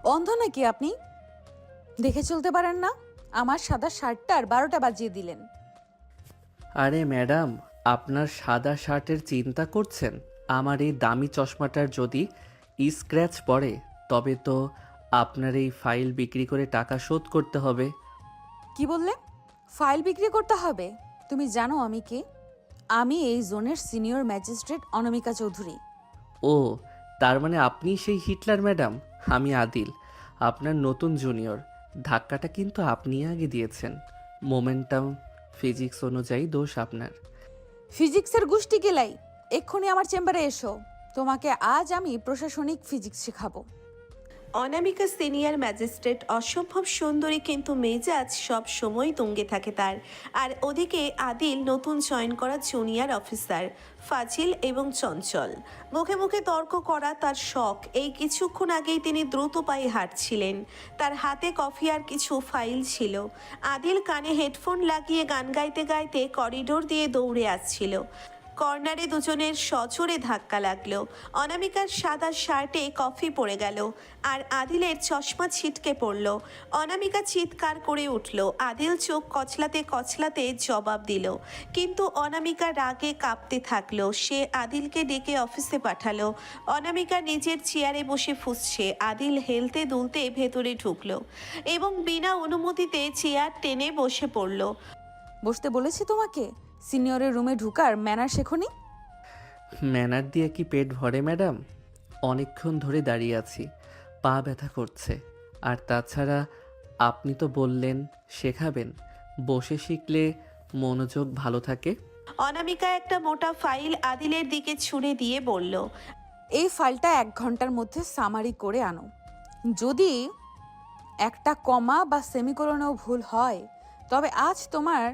অন্ধ নাকি আপনি? দেখে চলতে পারেন না? আমার সাদা শার্টটার 12টা বাজিয়ে দিলেন। আরে ম্যাডাম, আপনার সাদা শার্টের চিন্তা করছেন? আমার এই দামি চশমাটার যদি স্ক্র্যাচ পড়ে তবে তো আপনার এই ফাইল বিক্রি করে টাকা শোধ করতে হবে। কি বললে? ফাইল বিক্রি করতে হবে? তুমি জানো আমি কে? আমি এই জোনের সিনিয়র ম্যাজিস্ট্রেট অনামিকা চৌধুরী। ও, তার মানে আপনি সেই হিটলার ম্যাডাম। আমি আদিল, আপনার নতুন জুনিয়র। ধাক্কাটা কিন্তু আপনি আগে দিয়েছেন। মোমেন্টাম ফিজিক্স অনুযায়ী দোষ আপনার। ফিজিক্সের গুষ্টি গেলাই, এক্ষুনি আমার চেম্বারে এসো। তোমাকে আজ আমি প্রশাসনিক ফিজিক্স শেখাবো। অনামিকা সিনিয়র ম্যাজিস্ট্রেট অসম্ভব সুন্দরী, কিন্তু মেজাজ সব সময় তুঙ্গে থাকে তার। আর ওদিকে আদিল নতুন জয়েন করা জুনিয়র অফিসার, ফাজিল এবং চঞ্চল। মুখে মুখে তর্ক করা তার শখ। এই কিছুক্ষণ আগেই তিনি দ্রুত পায়ে হাঁটছিলেন। তার হাতে কফি আর কিছু ফাইল ছিল। আদিল কানে হেডফোন লাগিয়ে গান গাইতে গাইতে করিডোর দিয়ে দৌড়ে আসছিল। কর্নারে দুজনের সজোরে ধাক্কা লাগলো। অনামিকার সাদা শার্টে কফি পড়ে গেল আর আদিলের চশমা ছিটকে পড়ল। অনামিকা চিৎকার করে উঠল। আদিল চোখ কচলাতে কচলাতে জবাব দিল, কিন্তু অনামিকা রাগে কাঁপতে থাকলো। সে আদিলকে ডেকে অফিসে পাঠালো। অনামিকা নিজের চেয়ারে বসে ফুঁসছে। আদিল হেলতে দুলতে ভেতরে ঢুকলো এবং বিনা অনুমতিতে চেয়ার টেনে বসে পড়ল। বসতে বলেছি তোমাকে? সিনিয়রের রুমে ঢুকার ম্যানার শেখনি? ম্যানার দিয়ে কি পেট ভরে ম্যাডাম? অনেকক্ষণ ধরে দাঁড়িয়ে আছি, পা ব্যথা করছে। আর তাছাড়া আপনি তো বললেন শেখাবেন, বসে শিখলে মনোযোগ ভালো থাকে। অনামিকা একটা মোটা ফাইল আদিলের দিকে ছুঁড়ে দিয়ে বলল, এই ফাইলটা 1 ঘন্টার মধ্যে সামারি করে আনো। যদি একটা কমা বা সেমিকোলনেও ভুল হয় তবে আজ তোমার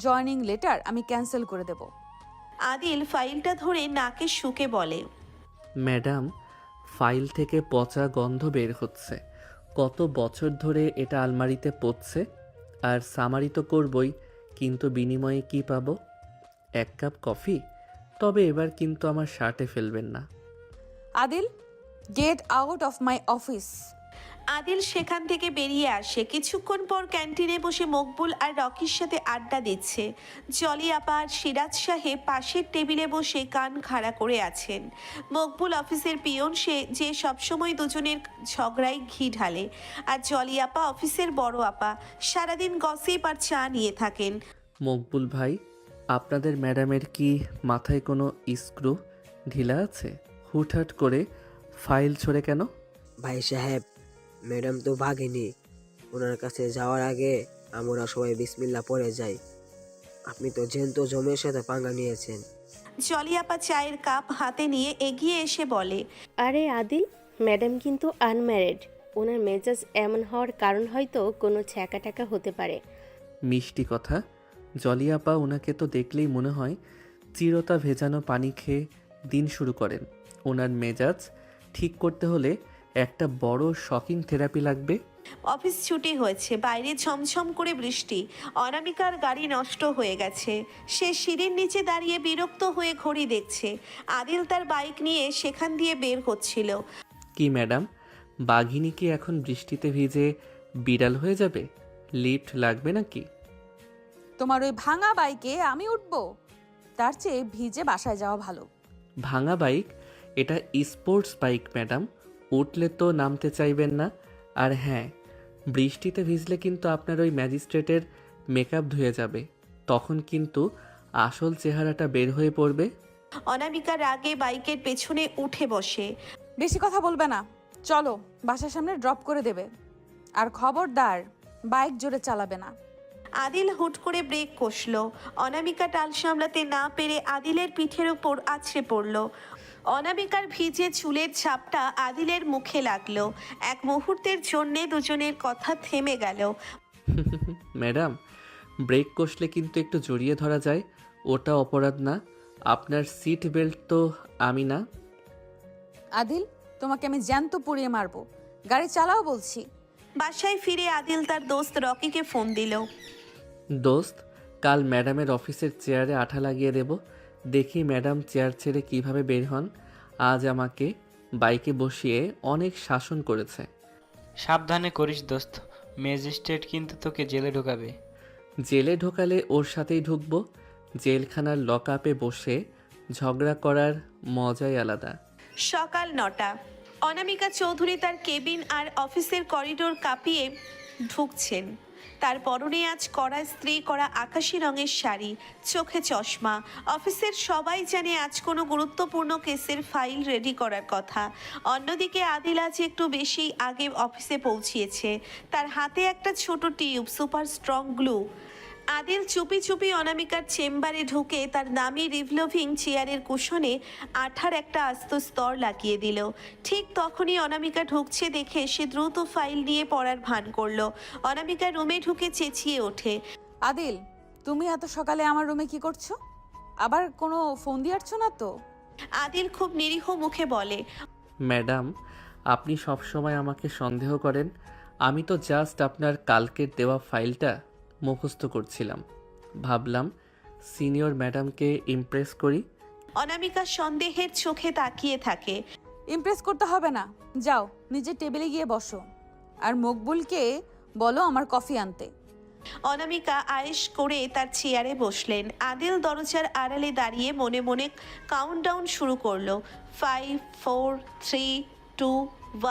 জয়নিং লেটার আমি ক্যান্সেল করে দেব। আদিল ফাইলটা ধরে নাকে শুকে বলে, ম্যাডাম, ফাইল থেকে পচা গন্ধ বের হচ্ছে। কত বছর ধরে এটা আলমারিতে পড়ছে। আর সামারি তো করবই, কিন্তু বিনিময়ে কি পাবো? 1 কাপ কফি? তবে এবার কিন্তু আমার শার্টে ফেলবেন না। Adil, get out of my office. Adil সেখান থেকে বেরিয়ে আসে। কিছুক্ষণ পর ক্যান্টিনে বসে মকবুল আর রকির সাথে আড্ডা দিচ্ছে। জলি আপা আর সিরাজ সাহেব পাশের টেবিলে বসে কান খাড়া করে আছেন। মকবুল অফিসের পিয়ন, সে যে সবসময় দুজনের ঝগড়ায় ঘি ঢালে। আর জলি আপা অফিসের বড় আপা, সারাদিন গসিপ আর চা নিয়ে থাকেন। মকবুল ভাই, আপনাদের ম্যাডামের কি মাথায় কোনো স্ক্রু ঢিলা আছে? হুটহাট করে ফাইল ছড়ে কেন? ভাই সাহেব, ম্যাডাম তো ভাগেনি। ওনার কাছে যাওয়ার আগে আমরা সবাই বিসমিল্লা পড়ে যাই। আপনি তো জ্যান্ত জমের সাথে পাঙ্গা নিয়েছেন। জলি আপা চায়ের কাপ হাতে নিয়ে এগিয়ে এসে বলে, আরে আদিল, ম্যাডাম কিন্তু আনম্যারিড। ওনার মেজাজ এমন হওয়ার কারণ হয়তো কোনো ছ্যাঁকা ট্যাকা হতে পারে। মিষ্টি কথা। জলিয়াপা ওনাকে তো দেখলেই মনে হয় চিরতা ভেজানো পানি খেয়ে দিন শুরু করেন। ওনার মেজাজ ঠিক করতে হলে একটা বড় শকিং থেরাপি লাগবে। অফিস ছুটি হয়েছে, বাইরে ঝমঝম করে বৃষ্টি। অনামিকার গাড়ি নষ্ট হয়ে গেছে। সে সিঁড়ির নিচে দাঁড়িয়ে বিরক্ত হয়ে ঘড়ি দেখছে। আদিল তার বাইক নিয়ে সেখান দিয়ে বের হচ্ছিল। কি ম্যাডাম, বাঘিনী কি এখন বৃষ্টিতে ভিজে বিড়াল হয়ে যাবে? লিফট লাগবে নাকি? তোমার ওই ভাঙা বাইকে আমি উঠবো? তার চেয়ে ভিজে বাসায় যাওয়া ভালো। ভাঙা বাইক? এটা স্পোর্টস বাইক ম্যাডাম, উঠলে তো নামতে চাইবেন না। আর হ্যাঁ, বৃষ্টিতে ভিজলে কিন্তু আপনার ওই ম্যাজিস্ট্রেটের মেকআপ ধুয়ে যাবে। তখন কিন্তু আসল চেহারাটা বের হয়ে পড়বে। অনামিকা রাগে বাইকের পেছনে উঠে বসে। বেশি কথা বলবে না, চলো বাসার সামনে ড্রপ করে দেবে। আর খবরদার, বাইক জোরে চালাবে না। আদিল হুট করে ব্রেক কষল। অনামিকা টাল সামলাতে না পেরে আদিলের পিঠের উপর আছড়ে পড়ল। অনামিকার ভিজে চুলের ছাপটা আদিলের মুখে লাগলো। এক মুহূর্তের জন্যে দুজনের কথা থেমে গেল। ম্যাডাম, ব্রেক কষলে কিন্তু একটু জড়িয়ে ধরা যায়, ওটা অপরাধ না। আপনার সিট বেল্ট তো আমি না। আদিল, তোমাকে আমি জ্যান্ত পুড়িয়ে মারবো। গাড়ি চালাও বলছি। বাসায় ফিরে আদিল তার দোস্ত রকিকে ফোন দিল। দোস্ত, কাল ম্যাডামের অফিসের চেয়ারে আঠা লাগিয়ে দেব। দেখি ম্যাডাম চেয়ার ছেড়ে কিভাবে বের হন। আজ আমাকে বাইকে বসিয়ে অনেক শাসন করেছে। সাবধানে করিস দোস্ত, ম্যাজিস্ট্রেট কিন্তু তোকে জেলে ঢোকাবে। জেলে ঢোকালে ওর সাথেই ঢুকবো। জেলখানার লকআপে বসে ঝগড়া করার মজাই আলাদা। সকাল 9টা। অনামিকা চৌধুরী তার কেবিন আর অফিসের করিডোর কাঁপিয়ে ঢুকছেন। তার পরনে আজ কড়া স্ত্রী করা আকাশি রঙের শাড়ি, চোখে চশমা। অফিসের সবাই জানে আজ কোনো গুরুত্বপূর্ণ কেসের ফাইল রেডি করার কথা। অন্যদিকে আদিল আজ একটু বেশি আগে অফিসে পৌঁছিয়েছে। তার হাতে একটা ছোট tube, super strong glue. Adil চুপি চুপি অনামিকার চেম্বারে ঢুকে তার দামি রিভলভিং চেয়ারের কুশনে আঠার একটা আস্ত স্তর লাগিয়ে দিল। ঠিক তখনই অনামিকা ঢুকছে দেখে সে দ্রুত ফাইল নিয়ে পড়ার ভান করলো। অনামিকা রুমে ঢুকে চেঁচিয়ে ওঠে, আদিল, তুমি এত সকালে আমার রুমে কি করছো? আবার কোনো ফোন দিয়ে আসছো না তো? আদিল খুব নিরীহ মুখে বলে, ম্যাডাম, আপনি সবসময় আমাকে সন্দেহ করেন। আমি তো জাস্ট আপনার কালকের দেওয়া ফাইলটা মুখস্থ করছিলাম। ভাবলাম সিনিয়র ম্যাডামকে ইমপ্রেস করি। অনামিকা সন্দেহের চোখে তাকিয়ে থাকে। ইমপ্রেস করতে হবে না, যাও নিজের টেবিলে গিয়ে বসো। আর মকবুলকে বলো আমার কফি আনতে। অনামিকা আয়েশ করে তার চেয়ারে বসলেন। আদিল দরজার আড়ালে দাঁড়িয়ে মনে মনে কাউন্টডাউন শুরু করলো। 5, 4, 3, 2,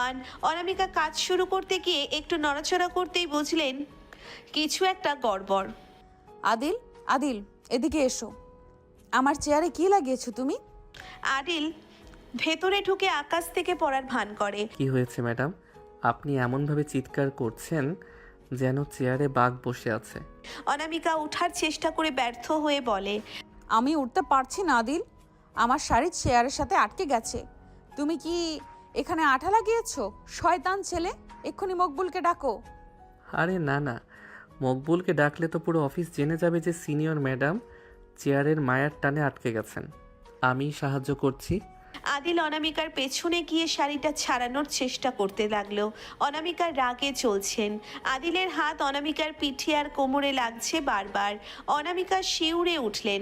1। অনামিকা কাজ শুরু করতে গিয়ে একটু নড়াচড়া করতেই বুঝলেন কিছু একটা গড়বড়। আদিল, আদিল, এদিকে এসো। আমার চেয়ারে কি লাগিয়েছো তুমি? আদিল ভেতরে ঢুকে আকাশ থেকে পড়ার ভান করে। কি হয়েছে ম্যাডাম? আপনি এমনভাবে চিৎকার করছেন যেন চেয়ারে বাঘ বসে আছে। অনামিকা ওঠার চেষ্টা করে ব্যর্থ হয়ে বলে, আমি উঠতে পারছি না আদিল, আমার শাড়ির চেয়ারের সাথে আটকে গেছে। তুমি কি এখানে আঠা লাগিয়েছো? শয়তান ছেলে, এক্ষুনি মকবুলকে ডাকো। আরে না না, মকবুলকে ডাকলে তো পুরো অফিস জেনে যাবে যে সিনিয়র ম্যাডাম চেয়ারের মায়ার টানে আটকে গেছেন। আমি সাহায্য করছি। আদিল অনামিকার পেছনে গিয়ে শাড়িটা ছাড়ানোর চেষ্টা করতে লাগলো। অনামিকার রাগে চলছেন। আদিলের হাত অনামিকার পিঠে আর কোমরে লাগছে বারবার। অনামিকা শিউরে উঠলেন।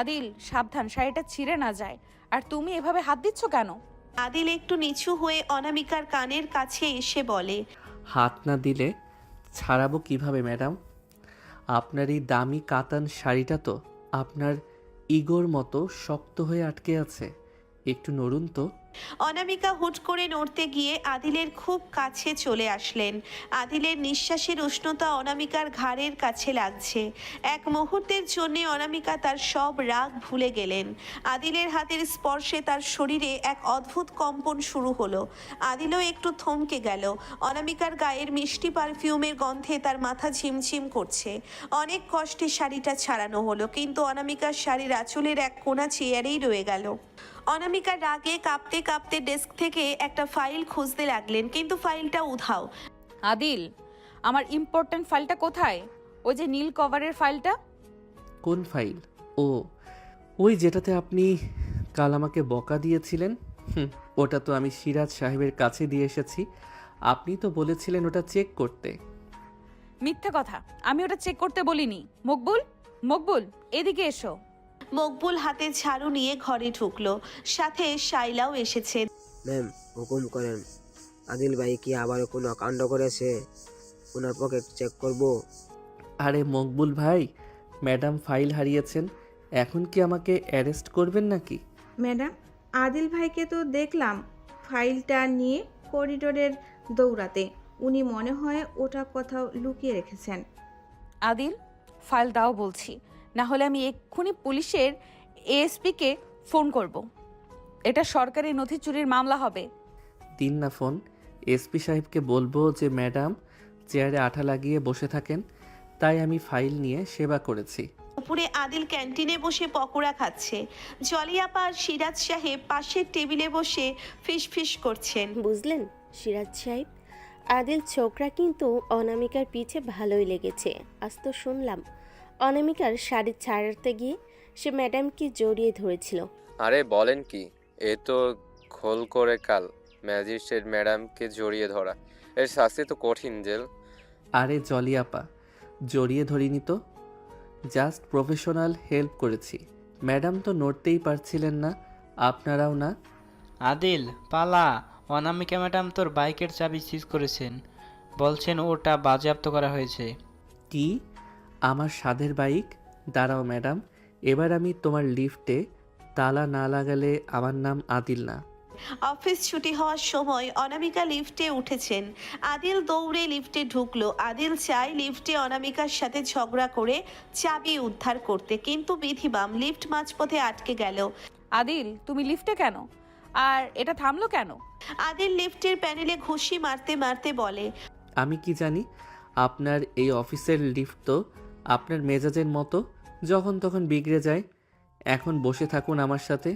আদিল, সাবধান, শাড়িটা ছিঁড়ে না যায়। আর তুমি এভাবে হাত দিচ্ছ কেন? আদিল একটু নিচু হয়ে অনামিকার কানের কাছে এসে বলে, হাত না দিলে ছাড়াবো কিভাবে ম্যাডাম? আপনার এই দামি কাতান শাড়িটা তো আপনার ইগোর মতো শক্ত হয়ে আটকে আছে। একটু নড়ুন তো। অনামিকা হুট করে নড়তে গিয়ে আদিলের খুব কাছে চলে আসলেন। আদিলের নিঃশ্বাসের উষ্ণতা অনামিকার ঘাড়ের কাছে লাগছে। এক মুহূর্তের জন্যে অনামিকা তার সব রাগ ভুলে গেলেন। আদিলের হাতের স্পর্শে তার শরীরে এক অদ্ভুত কম্পন শুরু হলো। আদিলও একটু থমকে গেল। অনামিকার গায়ের মিষ্টি পারফিউমের গন্ধে তার মাথা ঝিমঝিম করছে। অনেক কষ্টে শাড়িটা ছাড়ানো হলো, কিন্তু অনামিকার শাড়ির আঁচলের এক কোণা চেয়ারেই রয়ে গেল। অনামিকা রাগে কাঁপতে কাঁপতে ডেস্ক থেকে একটা ফাইল খুঁজতে লাগলেন, কিন্তু ফাইলটা উধাও। আদিল, আমার ইম্পর্ট্যান্ট ফাইলটা কোথায়? ওই যে নীল কভারের ফাইলটা। কোন ফাইল? ও, ওই যেটাতে আপনি কাল আমাকে বকা দিয়েছিলেন। ওটা তো আমি সিরাজ সাহেবের কাছে দিয়ে এসেছি। আপনি তো বলেছিলেন ওটা চেক করতে। মিথ্যা কথা, আমি ওটা চেক করতে বলিনি। মকবুল, মকবুল, এদিকে এসো। মকবুল হাতে ঝাড়ু নিয়ে ঘরে ঢুকলো, সাথে শাইলাও এসেছে। ম্যাম, হুকুম করেন। আদিল ভাই কি আবারও কোনো কাণ্ড করেছে? ওনার পকেট চেক করব? আরে মকবুল ভাই, ম্যাডাম ফাইল হারিয়েছেন, এখন কি আমাকে অ্যারেস্ট করবেন নাকি? ম্যাডাম, আদিল ভাইকে তো দেখলাম ফাইলটা নিয়ে করিডোরের দৌড়াতে। উনি মনে হয় ওটা কোথাও লুকিয়ে রেখেছেন। আদিল, ফাইল দাও বলছি, না হলে আমি এক্ষুনি পুলিশের এএসপিকে ফোন করব। এটা সরকারি নথি চুরির মামলা হবে। দিন না ফোন। এসপি সাহেবকে বলবো যে ম্যাডাম চেয়ারে আঠা লাগিয়ে বসে থাকেন, তাই আমি ফাইল নিয়ে সেবা করেছি। উপরে আদিল ক্যান্টিনে বসে পকোড়া খাচ্ছে। জলিয়াপা আর সিরাজ সাহেব পাশের টেবিলে বসে ফিসফিস করছেন। বুঝলেন সিরাজ সাহেব, আদিল ছোকরা কিন্তু অনামিকার পিছে ভালোই লেগেছে। আজ তো শুনলাম অনামিকার শাড়ি ছাড়াতে গিয়ে সে ম্যাডামকে জড়িয়ে ধরেছিল। আরে বলেন কি, এ তো খোল করে কাল ম্যাজিস্ট্রেট ম্যাডামকে জড়িয়ে ধরা, এর শাস্তি তো কঠিন, জেল। আরে জলিয়াপা, জড়িয়ে ধরিনি তো, জাস্ট প্রফেশনাল হেল্প করেছি। ম্যাডাম তো নড়তেই পারছিলেন না, আপনারাও না। আদিল পালা, অনামিকা ম্যাডাম তোর বাইকের চাবি সিজ করেছেন। বলছেন ওটা বাজেয়াপ্ত করা হয়েছে। কি? আমার স্বাদের বাইক? দাঁড়াও ম্যাডাম, এবার আমি তোমার লিফটে তালা না লাগালে আমার নাম আদিল না। অফিস ছুটি হওয়ার সময় অনামিকা লিফটে উঠেছেন। আদিল দৌড়ে লিফটে ঢুকলো। আদিল চায় লিফটে অনামিকার সাথে ঝগড়া করে চাবি উদ্ধার করতে, কিন্তু বিধিবাম লিফট মাঝপথে আটকে গেল। আদিল, তুমি লিফটে কেন? আর এটা থামলো কেন? আদিল লিফটের প্যানেলে ঘুষি মারতে মারতে বলে, আমি কি জানি, আপনার এই অফিসের লিফট তো আপনার মেজাজের মতো, যখন তখন বিগড়ে যায়। এখন বসে থাকুন আমার সাথে।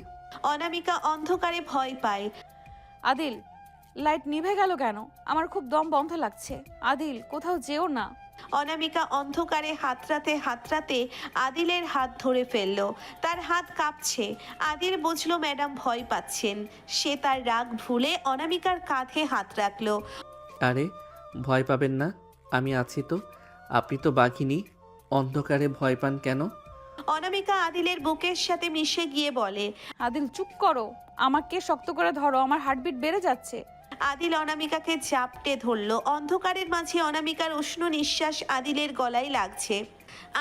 অনামিকা অন্ধকারে ভয় পায়। আদিল, লাইট নিভে গেল কেন? আমার খুব দম বন্ধ লাগছে। আদিল, কোথাও যেও না। অনামিকা অন্ধকারে হাতড়াতে হাতড়াতে আদিলের হাত ধরে ফেললো। তার হাত কাঁপছে। আদিল বুঝলো ম্যাডাম ভয় পাচ্ছেন। সে তার রাগ ভুলে অনামিকার কাঁধে হাত রাখলো। আরে ভয় পাবেন না, আমি আছি তো। আপনি তো বাঘিনী, অন্ধকারে ভয় পান কেন? অনামিকা আদিলের বুকের সাথে মিশে গিয়ে বলে, আদিল, চুপ করো। আমাকে শক্ত করে ধরো, আমার হার্টবিট বেড়ে যাচ্ছে। আদিল অনামিকাকে চাপটে ধরল। অন্ধকারের মাঝে অনামিকার উষ্ণ নিঃশ্বাস আদিলের গলায় লাগছে।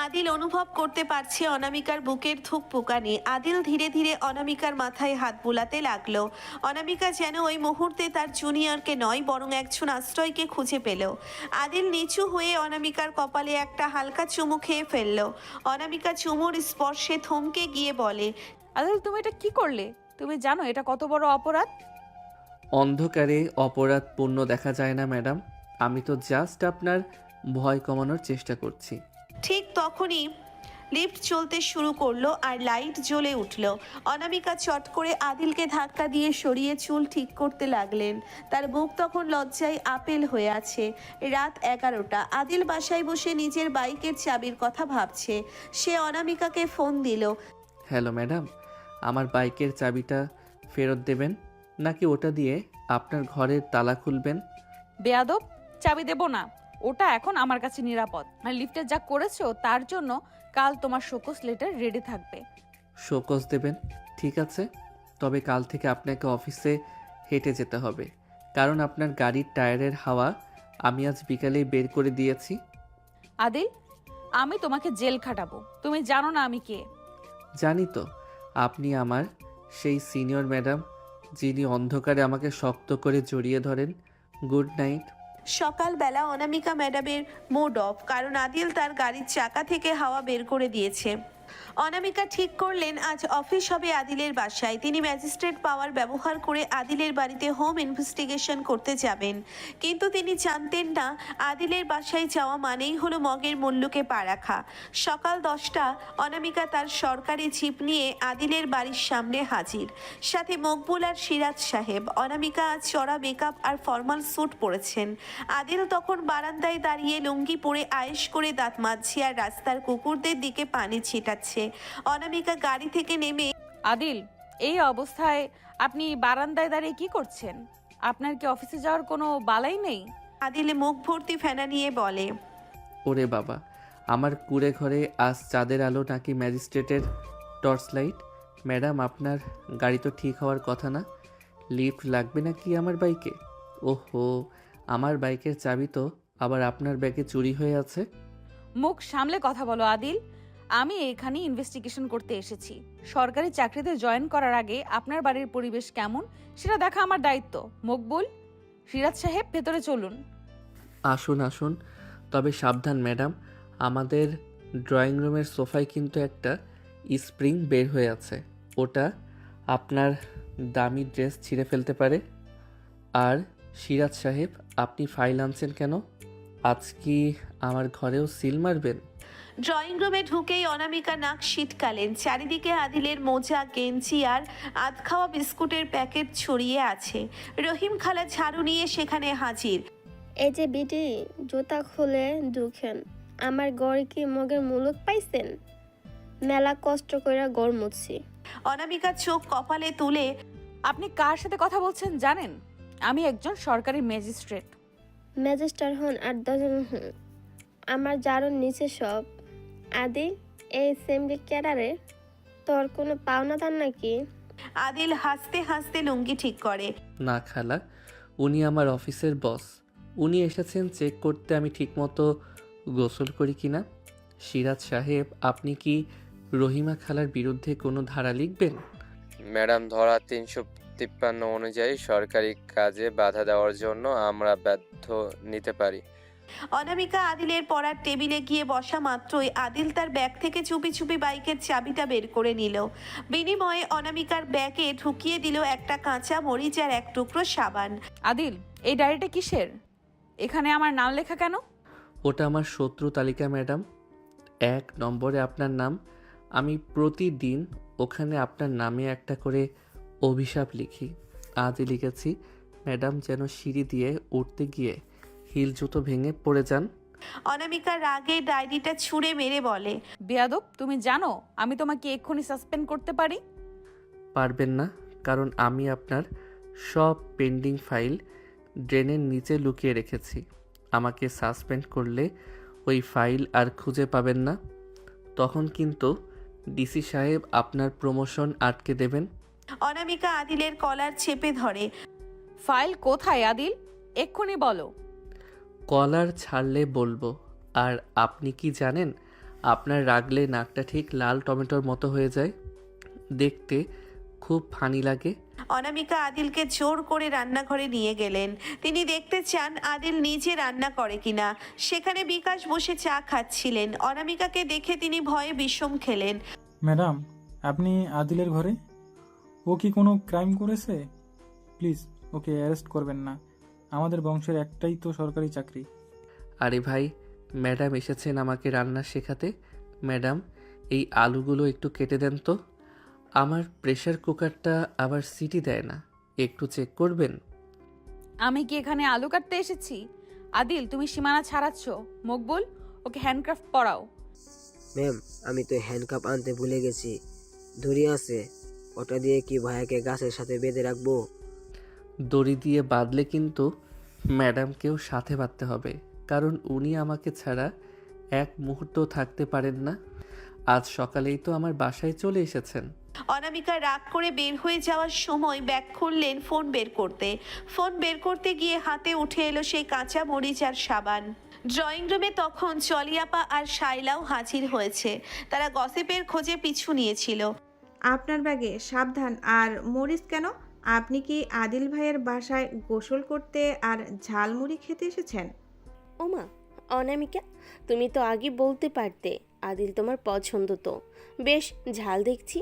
আদিল অনুভব করতে পারছে অনামিকার বুকের ধুকপুকানি। আদিল ধীরে ধীরে অনামিকার মাথায় হাত বুলাতে লাগলো। অনামিকা যেন ওই মুহূর্তে তার জুনিয়রকে নয়, বরং একজন আশ্রয়কে খুঁজে পেল। আদিল নিচু হয়ে অনামিকার কপালে একটা হালকা চুমু খেয়ে ফেলল। অনামিকা চুমুর স্পর্শে থমকে গিয়ে বলে, আদিল, তুমি এটা কি করলে? তুমি জানো এটা কত বড় অপরাধ? অন্ধকারে অপরাধ পূর্ণ দেখা যায় না ম্যাডাম, আমি তো জাস্ট আপনার ভয় কমানোর চেষ্টা করছি। ঠিক তখনই লিফট চলতে শুরু করলো আর লাইট জ্বলে উঠলো। অনামিকা চট করে আদিলকে ধাক্কা দিয়ে সরিয়ে চুল ঠিক করতে লাগলেন। তার বুক তখন লজ্জায় আপেল হয়ে আছে। রাত 11টা। আদিল বাসায় বসে নিজের বাইকের চাবির কথা ভাবছে। সে অনামিকাকে ফোন দিল। হ্যালো ম্যাডাম, আমার বাইকের চাবিটা ফেরত দেবেন, নাকি ওটা দিয়ে আপনার ঘরের তালা খুলবেন? বেয়াদব, চাবি দেব না। ওটা এখন আমার কাছে নিরাপদ। আর লিফটে যা করেছো তার জন্য কাল তোমার শোকজ লেটার রেডি থাকবে। শোকজ দেবেন? ঠিক আছে, তবে কাল থেকে আপনাকে অফিসে হেঁটে যেতে হবে, কারণ আপনার গাড়ির টায়ারের হাওয়া আমি আজ বিকালেই বের করে দিয়েছি। আদিল, আমি তোমাকে জেল খাটাবো। তুমি জানো না আমি কে? জানি তো, আপনি আমার সেই সিনিয়র ম্যাডাম, যিনি অন্ধকারে আমাকে শক্ত করে জড়িয়ে ধরেন। Good night. সকালবেলা অনামিকা ম্যাডামের মুড অফ, কারণ আদিল তার গাড়ির চাকা থেকে হাওয়া বের করে দিয়েছে। অনামিকা ঠিক করলেন আজ অফিস হবে আদিলের বাসায়। তিনি ম্যাজিস্ট্রেট পাওয়ার ব্যবহার করে আদিলের বাড়িতে হোম ইনভেস্টিগেশন করতে যাবেন। কিন্তু তিনি জানতেন না আদিলের বাসায় যাওয়া মানেই হলো মগের মল্লুকে পা রাখা। সকাল 10টা। অনামিকা তার সরকারি জিপ নিয়ে আদিলের বাড়ির সামনে হাজির, সাথে মকবুল আর সিরাজ সাহেব। অনামিকা আজ চড়া মেকআপ আর ফর্মাল স্যুট পরেছেন। আদিল তখন বারান্দায় দাঁড়িয়ে লুঙ্গি পরে আয়েশ করে দাঁত মাজছে আর রাস্তার কুকুরদের দিকে পানি ছিটাচ্ছে। অনামিকা গাড়ি থেকে নেমে, আদিল, এই অবস্থায় আপনি বারান্দায় দাঁড়িয়ে কি করছেন? আপনার কি অফিসে যাওয়ার কোনো বালাই নেই? আদিল মুখ ভর্তি ফেনা নিয়ে বলে, ওরে বাবা, আমার কুঁড়ে ঘরে আজ চাঁদের আলো নাকি ম্যাজিস্ট্রেটের টর্চ লাইট? ম্যাডাম, আপনার গাড়ি তো ঠিক হওয়ার কথা না। লিফট লাগবে নাকি আমার বাইকে? ওহো, আমার বাইকের চাবি তো আবার আপনার ব্যাগে চুরি হয়ে আছে। মুখ সামলে কথা বলো আদিল। আমি এখানে ইনভেস্টিগেশন করতে এসেছি। সরকারি চাকরিতে জয়েন করার আগে আপনার বাড়ির পরিবেশ কেমন সেটা দেখা আমার দায়িত্ব। মকবুল, সিরাজ সাহেব, ভেতরে চলুন। আসুন আসুন, তবে সাবধান ম্যাডাম, আমাদের ড্রয়িং রুমের সোফায় কিন্তু একটা স্প্রিং বের হয়ে আছে, ওটা আপনার দামি ড্রেস ছিঁড়ে ফেলতে পারে। আর সিরাজ সাহেব, আপনি ফাইল আনছেন কেন? আজ কি আমার ঘরেও সিল মারবেন? ড্রয়িং রুমে ঢুকেই অনামিকা নাক শীতকালেন। চারিদিকে আদিলের মোজা, গেঞ্জি আর আধ খাওয়া বিস্কুটের প্যাকেট ছড়িয়ে আছে। রহিম খালা ঝাড়ু নিয়ে সেখানে হাজির। এই যে বিটি, জুতা খুলে ঢুকেন। আমার গড়ে কি মগের মুলুক পাইছেন? মেলা কষ্ট কইরা গড় মুছছি। অনামিকা চোখ কপালে তুলে, আপনি কার সাথে কথা বলছেন জানেন? আমি একজন সরকারি ম্যাজিস্ট্রেট। ম্যাজিস্টার হন আর 10 জন হন, আমার জারুর নিচে সব। আদি, এই সেমবি ক্যাডারে তোর কোনো পাওনাদার নাকি? আদিল হাসতে হাসতে লুঙ্গি ঠিক করে। না খালা, উনি আমার অফিসের বস, উনি এসেছেন চেক করতে আমি ঠিকমতো গোসল করি কিনা। সিরাজ সাহেব, আপনি কি রহিমা খালার বিরুদ্ধে কোনো ধারা লিখবেন? ম্যাডাম, ধারা 353 অনুযায়ী সরকারি কাজে বাধা দেওয়ার জন্য আমরা বাধ্য নিতে পারি। অনামিকা আদিলের পড়ার টেবিলে গিয়ে বসা মাত্রই আদিল তার ব্যাগ থেকে চুপি চুপি বাইকের চাবিটা বের করে নিল। বিনিময়ে অনামিকার ব্যাগে ঢুকিয়ে দিল একটা কাঁচা মরিচ আর এক টুকরো সাবান। আদিল, এই ডায়েরিটা কিসের? এখানে আমার নাম লেখা কেন? ওটা আমার শত্রু তালিকা ম্যাডাম। 1 নম্বরে আপনার নাম। আমি প্রতিদিন ওখানে আপনার নামে একটা করে অভিশাপ লিখি। আজই লিখেছি, ম্যাডাম যেন সিঁড়ি দিয়ে উঠতে গিয়ে হিল জুতো ভেঙে পড়ে যান। অনামিকা রাগে ডায়েরিটা ছুঁড়ে মেরে বলে, বেয়াদব, তুমি জানো আমি তোমাকে এক্ষুনি সাসপেন্ড করতে পারি। পারবেন না, কারণ আমি আপনার সব পেন্ডিং ফাইল ড্রেনের নিচে লুকিয়ে রেখেছি। আমাকে সাসপেন্ড করলে ওই ফাইল আর খুঁজে পাবেন না। তখন কিন্তু ডিসি সাহেব আপনার প্রমোশন আটকে দেবেন। অনামিকা আদিলের কলার চেপে ধরে। ফাইল কোথায় আদিল? এক্ষুনি বলো। কলার ছাড়লে বলবো। আর আপনি কি জানেন, আপনার রাগলে নাকটা ঠিক লাল টমেটোর মতো হয়ে যায়, দেখতে খুব ফানি লাগে। অনামিকা আদিলকে জোর করে রান্নাঘরে নিয়ে গেলেন। তিনি দেখতে চান আদিল নিজে রান্না করে কিনা। সেখানে বিকাশ বসে চা খাচ্ছিলেন। অনামিকাকে দেখে তিনি ভয়ে বিষম খেলেন। ম্যাডাম, আপনি আদিলের ঘরে? ও কি কোনো ক্রাইম করেছে? প্লিজ ওকে অ্যারেস্ট করবেন না। আমাদের বংশের একটাই তো সরকারি চাকরি। আরে ভাই, ম্যাডাম এসেছেন আমাকে রান্না শেখাতে। ম্যাডাম, এই আলুগুলো একটু কেটে দেন তো। আমার প্রেসার কুকারটা আবার সিটি দেয় না, একটু চেক করবেন? আমি কি এখানে আলু কাটতে এসেছি? আদিল, তুমি সীমানা ছাড়াচ্ছ। মকবুল, ওকে হ্যান্ডক্রাফট পড়াও। ম্যাম, আমি তো হ্যান্ডকাপ আনতে ভুলে গেছি। দড়ি আছে, ওটা দিয়ে কি ভাইয়াকে গাছের সাথে বেঁধে রাখবো? দড়ি দিয়ে বাঁধলে কিন্তু ম্যাডামকেও সাথে বাঁধতে হবে, কারণ উনি আমাকে ছাড়া এক মুহূর্ত থাকতে পারেন না। আজ সকালেই তো আমার বাসায় চলে এসেছেন। অনামিকা রাগ করে বের হয়ে যাওয়ার সময় ব্যাগ খুললেন ফোন বের করতে। ফোন বের করতে গিয়ে হাতে উঠে এলো সেই কাঁচা মরিচ আর সাবান। ড্রয়িং রুমে তখন চলিয়াপা আর শাইলাও হাজির হয়েছে। তারা গসিপের খোঁজে পিছু নিয়েছিল। আপনার ব্যাগে সাবধান। আর মরিচ কেন? আপনি কি আদিল ভাইয়ের বাসায় গোসল করতে আর ঝালমুড়ি খেতে এসেছেন? ওমা, অনামিকা, তুমি তো আগে বলতে পারতে। আদিল তোমার পছন্দ তো। বেশ ঝাল দেখছি।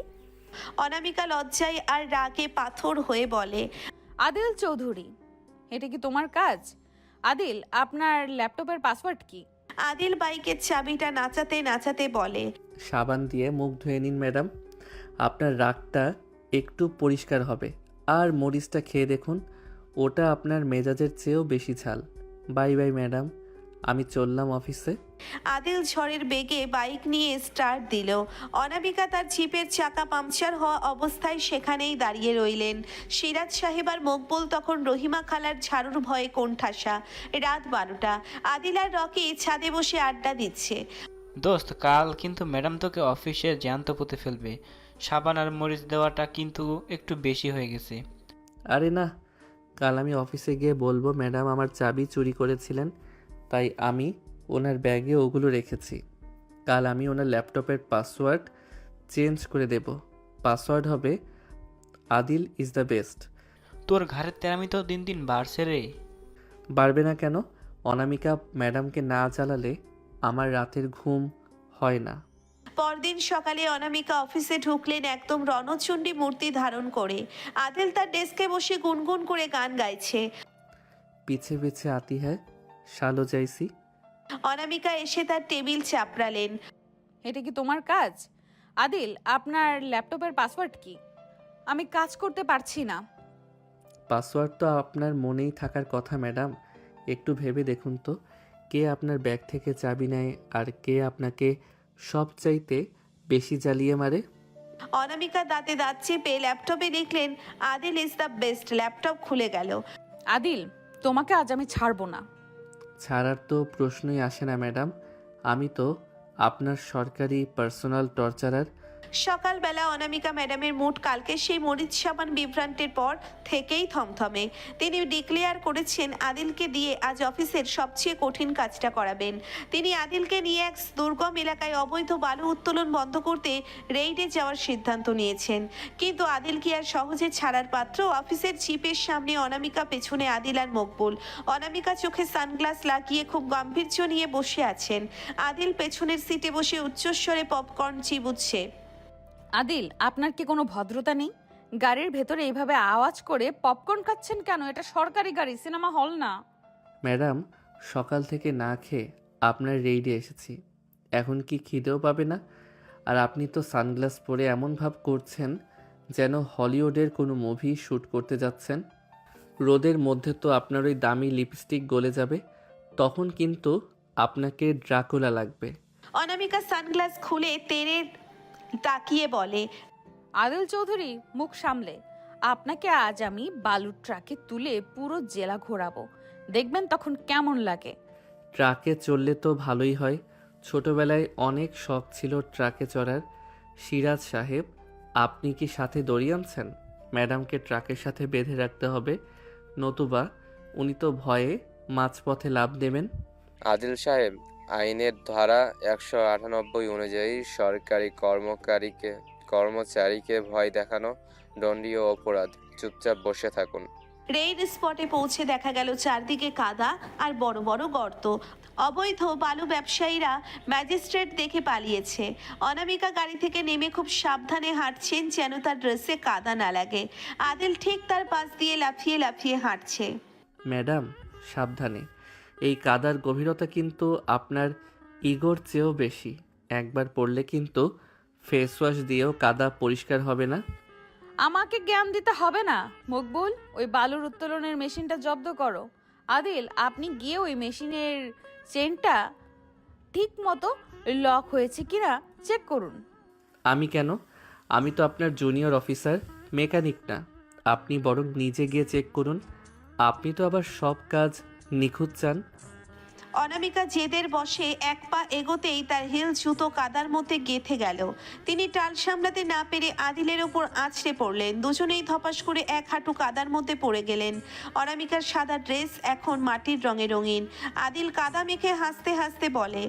অনামিকা লজ্জায় আর রাগে পাথর হয়ে বলে, আদিল চৌধুরী, এটা কি তোমার কাজ? আদিল, আপনার ল্যাপটপের পাসওয়ার্ড কি? আদিল বাইকের চাবিটা নাচাতে নাচাতে বলে, সাবান দিয়ে মুখ ধুয়ে নিন ম্যাডাম, আপনার রাগটা একটু পরিষ্কার হবে। আর মরিচটা খেয়ে দেখুন, ওটা আপনার মেজাজের চেয়েও বেশি ঝাল। বাই বাই ম্যাডাম, আমি চললাম অফিসে। আদিল ঝড়ের বেগে বাইক নিয়ে স্টার্ট দিল। অনামিকা তার জিপের চাকা পাংচার হওয়া অবস্থায় সেখানেই দাঁড়িয়ে রইলেন। সিরাজ সাহেব আর মকবুল তখন রহিমা খালার ঝাড়ুর ভয়ে কোণঠাসা। রাত 12টা। আদিল আর রকি ছাদে বসে আড্ডা দিচ্ছে। দোস্ত, কাল কিন্তু ম্যাডাম তোকে অফিসে জ্যান্ত পুঁতে ফেলবে। সাবান আর মরিচ দেওয়াটা কিন্তু একটু বেশি হয়ে গেছে। আরে না, কাল আমি অফিসে গিয়ে বলবো ম্যাডাম আমার চাবি চুরি করেছিলেন, তাই আমি ওনার ব্যাগে ওগুলো রেখেছি। কাল আমি ওনার ল্যাপটপের পাসওয়ার্ড চেঞ্জ করে দেব। পাসওয়ার্ড হবে আদিল ইজ দ্য বেস্ট। তোর ঘাড়ের তেরামি তো দিন দিন বাড়ছে রে। বাড়বে না কেন? অনামিকা ম্যাডামকে না জ্বালালে আমার রাতের ঘুম হয় না। পরদিন সকালে অনামিকা অফিসে ঢুকলেন একদম রণচণ্ডী মূর্তি ধারণ করে। আদিল তার ডেস্কে বসে গুনগুন করে গান গাইছে। পিছে পিছে আতি হ্যায় শালো যাইসি। অনামিকা এসে তার টেবিল চাপড়ালেন। এটা কি তোমার কাজ? আদিল, আপনার ল্যাপটপের পাসওয়ার্ড কি? আমি কাজ করতে পারছি না। পাসওয়ার্ড তো আপনার মনেই থাকার কথা ম্যাডাম। একটু ভেবে দেখুন তো, কে আপনার ব্যাগ থেকে চাবি নেয় আর কে আপনাকে সবচাইতে বেশি জ্বালিয়ে মারে? অনামিকা দাঁতে দাঁত চেপে ল্যাপটপে লিখলেন Adil is the best. Laptop খুলে গেল। আদিল, তোমাকে আজ আমি ছাড়বো না। ছাড়ার তো প্রশ্নই আসে না ম্যাডাম। আমি তো আপনার সরকারি পার্সোনাল টর্চারার। সকালবেলা অনামিকা ম্যাডামের মুড কালকে সেই মরিচ সাবান বিভ্রান্তের পর থেকেই থমথমে। তিনি ডিক্লেয়ার করেছেন আদিলকে দিয়ে আজ অফিসের সবচেয়ে কঠিন কাজটা করাবেন। তিনি আদিলকে নিয়ে এক দুর্গম এলাকায় অবৈধ বালু উত্তোলন বন্ধ করতে রেইডে যাওয়ার সিদ্ধান্ত নিয়েছেন। কিন্তু আদিল কি আর সহজে ছাড়ার পাত্র? অফিসের জিপের সামনে অনামিকা, পেছনে আদিল আর মকবুল। অনামিকা চোখে সানগ্লাস লাগিয়ে খুব গাম্ভীর্য নিয়ে বসে আছেন। আদিল পেছনের সিটে বসে উচ্চস্বরে পপকর্ন চিবুচ্ছে। আদিল, আপনার কি কোনো ভদ্রতা নেই? গাড়ির ভেতরে এইভাবে আওয়াজ করে পপকর্ন খাচ্ছেন কেন? এটা সরকারি গাড়ি, সিনেমা হল না। ম্যাডাম, সকাল থেকে না খেয়ে আপনার রেইডে এসেছি, এখন কি খিদেও পাবে না? আর আপনি তো সানগ্লাস পরে এমন ভাব করছেন যেন হলিউডের কোনো মুভি শ্যুট করতে যাচ্ছেন। রোদের মধ্যে তো আপনার ওই দামি লিপস্টিক গলে যাবে, তখন কিন্তু আপনাকে ড্রাকুলা লাগবে। অনামিকা সানগ্লাস খুলে তেরে তাকিয়ে বলে, আদিল চৌধুরী, মুখ সামলে। আপনাকে আজ আমি বালুর ট্রাকে তুলে পুরো জেলা ঘোরাবো, দেখবেন তখন কেমন লাগে। ট্রাকে চললে তো ভালোই হয়, ছোটবেলায় অনেক শখ ছিল ট্রাকে চড়ার। সিরাজ সাহেব, আপনি কি সাথে দড়ি আনছেন? ম্যাডামকে ট্রাকের সাথে বেঁধে রাখতে হবে, নতুবা উনি তো ভয়ে মাঝপথে লাফ দেবেন। আদিল সাহেব, আইনের ধারা 198 অনুযায়ী সরকারি কর্মচারীকে ভয় দেখানো দণ্ডনীয় অপরাধ। চুপচাপ বসে থাকুন। রেড স্পটে পৌঁছে দেখা গেল চারদিকে কাদা আর বড় বড় গর্ত। অবৈধ বালু ব্যবসায়ীরা ম্যাজিস্ট্রেট দেখে পালিয়েছে। অনামিকা গাড়ি থেকে নেমে খুব সাবধানে হাঁটছেন যেন তার ড্রেসে কাদা না লাগে। আদিল ঠিক তার পাশ দিয়ে লাফিয়ে লাফিয়ে হাঁটছে। ম্যাডাম, সাবধানে, এই কাদার গভীরতা কিন্তু আপনার ইগোর চেয়েও বেশি। একবার পড়লে কিন্তু ফেস ওয়াশ দিয়েও কাদা পরিষ্কার হবে না। আমাকে জ্ঞান দিতে হবে না মকবুল, ওই বালুর উত্তোলনের মেশিনটা জব্দ করো। আদিল, আপনি গিয়ে ওই মেশিনের চেনটা ঠিক মতো লক হয়েছে কিনা চেক করুন। আমি কেন? আমি তো আপনার জুনিয়র অফিসার, মেকানিক না। আপনি বরং নিজে গিয়ে চেক করুন। আপনি তো আবার সব কাজ নিখুঁত চান। অনামিকা জেদের বসে এক পা এগোতেই তার হিল জুতো কাদার মধ্যে গেঁথে গেল। তিনি টাল সামলাতে না পেরে আদিলের ওপর আছড়ে পড়লেন। দুজনেই ধপাস করে এক হাঁটু কাদার মধ্যে পড়ে গেলেন। অনামিকার সাদা ড্রেস এখন মাটির রঙে রঙিন। আদিল কাদা মেখে হাসতে হাসতে বলে,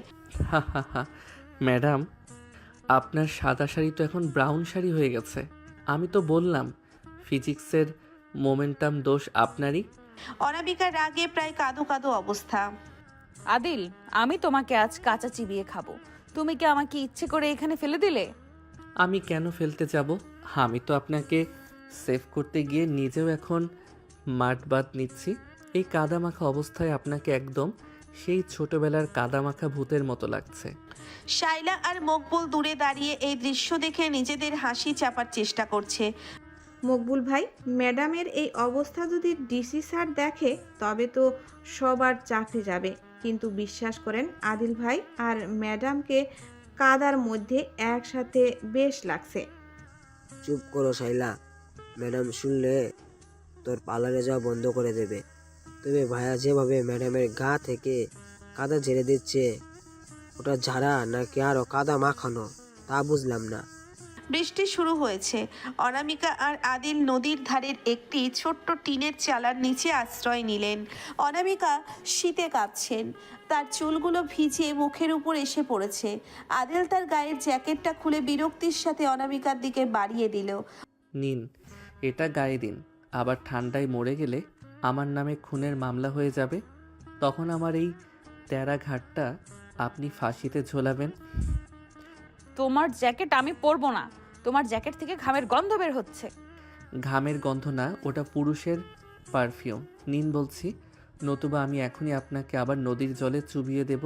হা হা হা। ম্যাডাম, আপনার সাদা শাড়ি তো এখন ব্রাউন শাড়ি হয়ে গেছে। আমি তো বললাম ফিজিক্সের মোমেন্টাম দোষ আপনারই। অনামিকার রাগে প্রায় কাঁদো কাঁদো অবস্থা। আদিল, আমি তোমাকে আজ কাঁচা চিবিয়ে খাবো। তুমি কি আমাকে ইচ্ছে করে এখানে ফেলে দিলে? আমি কেন ফেলতে যাব? আমি তো আপনাকে সেভ করতে গিয়ে নিজেও এখন মাঠবাদ নিচ্ছি। এই কাদামাখা অবস্থায় আপনাকে একদম সেই ছোটবেলার কাদামাখা ভূতের মতো লাগছে। শাইলা আর মকবুল দূরে দাঁড়িয়ে এই দৃশ্য দেখে নিজেদের হাসি চাপার চেষ্টা করছে। মকবুল ভাই, ম্যাডামের এই অবস্থা যদি ডিসি স্যার দেখে তবে তো সবার চাকরি যাবে। কিন্তু বিশ্বাস করেন আদিল ভাই, আর ম্যাডামকে কাদার মধ্যে একসাথে বেশ লাগছে। চুপ করো শাইলা, ম্যাডাম শুনলে তোর পার্লারে যাওয়া বন্ধ করে দেবে। তবে ভাইয়া যেভাবে ম্যাডামের গা থেকে কাদা ঝেড়ে দিচ্ছে, ওটা ঝাড়া নাকি আরও কাদা মাখানো তা বুঝলাম না। বৃষ্টি শুরু হয়েছে। অনামিকা আর আদিল নদীর ধারের একটি ছোট্ট টিনের চালার নিচে আশ্রয় নিলেন। অনামিকা শীতে কাঁপছেন, তার চুলগুলো ভিজে মুখের উপর এসে পড়েছে। আদিল তার গায়ের জ্যাকেটটা খুলে বিরক্তির সাথে অনামিকার দিকে বাড়িয়ে দিল। নিন, এটা গায়ে দিন। আবার ঠান্ডায় মরে গেলে আমার নামে খুনের মামলা হয়ে যাবে। তখন আমার এই তেরা ঘাটটা আপনি ফাঁসিতে ঝোলাবেন। তোমার জ্যাকেট আমি পরবো না। তোমার জ্যাকেট থেকে ঘামের গন্ধ বের হচ্ছে। ঘামের গন্ধ না, ওটা পুরুষের পারফিউম। নিন বলছি, নতুবা আমি এখনই আপনাকে আবার নদীর জলে চুবিয়ে দেব।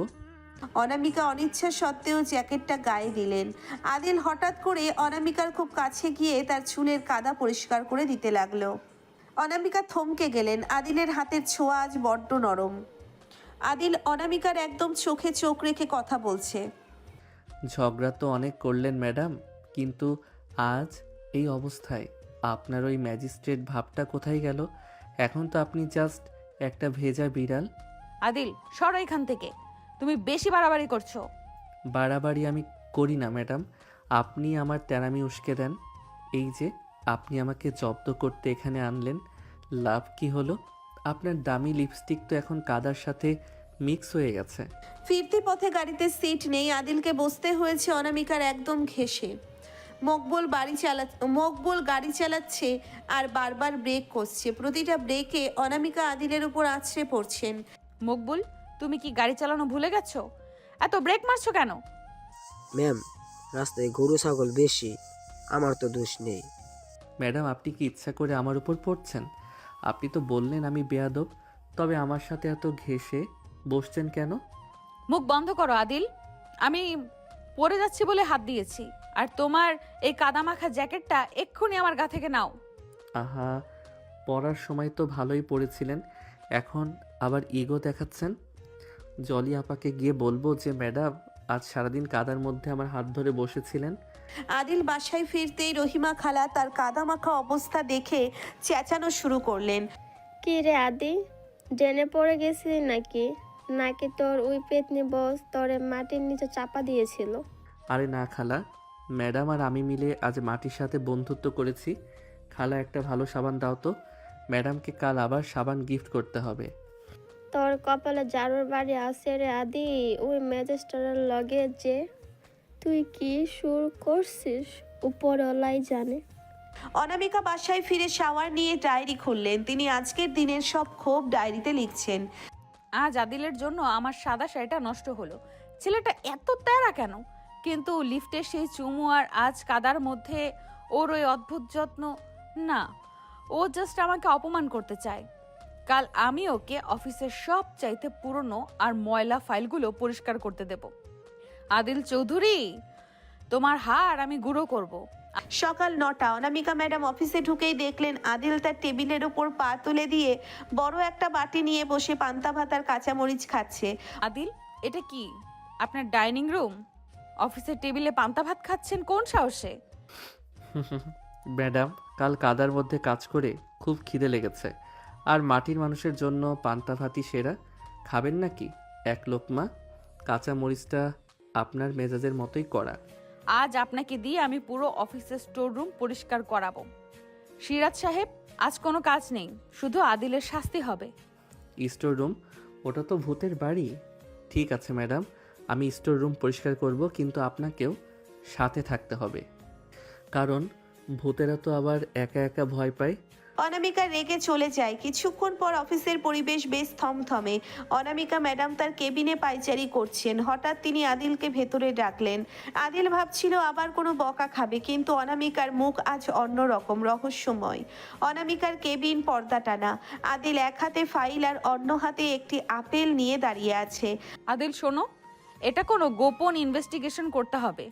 অনামিকা অনিচ্ছা সত্ত্বেও জ্যাকেটটা গায়ে দিলেন। আদিল হঠাৎ করে অনামিকার খুব কাছে গিয়ে তার চুলের কাদা পরিষ্কার করে দিতে লাগলো। অনামিকা থমকে গেলেন। আদিলের হাতের ছোঁয়া আজ বড্ড নরম। আদিল অনামিকার একদম চোখে চোখ রেখে কথা বলছে। ঝগড়া তো অনেক করলেন ম্যাডাম, কিন্তু আজ এই অবস্থায় আপনার ওই ম্যাজিস্ট্রেট ভাবটা কোথায় গেল? এখন তো আপনি জাস্ট একটা ভেজা বিড়াল। আদিল, সরো এখান থেকে, তুমি বেশি বাড়াবাড়ি করছো। বাড়াবাড়ি আমি করি না ম্যাডাম, আপনি আমার তেরামি উস্কে দেন। এই যে আপনি আমাকে জব্দ করতে এখানে আনলেন, লাভ কি হলো? আপনার দামি লিপস্টিক তো এখন কাদার সাথে মিক্স হয়ে গেছে। ফিরতি পথে গাড়িতে সিট নেই, আদিলকে বসতে হয়েছে অনামিকার একদম ঘেঁষে। মকবুল গাড়ি চালাচ্ছে আর বারবার ব্রেক করছে। প্রতিটা ব্রেকে অনামিকা আদিলের উপর আছড়ে পড়ছেন। মকবুল, তুমি কি গাড়ি চালানো ভুলে গেছো? এত ব্রেক মারছো কেন? ম্যাম, রাস্তায় গরু ছাগল বেশি, আমার তো দোষ নেই। ম্যাডাম, আপনি কি ইচ্ছা করে আমার উপর পড়ছেন? আপনি তো বললেন আমি বেয়াদব, তবে আমার সাথে এত ঘেঁষে বসছেন কেন? মুখ বন্ধ করো আদিল। আমি পড়ে যাচ্ছি বলে হাত দিয়েছি। আর তোমার এই কাদামাখা জ্যাকেটটা এক্ষুনি আমার গা থেকে নাও। আহা, পড়ার সময় তো ভালোই পড়েছিলেন, এখন আবার ইগো দেখাচ্ছেন। জলি আপাকে গিয়ে বলবো যে ম্যাডাম আজ সারাদিন কাদার মধ্যে আমার হাত ধরে বসেছিলেন। আদিল বাসায় ফিরতেই রহিমা খালা তার কাদামাখা অবস্থা দেখে চেঁচানো শুরু করলেন। কি রে আদি, ড্রেনে পড়ে গেছিলি নাকি? নাকি তোর ওই পেতনি বস তোরে মাটির নিচে চাপা দিয়েছিল? আরে না খালা, ম্যাডাম আর আমি মিলে আজ মাটির সাথে বন্ধুত্ব করেছি। খালা একটা ভালো সাবান দাও তো, ম্যাডামকে কাল আবার সাবান গিফট করতে হবে। তোর কপালে জারুর বাড়ি আছে রে আদি, ওই ম্যাজিস্ট্রেটের লগে যে তুই কি সুর করছিস উপরওয়ালাই জানে। অনামিকা বাসায় ফিরে শাওয়ার নিয়ে ডায়েরি খুললেন। তিনি আজকের দিনের সব ক্ষোভ ডায়েরিতে লিখছেন। আজ আদিলের জন্য আমার সাদা শাড়িটা নষ্ট হলো। ছেলেটা এত তেরা কেন? কিন্তু লিফটে সেই চুমু আর আজ কাদার মধ্যে ওর ওই অদ্ভুত যত্ন, না, ও জাস্ট আমাকে অপমান করতে চায়। কাল আমি ওকে অফিসের সব চাইতে পুরনো আর ময়লা ফাইলগুলো পরিষ্কার করতে দেব। আদিল চৌধুরী, তোমার হার আমি গুঁড়ো করব। সকাল 9টা। অনামিকা ম্যাডাম অফিসে ঢুকেই দেখলেন আদিল তার টেবিলের ওপর পা তুলে দিয়ে বড় একটা বাটি নিয়ে বসে পান্তা ভাত আর কাঁচামরিচ খাচ্ছে। আদিল, এটা কি আপনার ডাইনিং রুম? অফিসের টেবিলে পান্তা ভাত খাচ্ছেন কোন সাহসে? ম্যাডাম, কাল কাদার মধ্যে কাজ করে খুব খিদে লেগেছে, আর মাটির মানুষের জন্য পান্তা ভাতই সেরা। খাবেন নাকি? এক লোকমা। কাঁচা মরিচটা আপনার মেজাজের মতোই করা। আজ আপনাকে দিয়ে আমি পুরো অফিসের স্টোর রুম পরিষ্কার করাবো। সিরাজ সাহেব, আজ কোনো কাজ নেই, শুধু আদিলের শাস্তি হবে। Store room? ওটা তো ভূতের বাড়ি। ঠিক আছে ম্যাডাম, আমি স্টোর রুম পরিষ্কার করব, কিন্তু আপনাকেও সাথে থাকতে হবে, কারণ ভূতেরা তো আবার একা একা ভয় পায়। অনামিকা রেগে চলে যায়। কিছুক্ষণ পর অফিসের পরিবেশ বেশ থমথমে। অনামিকা ম্যাডাম তার কেবিনে পায়চারি করছেন। হঠাৎ তিনি আদিলকে ভেতরে ডাকলেন। আদিল ভাবছিল আবার কোনো বকা খাবে, কিন্তু অনামিকার মুখ আজ অন্যরকম, রহস্যময়। অনামিকার কেবিন পর্দা টানা। আদিল এক হাতে ফাইল আর অন্য হাতে একটি আপেল নিয়ে দাঁড়িয়ে আছে। আদিল শোনো, এটা কোনো গোপন ইনভেস্টিগেশন করতে হবে।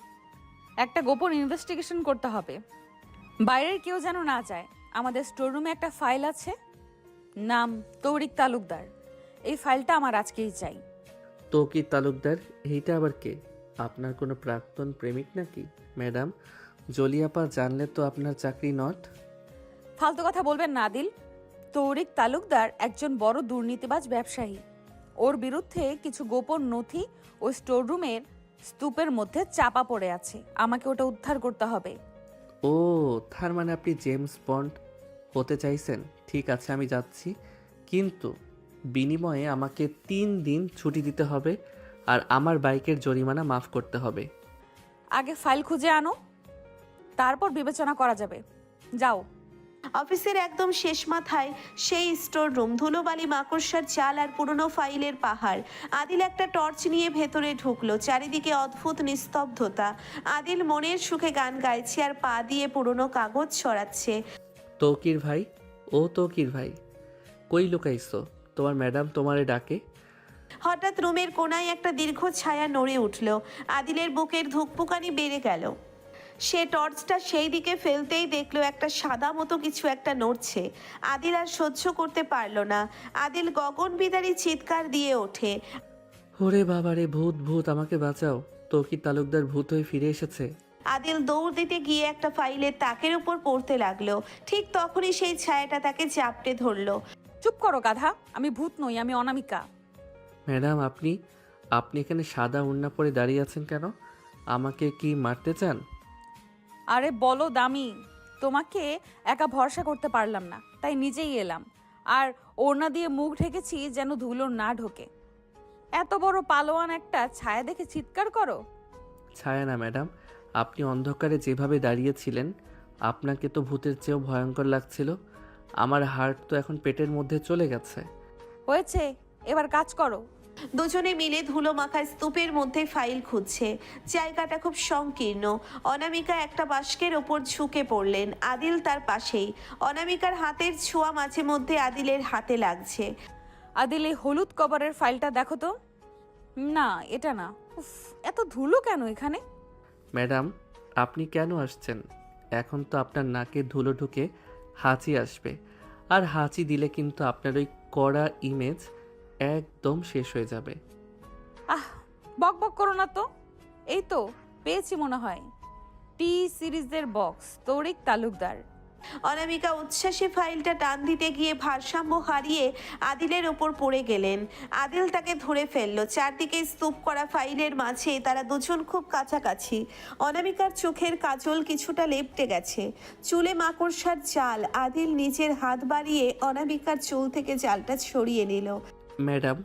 একটা গোপন ইনভেস্টিগেশন করতে হবে, বাইরের কেউ যেন না যায়। আমাদের স্টোররুমে একটা ফাইল আছে, নাম তৌরিক তালুকদার। এই ফাইলটা আমার আজকেই চাই। তৌকির তালুকদার? এইটা আবার কে? আপনার কোনো প্রাক্তন প্রেমিক নাকি? ম্যাডাম, জলিয়াপা জানলে তো আপনার চাকরি নট। ফালতু কথা বলবেন না আদিল। তৌরিক তালুকদার একজন বড় দুর্নীতিবাজ ব্যবসায়ী। ওর বিরুদ্ধে কিছু গোপন নথি ওই স্টোররুমের স্তূপের মধ্যে চাপা পড়ে আছে। আমাকে ওটা উদ্ধার করতে হবে। ও, তার মানে আপনি জেমস বন্ড হতে চাইছেন? ঠিক আছে, আমি যাচ্ছি, কিন্তু বিনিময়ে আমাকে 3 দিন ছুটি দিতে হবে, আর আমার বাইকের জরিমানা মাফ করতে হবে। আগে ফাইল খুঁজে আনো, তারপর বিবেচনা করা যাবে। যাও। অফিসের একদম শেষ মাথায় সেই স্টোর রুম। ধুলোবালি, মাকড়সার চাল আর পুরনো ফাইলের পাহাড়। আদিল একটা টর্চ নিয়ে ভেতরে ঢুকলো। চারিদিকে অদ্ভুত নিস্তব্ধতা। আদিল মনের সুখে গান গাইছে আর পা দিয়ে পুরনো কাগজ ছড়াচ্ছে। তৌকির ভাই, ও তৌকির ভাই, কই লুকাইছো? তোমার ম্যাডাম তোমারে ডাকে। হঠাৎ রুমের কোনায় একটা দীর্ঘ ছায়া নড়ে উঠল। আদিলের বুকের ধুকপুকানি বেড়ে গেল। সে টর্চটা সেই দিকে ফেলতেই দেখলো একটা সাদা মতো কিছু একটা নড়ছে। আদিল আর সহ্য করতে পারল না। আদিল গগনবিদারী চিৎকার দিয়ে ওঠে। ওরে বাবারে, ভূত ভূত, আমাকে বাঁচাও! তৌকির তালুকদার ভূত হয়ে ফিরে এসেছে। আদিল দৌড় দিতে গিয়ে একটা ফাইলের তাকের উপর পড়তে লাগলো। ঠিক তখনই সেই ছায়াটা তাকে চাপটে ধরলো। চুপ করো গাধা, আমি ভূত নই, আমি অনামিকা। ম্যাডাম, আপনি এখানে সাদা ওড়না পরে দাঁড়িয়ে আছেন কেন? আমাকে কি মারতে চান? আরে বলো দামি, তোমাকে একা ভরসা করতে পারলাম না, তাই নিজেই এলাম। আর ওড়না দিয়ে মুখ ঢেকেছি যেন ধুলো না ঢোকে। এত বড় পালোয়ান একটা ছায়া দেখে চিৎকার করো? ছায়া না ম্যাডাম, আপনি অন্ধকারে যেভাবে দাঁড়িয়েছিলেন আপনাকে তো ভূতের চেয়েও ভয়ঙ্কর লাগছিল। আমার হার্ট তো এখন পেটের মধ্যে চলে গেছে। হয়েছে, এবার কাজ করো। দুজনে মিলে ধুলো মাখা স্তূপের মধ্যে ফাইল খুঁজছে। জায়গাটা খুব সংকীর্ণ। অনামিকা একটা বাস্কের ওপর ঝুঁকে পড়লেন, আদিল তার পাশেই। অনামিকার হাতের ছোঁয়া মাঝে মধ্যে আদিলের হাতে লাগছে। আদিল, এই হলুদ কভারের ফাইলটা দেখো তো। না, এটা না। উফ, এত ধুলো কেন এখানে? ম্যাডাম, আপনি কেন আসছেন? এখন তো আপনার নাকে ধুলো ঢুকে হাঁচি আসবে, আর হাঁচি দিলে কিন্তু আপনার ওই কড়া ইমেজ একদম শেষ হয়ে যাবে। আহ, বক বক করো না তো। এই তো পেয়েছি মনে হয়, টি সিরিজের বক্স, তৌরিক তালুকদার। অনামিকা উচ্ছ্বাসে ফাইলটা টান দিতে গিয়ে ভারসাম্য হারিয়ে আদিলের ওপর পড়ে গেলেন। আদিল তাকে ধরে ফেললো। চারদিকে স্তূপ করা ফাইলের মাঝে তারা দুজন খুব কাছাকাছি। অনামিকার চোখের কাজল কিছুটা লেপ্টে গেছে, চুলে মাকড়সার জাল। আদিল নিজের হাত বাড়িয়ে অনামিকার চুল থেকে জালটা ছড়িয়ে নিল। ম্যাডাম,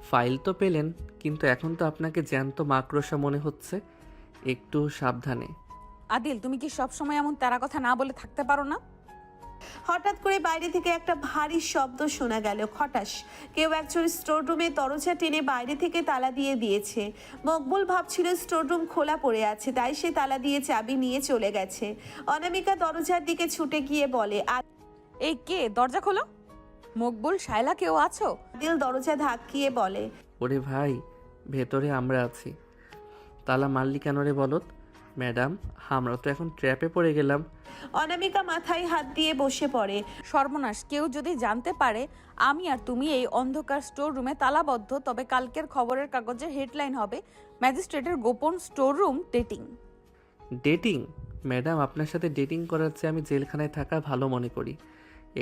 ফাইল তো পেলেন, কিন্তু এখন তো আপনাকে জ্যান্ত মাকড়সা মনে হচ্ছে। একটু সাবধানে। আদিল, তুমি কি সবসময় এমন তেরা কথা না বলে থাকতে পারো না? হঠাৎ করে বাইরে থেকে একটা ভারী শব্দ শোনা গেল। খটাস। কেউ একজন স্টোররুমে দরজা টেনে বাইরে থেকে তালা দিয়ে দিয়েছে। মকবুল ভাবছিল স্টোররুম খোলা পড়ে আছে, তাই সে তালা দিয়ে চাবি নিয়ে চলে গেছে। অনামিকা দরজার দিকে ছুটে গিয়ে বলে, এই কে? দরজা খোলো। মকবুল, শায়লা, কেউ আছো? আদিল দরজা ধাক্কিয়ে বলে, ওরে ভাই, ভেতরে আমরা আছি। তালা মারলি কেন রে বলত? ম্যাডাম, আমরা তো এখন ট্র্যাপে পড়ে গেলাম। অনামিকা মাথায় হাত দিয়ে বসে পড়ে। সর্বনাশ, কেউ যদি জানতে পারে আমি আর তুমি এই অন্ধকার স্টোর রুমে তালাবদ্ধ, তবে কালকের খবরের কাগজের হেডলাইন হবে ম্যাজিস্ট্রেটের গোপন store room dating. Dating? Madam, আপনার সাথে ডেটিং করার চেয়ে আমি জেলখানায় থাকা ভালো মনে করি।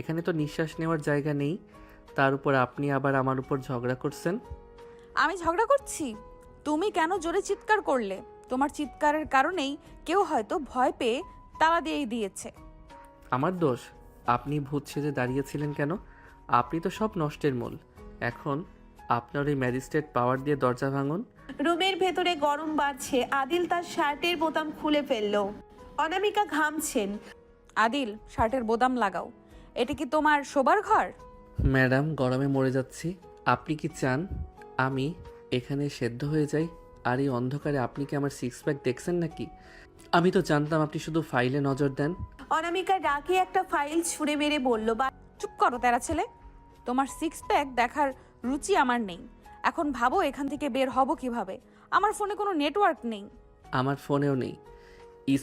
এখানে তো নিঃশ্বাস নেওয়ার জায়গা নেই, তার উপর আপনি আবার আমার উপর ঝগড়া করছেন। আমি ঝগড়া করছি? তুমি কেন জোরে চিৎকার করলে? তোমার চিৎকারের কারণেই কেউ হয়তো ভয় পেয়ে তালা দিয়েই দিয়েছে। আমার দোষ? আপনি ভূত সেজে দাঁড়িয়েছিলেন কেন? আপনি তো সব নষ্টের মূল। এখন আপনার এই ম্যাজিস্ট্রেট পাওয়ার দিয়ে দরজা ভাঙুন। রুমের ভেতরে গরম বাড়ছে। আদিল তার শার্টের বোতাম খুলে ফেলল। অনামিকা ঘামছেন। আদিল, শার্টের বোতাম লাগাও। এটা কি তোমার শোবার ঘর? ম্যাডাম, গরমে মরে যাচ্ছি। আপনি কি চান আমি এখানে সেদ্ধ হয়ে যাই? আর এই অন্ধকারে আপনি কি আমার সিক্স প্যাক দেখছেন নাকি? আমি তো জানতাম আপনি শুধু ফাইলে নজর দেন। অনামিকা রাগে একটা ফাইল ছুঁড়ে মেরে বলল, চুপ করো তেরা ছেলে, তোমার সিক্স প্যাক দেখার রুচি আমার নেই। এখন ভাবো এখান থেকে বের হব কিভাবে? আমার ফোনে কোনো নেটওয়ার্ক নেই। আমার ফোনেও নেই।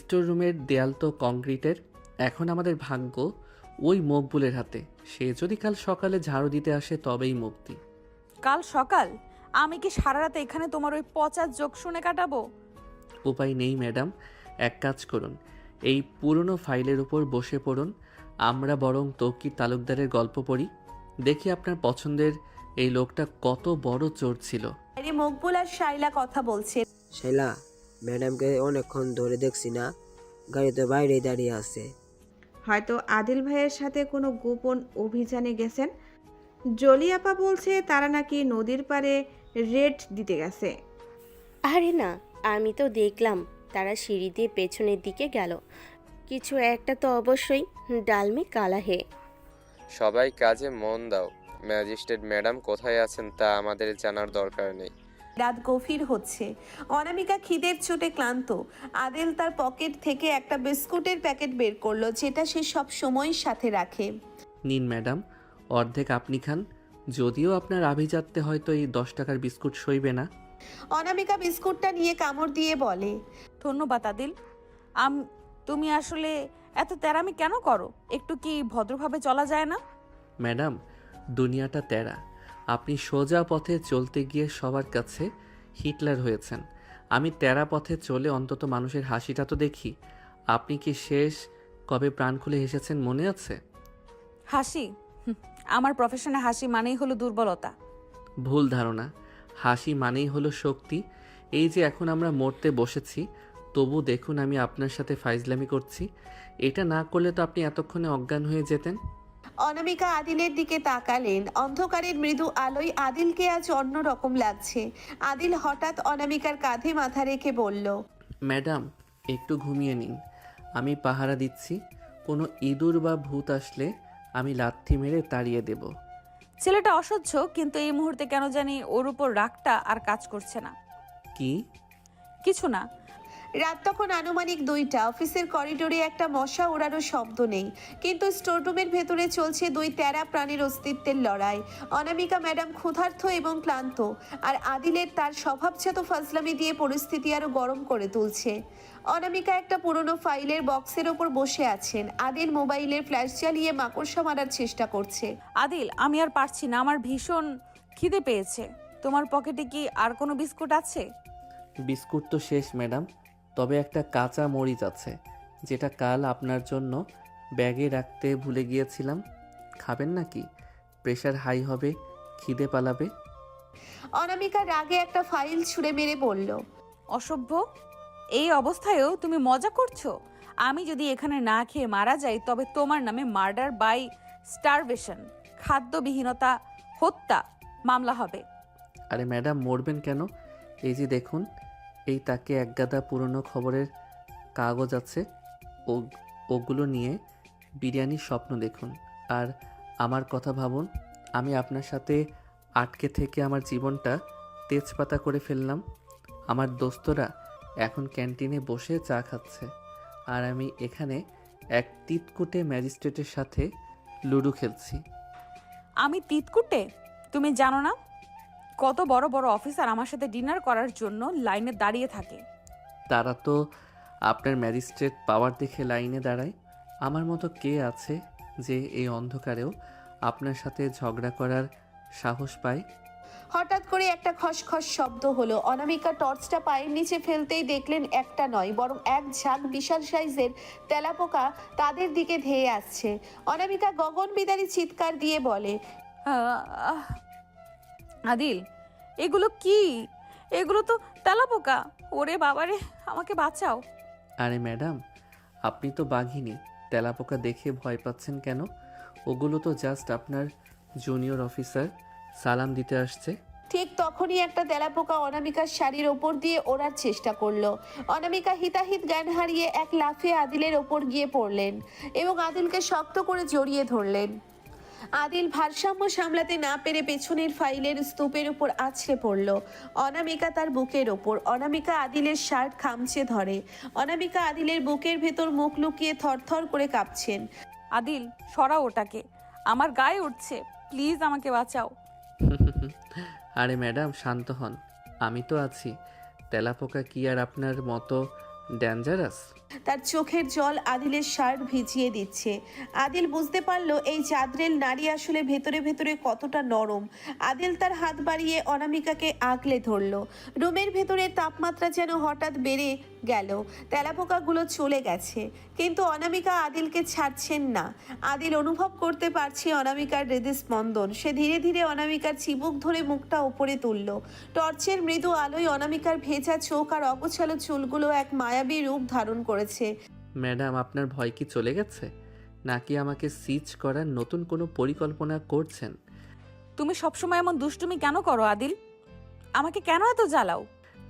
স্টোর রুমের দেয়াল তো কংক্রিটের। এখন আমাদের ভাগ্য ওই মকবুলের হাতে। সে যদি কাল সকালে ঝাড়ু দিতে আসে তবেই মুক্তি। কাল সকাল? আমি কি সারা রাত এখানে তোমার ওই পচা জোক শুনে কাটাবো? উপায় নেই ম্যাডাম, এক কাজ করুন, এই পুরনো ফাইলের উপর বসে পড়ুন। আমরা বরং তৌকির তালুকদারের গল্প পড়ি। দেখি আপনার পছন্দের এই লোকটা কত বড় চোর ছিল। বাইরে মকবুল আর শাইলা কথা বলছে। শাইলা, ম্যাডামকে অনেকক্ষণ ধরে দেখছি না, গাড়িতে বাইরেই দাঁড়িয়ে আছে। হয়তো আদিল ভাইয়ের সাথে কোনো গোপন অভিযানে গেছেন। জলিয়াপা বলছে তারা নাকি নদীর পাড়ে রেড দিতে গেছে। আরে না, আমি তো দেখলাম তারা সিঁড়ি দিয়ে পেছনের দিকে গেল। কিছু একটা তো অবশ্যই ডালমে কালা হে। সবাই কাজে মন দাও। ম্যাজিস্ট্রেট ম্যাডাম কোথায় আছেন তা আমাদের জানার দরকার নেই। রাত গভীর হচ্ছে। অনামিকা খিদের চোটে ক্লান্ত। আদিল তার পকেট থেকে একটা বিস্কুটের প্যাকেট বের করলো, যেটা সে সব সময় সাথে রাখে। নিন ম্যাডাম, অর্ধেক আপনি খান। যদিও আপনার আভিজাত্যে হয়তো এই 10 টাকার বিস্কুট সইবে না। অনামিকা বিস্কুটটা নিয়ে কামড় দিয়ে বলে, ধন্যবাদ আদিল। তুমি আসলে এত তেরামি কেন করো? একটু কি ভদ্রভাবে চলা যায় না? ম্যাডাম, দুনিয়াটা তেরা। আপনি সোজা পথে চলতে গিয়ে সবার কাছে হিটলার হয়েছেন। আমি তেরা পথে চলে অন্তত মানুষের হাসিটা তো দেখি। আপনি কি শেষ কবে প্রাণ খুলে হেসেছেন মনে আছে? হাসি? আমার প্রফেশনে হাসি মানেই হলো দুর্বলতা। ভুল ধারণা। হাসি মানেই হলো শক্তি। এই যে এখন আমরা মরতে বসেছি, তবু দেখুন আমি আপনার সাথে ফাইজলামি করছি। এটা না করলে তো আপনি এতক্ষণে অজ্ঞান হয়ে যেতেন। অনামিকা আদিলের দিকে তাকালেন। অন্ধকারের মৃদু আলোয় আদিলকে আজ অন্যরকম লাগছে। আদিল হঠাৎ অনামিকার কাঁধে মাথা রেখে বলল, ম্যাডাম একটু ঘুমিয়ে নিন, আমি পাহারা দিচ্ছি। কোনো ইঁদুর বা ভূত আসলে আমি লাথি মেরে তাড়িয়ে দেব। ছেলেটা অসহ্য, কিন্তু এই মুহূর্তে কেন জানি ওর উপর রাগটা আর কাজ করছে না। কি? কিছু না। রাত তখন আনুমানিক 2টা। অফিসের করিডোরে একটা মশা ওড়ারও শব্দ নেই, কিন্তু স্টোররুমের ভেতরে চলছে দুই তেরা প্রাণীর অস্তিত্বের লড়াই। অনামিকা ম্যাডাম ক্ষুধার্ত এবং ক্লান্ত, আর আদিলের তার স্বভাবজাত ফাজলামি দিয়ে পরিস্থিতি আরো গরম করে তুলছে। অনামিকা একটা পুরনো ফাইলের বক্সের ওপর বসে আছেন। আদিল মোবাইলের ফ্ল্যাশ জ্বালিয়ে মাকড়সা মারার চেষ্টা করছে। আদিল, আমি আর পারছি না, আমার ভীষণ খিদে পেয়েছে। তোমার পকেটে কি আর কোনো বিস্কুট আছে? বিস্কুট তো শেষ ম্যাডাম, তবে একটা কাঁচা মরিচ আছে, যেটা কাল আপনার জন্য ব্যাগে রাখতে ভুলে গিয়েছিলাম। খাবেন নাকি? প্রেশার হাই হবে, খিদে পালাবে। অনামিকা রাগে একটা ফাইল ছুঁড়ে মেরে বলল, অসভ্য, এই অবস্থায়ও তুমি মজা করছো? আমি যদি এখানে না খেয়ে মারা যাই, তবে তোমার নামে মার্ডার বাই স্টারভেশন, খাদ্যবিহীনতা, হত্যা মামলা হবে। আরে ম্যাডাম মরবেন কেন? এই যে দেখুন, এই তাকে একগাদা পুরনো খবরের কাগজ আছে, ওগুলো নিয়ে বিরিয়ানির স্বপ্ন দেখুন আর আমার কথা ভাবুন। আমি আপনার সাথে আটকে থেকে আমার জীবনটা তেজপাতা করে ফেললাম। আমার দোস্তরা এখন ক্যান্টিনে বসে চা খাচ্ছে, আর আমি এখানে এক তিতকুটে ম্যাজিস্ট্রেটের সাথে লুডো খেলছি। আমি তিতকুটে? তুমি জানো না কত বড় বড় অফিসার আমার সাথে ডিনার করার জন্য লাইনে দাঁড়িয়ে থাকে? তারা তো আপনার ম্যাজিস্ট্রেট পাওয়ার দেখে লাইনে দাঁড়ায়। আমার মতো কে আছে যে এই অন্ধকারেও আপনার সাথে ঝগড়া করার সাহস পায়? হঠাৎ করে একটা খসখস শব্দ হলো। অনামিকা টর্চটা পায়ের নিচে ফেলতেই দেখলেন একটা নয়, বরং এক ঝাঁক বিশাল সাইজের তেলাপোকা তাদের দিকে ধেয়ে আসছে। অনামিকা গগন বিদারী চিৎকার দিয়ে বলে, আহ! আদিল, এগুলো কি? এগুলো তো তেলাপোকা। ওরে বাবারে, আমাকে বাঁচাও। আরে ম্যাডাম, আপনি তো বাঘিনী, তেলাপোকা দেখে ভয় পাচ্ছেন কেন? ওগুলো তো জাস্ট আপনার জুনিয়র অফিসার সালাম দিতে আসছে। ঠিক তখনই একটা তেলাপোকা অনামিকার শাড়ির ওপর দিয়ে ওড়ার চেষ্টা করলো। অনামিকা হিতাহিত জ্ঞান হারিয়ে এক লাফে আদিলের ওপর গিয়ে পড়লেন এবং আদিলকে শক্ত করে জড়িয়ে ধরলেন। আদিল ভারসাম্য সামলাতে না পেরে পেছনের ফাইলের স্তূপের উপর আছড়ে পড়ল। অনামিকা তার বুকের ওপর। অনামিকা আদিলের শার্ট খামচে ধরে। অনামিকা আদিলের বুকের ভেতর মুখ লুকিয়ে থরথর করে কাঁপছেন। আদিল, সরাও ওটাকে, আমার গায়ে উঠছে। প্লিজ আমাকে বাঁচাও। আরে ম্যাডাম শান্ত হন, আমি তো আছি। তেলাপোকা কি আর আপনার মতো ডেঞ্জারাস? তার চোখের জল আদিলের শার্ট ভিজিয়ে দিচ্ছে। আদিল বুঝতে পারলো এই চাঁদরেল নারী আসলে ভেতরে ভেতরে কতটা নরম। আদিল তার হাত বাড়িয়ে অনামিকাকে আগলে ধরলো। রুমের ভেতরে তাপমাত্রা যেন হঠাৎ বেড়ে গেল। তেলাপোকাগুলো চলে গেছে, কিন্তু অনামিকা আদিলকে ছাড়ছেন না। আদিল অনুভব করতে পারছে অনামিকার হৃদস্পন্দন। সে ধীরে ধীরে অনামিকার চিবুক ধরে মুখটা উপরে তুলল। টর্চের মৃদু আলোয় অনামিকার ভেজা চোখ আর অগোছালো চুলগুলো এক মায়াবী রূপ ধারণ করেছে। ম্যাডাম আপনার ভয় কি চলে গেছে, নাকি আমাকে সিজ করার নতুন কোনো পরিকল্পনা করছেন? তুমি সবসময় এমন দুষ্টুমি কেন করো আদিল? আমাকে কেন এত জ্বালাও?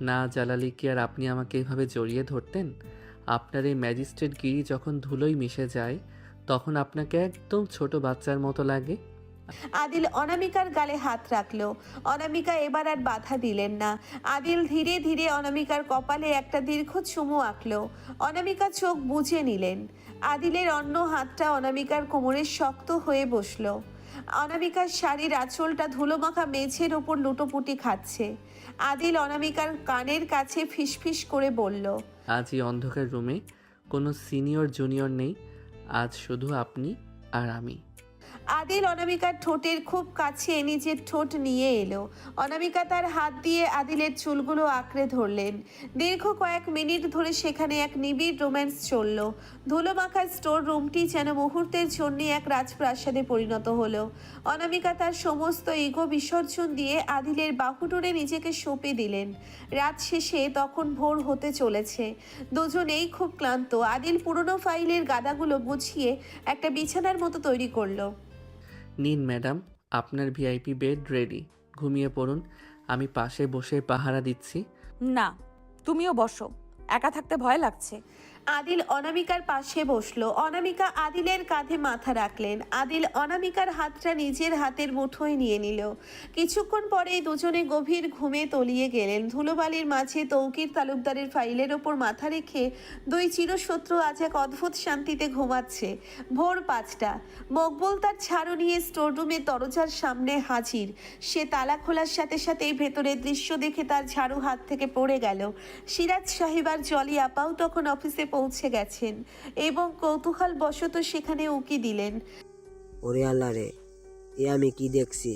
না জ্বালালে কি আর আপনি আমাকে এভাবে জড়িয়ে ধরতেন? আপনার এই ম্যাজিস্ট্রেট গিরি যখন ধুলোয় মিশে যায়, তখন আপনাকে একদম ছোট বাচ্চার মতো লাগে। আদিল অনামিকার গালে হাত রাখলো। অনামিকা এবার আর বাধা দিলেন না। আদিল ধীরে ধীরে অনামিকার কপালে একটা দীর্ঘ চুমু আঁকলো। অনামিকা চোখ বুজে নিলেন। আদিলের অন্য হাতটা অনামিকার কোমরে শক্ত হয়ে বসলো। অনামিকার শাড়ির আঁচলটা ধুলোমাখা মেঝের ওপর লুটোপুটি খাচ্ছে। আদিল অনামিকার কানের কাছে ফিসফিস করে বলল, আজ এই অন্ধকার রুমে কোনো সিনিয়র জুনিয়র নেই, আজ শুধু আপনি আর আমি। আদিল অনামিকার ঠোঁটের খুব কাছে নিজের ঠোঁট নিয়ে এলো। অনামিকা তার হাত দিয়ে আদিলের চুলগুলো আঁকড়ে ধরলেন। দীর্ঘ কয়েক মিনিট ধরে সেখানে এক নিবিড় রোম্যান্স চলল। ধুলোমাখা স্টোর রুমটি যেন মুহূর্তের জন্য এক রাজপ্রাসাদে পরিণত হলো। অনামিকা তার সমস্ত ইগো বিসর্জন দিয়ে আদিলের বাহুডোরে নিজেকে সঁপে দিলেন। রাত শেষে তখন ভোর হতে চলেছে। দুজনেই খুব ক্লান্ত। আদিল পুরনো ফাইলের গাদাগুলো গুছিয়ে একটা বিছানার মতো তৈরি করলো। নিন ম্যাডাম, আপনার ভিআইপি বেড রেডি। ঘুমিয়ে পড়ুন, আমি পাশে বসে পাহারা দিচ্ছি। না, তুমিও বসো, একা থাকতে ভয় লাগছে। আদিল অনামিকার পাশে বসলো। অনামিকা আদিলের কাঁধে মাথা রাখলেন। আদিল অনামিকার হাতটা নিজের হাতের মুঠোয় নিয়ে নিল। কিছুক্ষণ পরেই দুজনে গভীর ঘুমে তলিয়ে গেলেন। ধুলোবালির মাঝে তৌকির তালুকদারের ফাইলের ওপর মাথা রেখে দুই চিরশত্রু আজ এক অদ্ভুত শান্তিতে ঘুমাচ্ছে। ভোর 5টা। মকবুল তার ঝাড়ু নিয়ে স্টোররুমে দরজার সামনে হাজির। সে তালা খোলার সাথে সাথেই ভেতরের দৃশ্য দেখে তার ঝাড়ু হাত থেকে পড়ে গেল। সিরাজ সাহেব আর জলি আপাও তখন অফিসে পৌঁছে গেছেন এবং কৌতূহল বশত সেখানে উকি দিলেন। ওরে আল্লাহ রে, এ আমি কি দেখছি?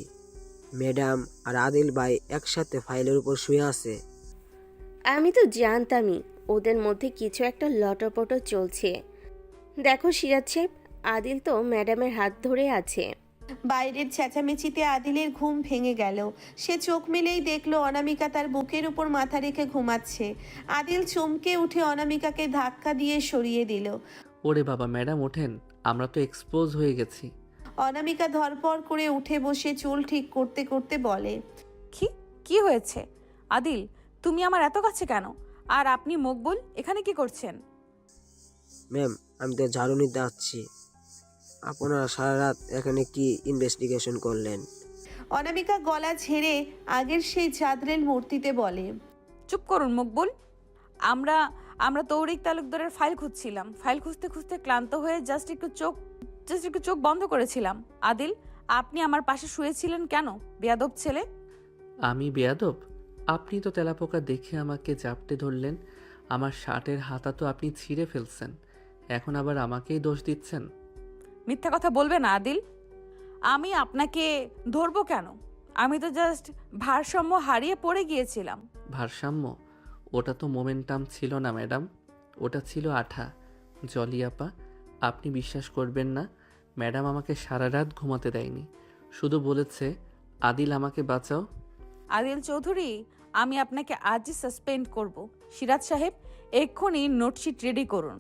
ম্যাডাম আর আদিল ভাই একসাথে ফাইলের উপর শুয়ে আছে। আমি তো জানতামই ওদের মধ্যে কিছু একটা লটপট চলছে। দেখো সিরাজ সাহেব, আদিল তো ম্যাডামের হাত ধরে আছে। বাইরের চেঁচামেচিতে আদিলের ঘুম ভেঙে গেল। সে চোখ মেলেই দেখলো অনামিকা তার বুকের উপর মাথা রেখে ঘুমাচ্ছে। আদিল চমকে উঠে অনামিকাকে ধাক্কা দিয়ে সরিয়ে দিল। ওরে বাবা ম্যাডাম ওঠেন, আমরা তো এক্সপোজ হয়ে গেছি। অনামিকা ধরপড় করে উঠে বসে চুল ঠিক করতে করতে বলে, কি হয়েছে? আদিল, তুমি আমার এত কাছে কেন? আর আপনি মকবুল এখানে কি করছেন? ম্যাম, আমি তো ঝাড়ু নিতে আসছি। আপনারা সারা রাত এখানে কি ইনভেস্টিগেশন করলেন? অনামিকা গলা ঝেড়ে আগের সেই চাঁদরেল মূর্তিতে বলে, চুপ করুন মকবুল। আমরা তৌরিক তালুকদারের ফাইল খুঁজছিলাম। ফাইল খুঁজতে খুঁজতে ক্লান্ত হয়ে জাস্ট একটু চোখ বন্ধ করেছিলাম। আদিল, আপনি আমার পাশে শুয়েছিলেন কেন, বেয়াদব ছেলে? আমি বেয়াদব? আপনি তো তেলাপোকা দেখে আমাকে জাপটে ধরলেন। আমার শার্টের হাতা তো আপনি ছিঁড়ে ফেলছেন, এখন আবার আমাকেই দোষ দিচ্ছেন। মিথ্যা কথা বলবে না আদিল। আমি আপনাকে ধরবো কেন? আমি তো জাস্ট ভারসাম্য হারিয়ে পড়ে গিয়েছিলাম। ভারসাম্য? ওটা তো মোমেন্টাম ছিল না ম্যাডাম, ওটা ছিল আঠা। জলি আপা, আপনি বিশ্বাস করবেন না, ম্যাডাম আমাকে সারা রাত ঘুমাতে দেয়নি, শুধু বলেছে আদিল আমাকে বাঁচাও। আদিল চৌধুরী, আমি আপনাকে আজই সাসপেন্ড করব। সিরাজ সাহেব, এক্ষুনি নোটশিট রেডি করুন।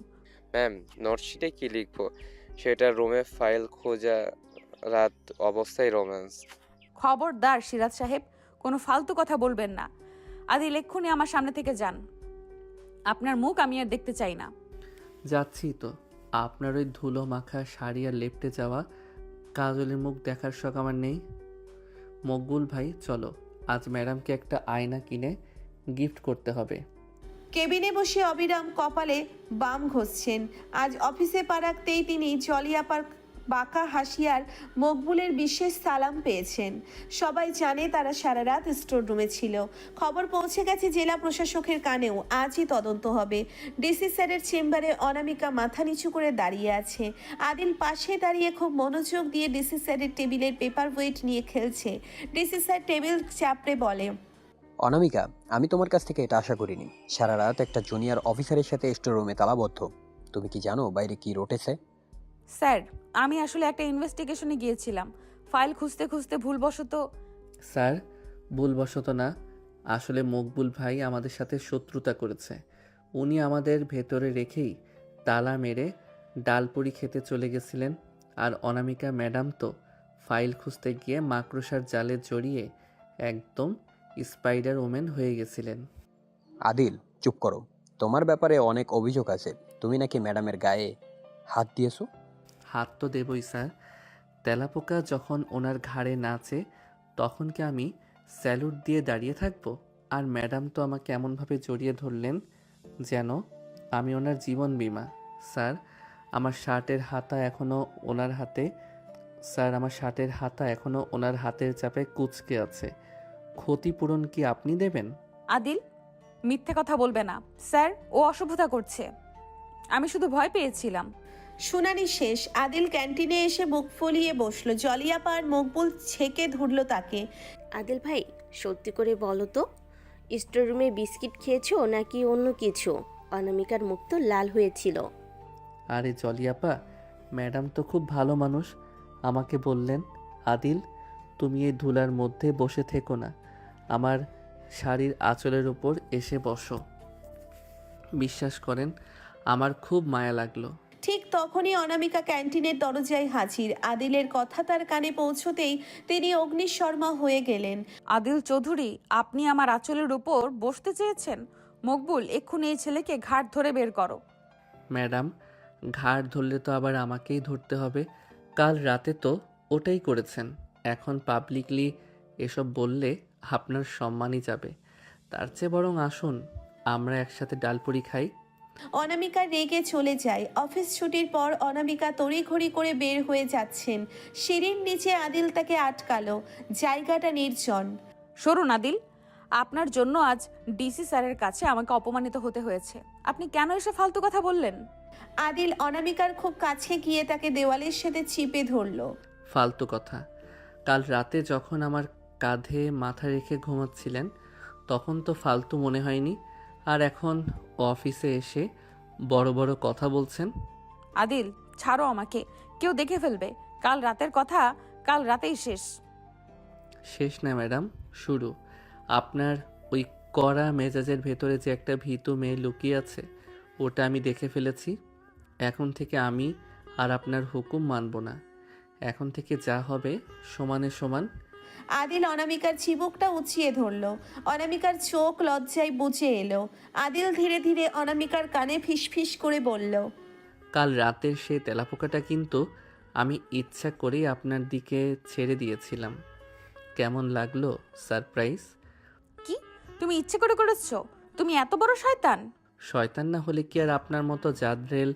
ম্যাম, নোটশিটে কি লিখবো? সেটা রুমে ফাইল খোঁজা, রাত অবস্থায় রোম্যান্স। খবরদার সিরাজ সাহেব, কোনো ফালতু কথা বলবেন না। আদিল, এক্ষুনি আমার সামনে থেকে যান। আপনার মুখ আমি আর দেখতে চাই না। যাচ্ছি তো, আপনার ওই ধুলো মাখা শাড়ি আর লেপটে যাওয়া কাজলের মুখ দেখার শখ আমার নেই। মকবুল ভাই চলো, আজ ম্যাডামকে একটা আয়না কিনে গিফট করতে হবে। কেবিনে বসে অবিরাম কপালে বাম ঘষছেন। আজ অফিসে পা রাখতেই তিনি জলিয়াপার বাঁকা হাসিয়ার মকবুলের বিশেষ সালাম পেয়েছেন। সবাই জানে তারা সারা রাত স্টোর রুমে ছিল। খবর পৌঁছে গেছে জেলা প্রশাসকের কানেও। আজই তদন্ত হবে। ডিসি স্যারের চেম্বারে অনামিকা মাথা নিচু করে দাঁড়িয়ে আছে। আদিল পাশে দাঁড়িয়ে খুব মনোযোগ দিয়ে ডিসি স্যারের টেবিলের পেপার ওয়েট নিয়ে খেলছে। ডিসি স্যার টেবিল চাপড়ে বলে, অনামিকা, আমি তোমার কাছ থেকে এটা আশা করিনি। সারা রাত একটা জুনিয়র অফিসারের সাথে স্টোর রুমে তালাবদ্ধ। তুমি কি জানো বাইরে কি রটেছে? স্যার, আমি আসলে একটা ইনভেস্টিগেশনে গিয়েছিলাম। ফাইল খুঁজতে খুঁজতে ভুলবশত। স্যার, ভুলবশত না, আসলে মকবুল ভাই আমাদের সাথে শত্রুতা করেছে। উনি আমাদের ভেতরে রেখেই তালা মেরে ডালপুরি খেতে চলে গেছিলেন। আর অনামিকা ম্যাডাম তো ফাইল খুঁজতে গিয়ে মাকড়সার জালে জড়িয়ে একদম স্পাইডার ওমেন হয়ে গেছিলেন। আদিল, চুপ করো। তোমার ব্যাপারে অনেক অভিযোগ আছে। তুমি নাকি ম্যাডামের গায়ে হাত দিয়েছো। হাত তো দেবই স্যার। তেলাপোকা যখন ওনার ঘাড়ে নাচে তখন কি আমি স্যালুট দিয়ে দাঁড়িয়ে থাকবো? আর ম্যাডাম তো আমাকে এমনভাবে জড়িয়ে ধরলেন যেন আমি ওনার জীবন বীমা। স্যার, আমার শার্টের হাতা এখনও ওনার হাতে। স্যার, আমার শার্টের হাতা এখনও ওনার হাতের চাপে কুঁচকে আছে। ক্ষতিপূরণ কি আপনি দেবেন? আদিল, মিথ্যে কথা বলবে না। স্যার, ও অসভ্যতা করছে। আমি শুধু ভয় পেয়েছিলাম। শুনানি শেষ। আদিল ক্যান্টিনে এসে বুক ফলিয়ে বসলো। জলিয়াপা আর মকবুল ছেকে ধরল তাকে। আদিল ভাই, সত্যি করে বলো তো, স্টোররুমে বিস্কিট খেয়েছো নাকি অন্য কিছু? অনামিকার মুখ তো লাল হয়েছিল। আরে জলিয়াপা, ম্যাডাম তো খুব ভালো মানুষ, আমাকে বললেন, আদিল তুমি এই ধুলার মধ্যে বসে থেকো না, আমার শাড়ির আঁচলের ওপর এসে বসো। বিশ্বাস করেন আমার খুব মায়া লাগলো। ঠিক তখনই অনামিকা ক্যান্টিনের দরজায় হাজির। আদিলের কথা তার কানে পৌঁছতেই তিনি অগ্নিশর্মা হয়ে গেলেন। আদিল চৌধুরী, আপনি আমার আঁচলের উপর বসতে চেয়েছেন? মকবুল, এক্ষুনি এই ছেলেকে ঘাট ধরে বের করো। ম্যাডাম, ঘাড় ধরলে তো আবার আমাকেই ধরতে হবে, কাল রাতে তো ওটাই করেছেন। এখন পাবলিকলি এসব বললে আপনার সম্মানই যাবে। তার চেয়ে বরং আসুন আমরা একসাথে ডালপুরি খাই। অনামিকা রেগে চলে যায়। অফিস ছুটির পর অনামিকা তড়িঘড়ি করে বের হয়ে যাচ্ছেন। সিঁড়ির নিচে আদিল তাকে আটকালো। জায়গাটা নির্জন। সরুন আদিল, আপনার জন্য আজ ডিসি স্যারের কাছে আমাকে অপমানিত হতে হয়েছে। আপনি কেন এসে ফালতু কথা বললেন? আদিল অনামিকার খুব কাছে গিয়ে তাকে দেওয়ালের সাথে চিপে ধরল। ফালতু কথা? কাল রাতে যখন আমার কাঁধে মাথা রেখে ঘুমাচ্ছিলেন তখন তো ফালতু মনে হয়নি, আর এখন অফিসে এসে বড় বড় কথা বলছেন। আদিল, ছাড়ো আমাকে, কেউ দেখে ফেলবে। কাল রাতের কথা কাল রাতেই শেষ। শেষ না ম্যাডাম, শুরু। আপনার ওই কড়া মেজাজের ভেতরে যে একটা ভীতু মেয়ে লুকিয়ে আছে ওটা আমি দেখে ফেলেছি। এখন থেকে আমি আর আপনার হুকুম মানব না। এখন থেকে যা হবে সমানে সমান। আদিল অনামিকার চিবুকটা উঁচিয়ে ধরল। অনামিকার চোখ লজ্জায় বুজে এলো। আদিল ধীরে ধীরে অনামিকার কানে ফিসফিস করে বলল, কাল রাতের সেই তেলাপোকাটা কিন্তু আমি ইচ্ছা করেই আপনার দিকে ছেড়ে দিয়েছিলাম। কেমন লাগলো সারপ্রাইজ? কি, তুমি ইচ্ছে করে করেছো? তুমি এত বড় শয়তান? শয়তান না হলে কি আর আপনার মতো জাদরেল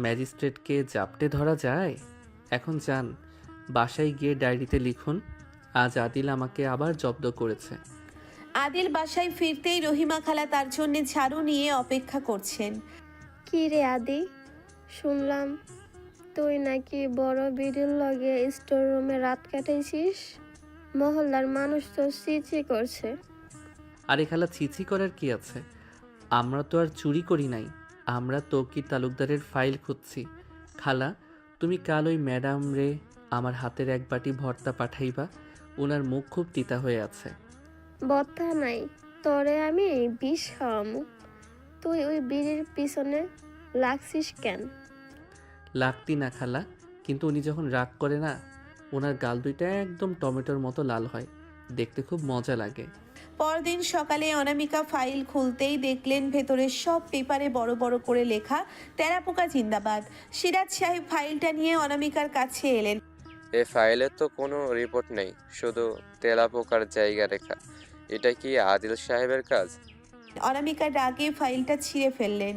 ম্যাজিস্ট্রেটকে জাপটে ধরা যায়? এখন যান, বাসায় গিয়ে ডায়েরিতে লিখুন আজ আদিল আমাকে আবার জব্দ করেছে। আদিল বাসায় ফিরতেই রহিমা খালা তার জন্য ঝাড়ু নিয়ে অপেক্ষা করছেন। কি রে আদি, শুনলাম তুই নাকি বড় বিড়ির লগে স্টোর রুমে রাত কাটাইছিস? মহল্লার মানুষ তো চিচি করছে। আরে খালা, ছিছি করার কি আছে? আমরা তো আর চুরি করি নাই, আমরা তৌকির তালুকদারের ফাইল খুঁজছি। খালা, তুমি কাল ওই ম্যাডাম রে আমার হাতের এক বাটি ভর্তা পাঠাইবা, ওনার মুখ খুব তিতা হয়ে আছে। বত্তা নাই, তোরে আমি বিষ খাওয়ামু। তুই ওই বিড়ির পিছনে লাগছিস কেন? লাগতি না খালা, কিন্তু উনি যখন রাগ করে না ওনার গাল দুইটা একদম টমেটোর মতো লাল হয়, দেখতে খুব মজা লাগে। পরদিন সকালে অনামিকা ফাইল খুলতেই দেখলেন ভেতরের সব পেপারে বড় বড় করে লেখা তেলাপোকা জিন্দাবাদ। সিরাজ সাহেব ফাইলটা নিয়ে অনামিকার কাছে এলেন। এ ফাইলে তো কোনো রিপোর্ট নেই, শুধু তেলাপোকার জায়গা রেখা। এটা কি আদিল সাহেবের কাজ? অনামিকার রাগে ফাইলটা ছিঁড়ে ফেললেন।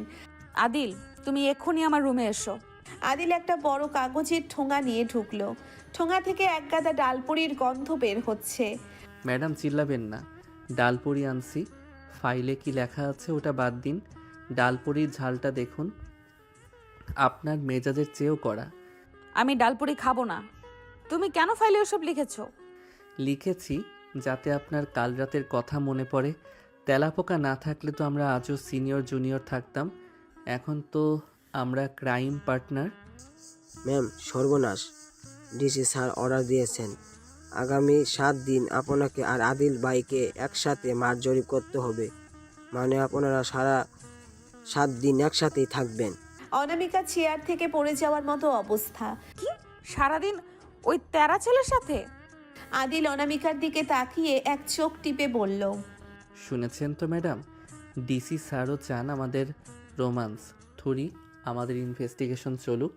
আদিল, তুমি এক্ষুনি আমার রুমে এসো। আদিল একটা বড় কাগজের ঠোঙা নিয়ে ঢুকলো। ঠোঙা থেকে এক গাদা ডালপুরির গন্ধ বের হচ্ছে। ম্যাডাম চিল্লাবেন না, ডালপুরি আনছি। ফাইলে কি লেখা আছে ওটা বাদ দিন, ডালপুরির ঝালটা দেখুন, আপনার মেজাজের চেয়েও কড়া। আমি ডালপুরি খাবো না। তুমি কেন ফাইলে ওসব লিখেছো? লিখেছি যাতে আপনার কাল রাতের কথা মনে পড়ে। তেলাপোকা না থাকলে তো আমরা আজও সিনিয়র জুনিয়র থাকতাম, এখন তো আমরা ক্রাইম পার্টনার। ম্যাম, সর্বনাশ! ডিসি স্যার অর্ডার দিয়েছেন আগামী 7 দিন আপনাকে আর আদিল ভাইকে একসাথে মাঠ জরিপ করতে হবে। মানে আপনারা সারা 7 দিন একসাথেই থাকবেন। অনামিকা চেয়ার থেকে পড়ে যাওয়ার মতো অবস্থা। কি, সারাদিন ওই তেরা ছেলের সাথে? আদিল অনামিকার দিকে তাকিয়ে এক চোখ টিপে বলল, শুনেছেন তো ম্যাডাম, ডিসি স্যারও চান আমাদের রোমান্স থুরি, আমাদের ইনভেস্টিগেশন চলুক।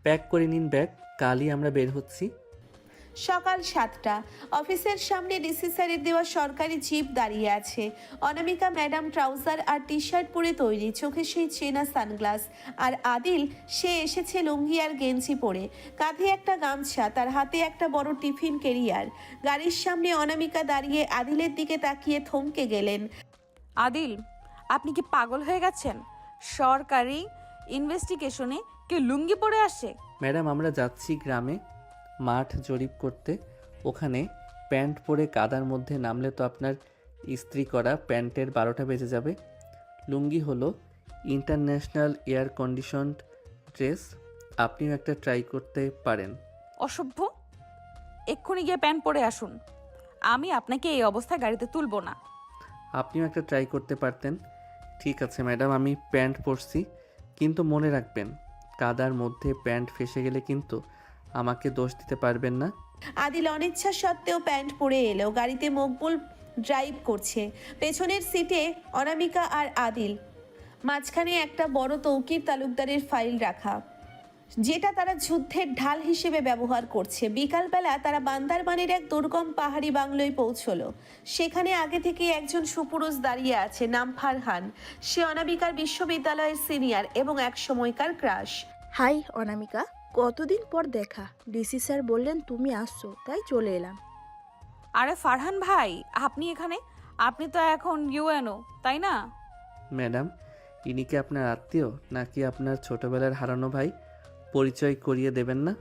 প্যাক করে নিন ব্যাগ, কালই আমরা বের হচ্ছি। সকাল 7টা। অফিসের সামনে ডিসি স্যারের দেওয়া সরকারি জিপ দাঁড়িয়ে আছে। অনামিকা ম্যাডাম ট্রাউজার আর টি শার্ট পরে তৈরি, চোখে সেই চেনা সানগ্লাস। আর আদিল, সে এসেছে লুঙ্গি আর গেঞ্জি পরে, কাঁধে একটা গামছা, তার হাতে একটা বড় টিফিন ক্যারিয়ার। গাড়ির সামনে অনামিকা দাঁড়িয়ে আদিলের দিকে তাকিয়ে থমকে গেলেন। আদিল, আপনি কি পাগল হয়ে গেছেন? সরকারি ইনভেস্টিগেশনে কে লুঙ্গি পরে আসে? ম্যাডাম আমরা যাচ্ছি গ্রামে মাঠ জরিপ করতে। ওখানে প্যান্ট পরে কাদার মধ্যে নামলে তো আপনার ইস্ত্রি করা প্যান্টের 12টা বেজে যাবে। লুঙ্গি হলো ইন্টারন্যাশনাল এয়ার কন্ডিশনড ড্রেস, আপনিও একটা ট্রাই করতে পারেন। অসভ্য, এক্ষুনি গিয়ে প্যান্ট পরে আসুন। আমি আপনাকে এই অবস্থায় গাড়িতে তুলবো না। আপনিও একটা ট্রাই করতে পারতেন। ঠিক আছে ম্যাডাম, আমি প্যান্ট পরছি, কিন্তু মনে রাখবেন কাদার মধ্যে প্যান্ট ফেসে গেলে কিন্তু আমাকে দোষ দিতে পারবেন না। আদিল অনিচ্ছা সত্ত্বেও প্যান্ট পরে এলো। গাড়িতে মকবুল ড্রাইভ করছে, পেছনের সিটে অনামিকা আর আদিল, মাঝখানে একটা বড় তৌকির তালুকদারের ফাইল রাখা, যেটা তারা যুদ্ধের ঢাল হিসেবে ব্যবহার করছে। বিকালবেলা তারা বান্দারবানের এক দুর্গম পাহাড়ি বাংলোয় পৌঁছলো। সেখানে আগে থেকে একজন সুপুরুষ দাঁড়িয়ে আছে, নাম ফারহান। সে অনামিকার বিশ্ববিদ্যালয়ের সিনিয়র এবং এক সময়কার ক্রাশ। হাই অনামিকা, কতদিন পর দেখা। ডিসি স্যার বললেন তুমি আসছো, তাই চলে এলাম। আরে ফারহান ভাই, আপনি এখানে? আপনি তো এখন ইউএনও, তাই না? ম্যাডাম, ইনি কি আপনার আত্মীয় নাকি আপনার ছোটবেলার হারানো ভাই? পরিচয় করিয়ে দেবেন না?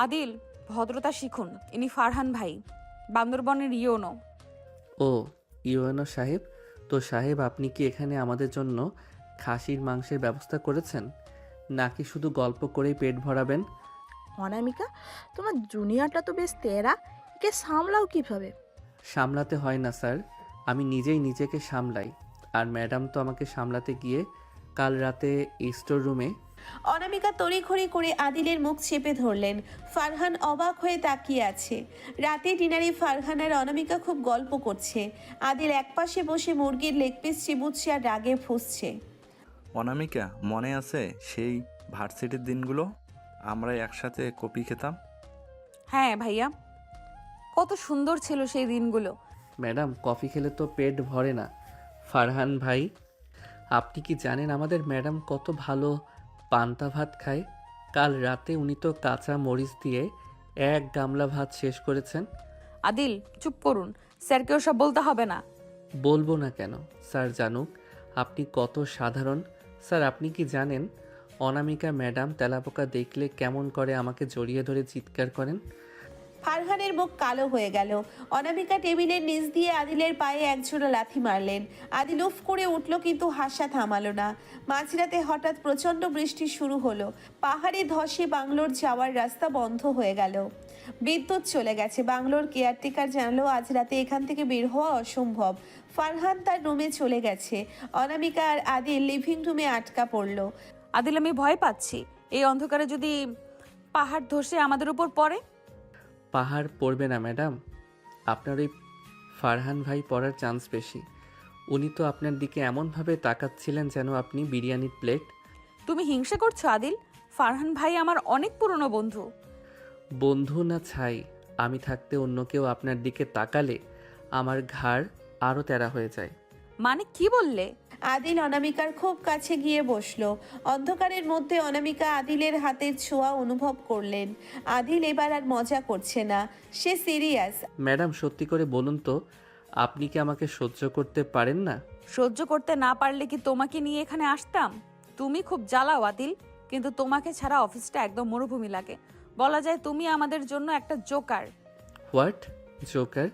আদিল, ভদ্রতা শিখুন। ইনি ফারহান ভাই, বান্দরবনের ইউএনও। ও, ইউএনও সাহেব। তো সাহেব, আপনি কি এখানে আমাদের জন্য খাসির মাংসের ব্যবস্থা করেছেন, নাকি শুধু গল্প করেই পেট ভরাবেন? অনামিকা, তোমার জুনিয়রটা তো বেশ তেরা, একে সামলাও কিভাবে? সামলাতে হয় না স্যার, আমি নিজেই নিজেকে সামলাই। আর ম্যাডাম তো আমাকে সামলাতে গিয়ে কাল রাতে স্টোর রুমে। অনামিকা তড়িঘড়ি করে আদিলের মুখ চেপে ধরলেন। ফারহান অবাক হয়ে তাকিয়ে আছে। রাতে ডিনারে ফারহান আর অনামিকা খুব গল্প করছে। আদিল একপাশে বসে মুরগির লেগ পিস চিবুচ্ছে আর রাগে ফুঁসছে। অনামিকা, মনে আছে সেই ভার্সিটির দিনগুলো? আমরা একসাথে কপি খেতাম। হ্যাঁ ভাইয়া, কত সুন্দর ছিল সেই দিনগুলো। ম্যাডাম, কফি খেলে তো পেট ভরে না। ফারহান ভাই, আপনি কি জানেন আমাদের ম্যাডাম কত ভালো পান্তা ভাত খায়? কাল রাতে উনি তো কাঁচা মরিচ দিয়ে এক গামলা ভাত শেষ করেছেন। আদিল, চুপ করুন। স্যারকেও সব বলতে হবে না। বলবো না কেন? স্যার জানুক আপনি কত সাধারণ। স্যার, আপনি কি জানেন অনামিকা ম্যাডাম তেলাপোকা দেখলে কেমন করে আমাকে জড়িয়ে ধরে চিৎকার করেন? ফারহানের মুখ কালো হয়ে গেল। অনামিকা টেবিলের নিচ দিয়ে আদিলের পায়ে একজোড়া লাথি মারলেন। আদিল উফ করে উঠল, কিন্তু হাসা থামালো না। মাঝরাতে হঠাৎ প্রচণ্ড বৃষ্টি শুরু হলো। পাহাড়ে ধসে বাংলোর যাওয়ার রাস্তা বন্ধ হয়ে গেল। বিদ্যুৎ চলে গেছে। বাংলোর কেয়ারটেকার জানালো আজ রাতে এখান থেকে বের হওয়া অসম্ভব। ফারহান তার রুমে চলে গেছে। অনামিকা আর আদিল লিভিং রুমে আটকা পড়ল। আদিল, আমি ভয় পাচ্ছি। এই অন্ধকারে যদি পাহাড় ধসে আমাদের উপর পড়ে? পাহাড় পড়বে না ম্যাডাম, আপনার ওই ফারহান ভাই পড়ার চান্স বেশি। উনি তো আপনার দিকে এমনভাবে তাকাচ্ছিলেন যেন আপনি বিরিয়ানির প্লেট। তুমি হিংসা করছো আদিল? ফারহান ভাই আমার অনেক পুরনো বন্ধু। বন্ধু না ছাই, আমি থাকতে অন্য কেউ আপনার দিকে তাকালে আমার ঘাড় আরও তেরা হয়ে যায়। মানে কি বললে? আদিল অনামিকার খুব কাছে গিয়ে বসলো। অন্ধকারের মধ্যে অনামিকা আদিলের হাতের ছোঁয়া অনুভব করলেন। আদিল এবার আর মজা করছে না, সে সিরিয়াস। ম্যাডাম, সত্যি করে বলুন তো, আপনি কি আমাকে সহ্য করতে পারেন না? সহ্য করতে না পারলে কি তোমাকে নিয়ে এখানে আসতাম? তুমি খুব জ্বালাও আদিল, কিন্তু তোমাকে ছাড়া অফিসটা একদম মরুভূমি লাগে। বলা যায় তুমি আমাদের জন্য একটা জোকার। হোয়াট? জোকার?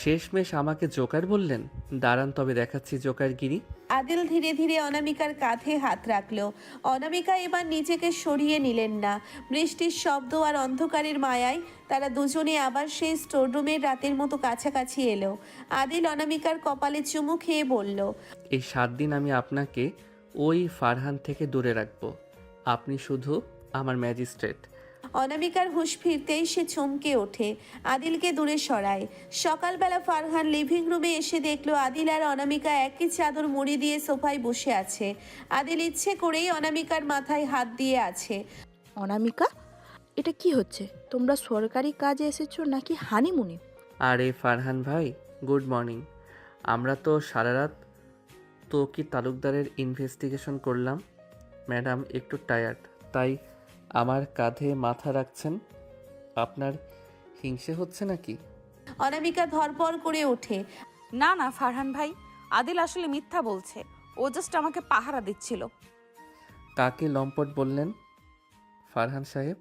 শেষমেশ আমাকে জোকার বললেন? দাঁড়ান তবে দেখাচ্ছি জোকারগিরি। আদিল ধীরে ধীরে অনামিকার কাঁধে হাত রাখলো। অনামিকা এবার নিজেকে সরিয়ে নিলেন না। বৃষ্টির শব্দ আর অন্ধকারের মায়ায় তারা দুজনে আবার সেই স্টোররুমের রাতের মতো কাছাকাছি এলো। আদিল অনামিকার কপালে চুমু খেয়ে বলল, এই 7 দিন আমি আপনাকে ওই ফারহান থেকে দূরে রাখবো। আপনি শুধু আমার ম্যাজিস্ট্রেট। অনামিকার হুঁশ ফিরতেই সে চমকে ওঠে, আদিলকে দূরে সরায়। সকালবেলা ফারহান লিভিং রুমে এসে দেখলো আদিল আর অনামিকা একই চাদর মুড়ি দিয়ে সোফায় বসে আছে। আদিল ইচ্ছে করেই অনামিকার মাথায় হাত দিয়ে আছে। অনামিকা, এটা কি হচ্ছে? তোমরা সরকারি কাজে এসেছো নাকি হানিমুনে? আরে ফারহান ভাই, গুড মর্নিং। আমরা তো সারা রাত তৌকির তালুকদারের ইনভেস্টিগেশন করলাম। ম্যাডাম একটু টায়ার্ড, তাই আমার কাঁধে মাথা রাখছেন। আপনার হিংসে হচ্ছে নাকি? অনামিকা ধরপড় করে ওঠে। না না ফারহান ভাই, আদিল আসলে মিথ্যা বলছে। ও জাস্ট আমাকে পাহারা দিচ্ছিল। কাকে লম্পট বললেন? ফারহান সাহেব,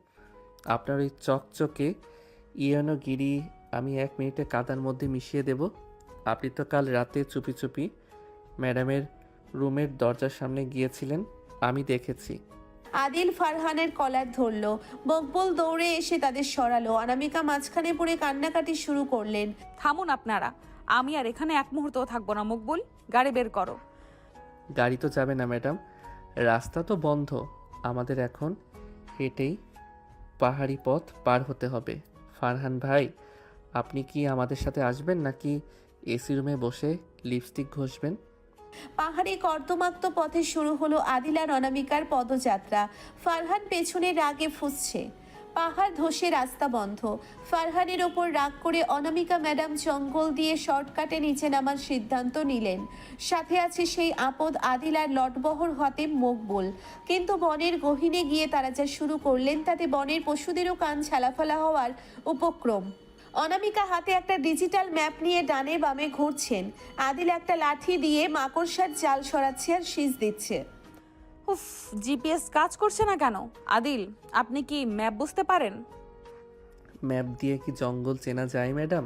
আপনার ওই চকচকে ইয়ানোগিরি আমি 1 মিনিটে কাদার মধ্যে মিশিয়ে দেব। আপনি তো কাল রাতে চুপি চুপি ম্যাডামের রুমের দরজার সামনে গিয়েছিলেন, আমি দেখেছি। আদিল ফারহানের কলার ধরলো। মকবুল দৌড়ে এসে তাদের সরালো। অনামিকা মাঝখানে পড়ে কান্নাকাটি শুরু করলেন। থামুন আপনারা, আমি আর এখানে এক মুহূর্তও থাকবো না। মকবুল, গাড়ি বের করো। গাড়ি তো যাবে না ম্যাডাম, রাস্তা তো বন্ধ। আমাদের এখন হেঁটেই পাহাড়ি পথ পার হতে হবে। ফারহান ভাই, আপনি কি আমাদের সাথে আসবেন নাকি এসি রুমে বসে লিপস্টিক ঘষবেন? পাহাড়ে কর্দমাক্ত পথে শুরু হলো আদিল আর অনামিকার পদযাত্রা। ফারহান পেছনে রাগে ফুঁসছে। পাহাড় ধসে রাস্তা বন্ধ। ফারহানের ওপর রাগ করে অনামিকা ম্যাডাম জঙ্গল দিয়ে শর্টকাটে নিচে নামার সিদ্ধান্ত নিলেন। সাথে আছে সেই আপদ আদিল আর লটবহর হাতে মকবুল। কিন্তু বনের গহীনে গিয়ে তারা যা শুরু করলেন তাতে বনের পশুদেরও কান ছালাফালা হওয়ার উপক্রম। অনামিকা হাতে একটা ডিজিটাল ম্যাপ নিয়ে ডানে বামে ঘুরছেন। আদিল একটা লাঠি দিয়ে মাকড়সার জাল সরাচ্ছে আর শীষ দিচ্ছে। উফ, জিপিএস কাজ করছে না কেন? আদিল, আপনি কি ম্যাপ বুঝতে পারেন? ম্যাপ দিয়ে কি জঙ্গল চেনা যায় ম্যাডাম?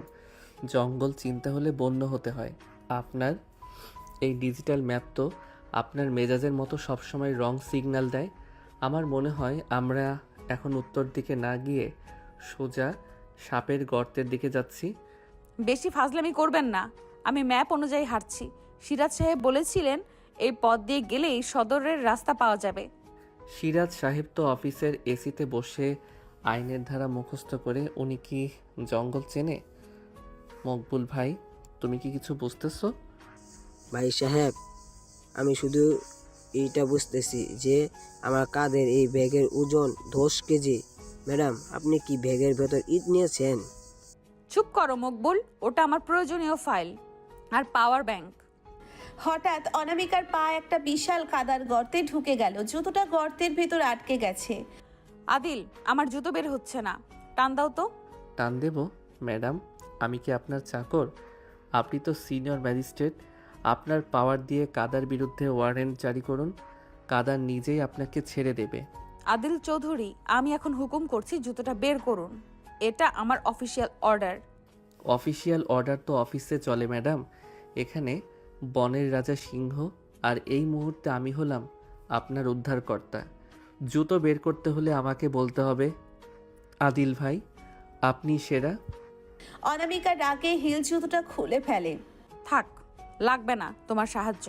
জঙ্গল চিনতে হলে বন্য হতে হয়। আপনার এই ডিজিটাল ম্যাপ তো আপনার মেজাজের মতো সবসময় রং সিগন্যাল দেয়। আমার মনে হয় আমরা এখন উত্তর দিকে না গিয়ে সোজা সাপের গর্তের দিকে যাচ্ছি। বেশি ফাজলামি করবেন না, আমি ম্যাপ অনুযায়ী হাঁটছি। সিরাজ সাহেব বলেছিলেন এই পথ দিয়ে গেলেই সদরের রাস্তা পাওয়া যাবে। সিরাজ সাহেব তো অফিসের এসিতে বসে আইনের ধারা মুখস্থ করে, উনি কি জঙ্গল চেনে? মকবুল ভাই, তুমি কি কিছু বুঝতেছো? ভাই সাহেব, আমি শুধু এইটা বুঝতেছি যে আমার কাঁধের এই ব্যাগের ওজন 10 কেজি। ম্যাডাম, আপনি কি ব্যাগের ভেতর ইট নিয়েছেন? চুপ করো মকবুল, ওটা আমার প্রয়োজনীয় ফাইল আর পাওয়ার ব্যাংক। হঠাৎ অনামিকার পা একটা বিশাল কাদার গর্তে ঢুকে গেল। জুতোটা গর্তের ভেতর আটকে গেছে। আদিল, আমার জুতো বের হচ্ছে না, টান দাও তো। টান দেব? ম্যাডাম, আমি কি আপনার চাকর? আপনি তো সিনিয়র ম্যাজিস্ট্রেট। আপনার পাওয়ার দিয়ে কাদার বিরুদ্ধে ওয়ারেন্ট জারি করুন, কাদার নিজেই আপনাকে ছেড়ে দেবে। আদিল চৌধুরী, আমি এখন হুকুম করছি জুতোটা বের করুন। এটা আমার অফিসিয়াল অর্ডার। অফিসিয়াল অর্ডার তো অফিসে চলে ম্যাডাম, এখানে বনের রাজা সিংহ, আর এই মুহূর্তে আমি হলাম আপনার উদ্ধারকর্তা। জুতো বের করতে হলে আমাকে বলতে হবে। আদিল ভাই, আপনি সেরা। অনামিকা রাগে হিল জুতোটা খুলে ফেলে। থাক, লাগবে না তোমার সাহায্য,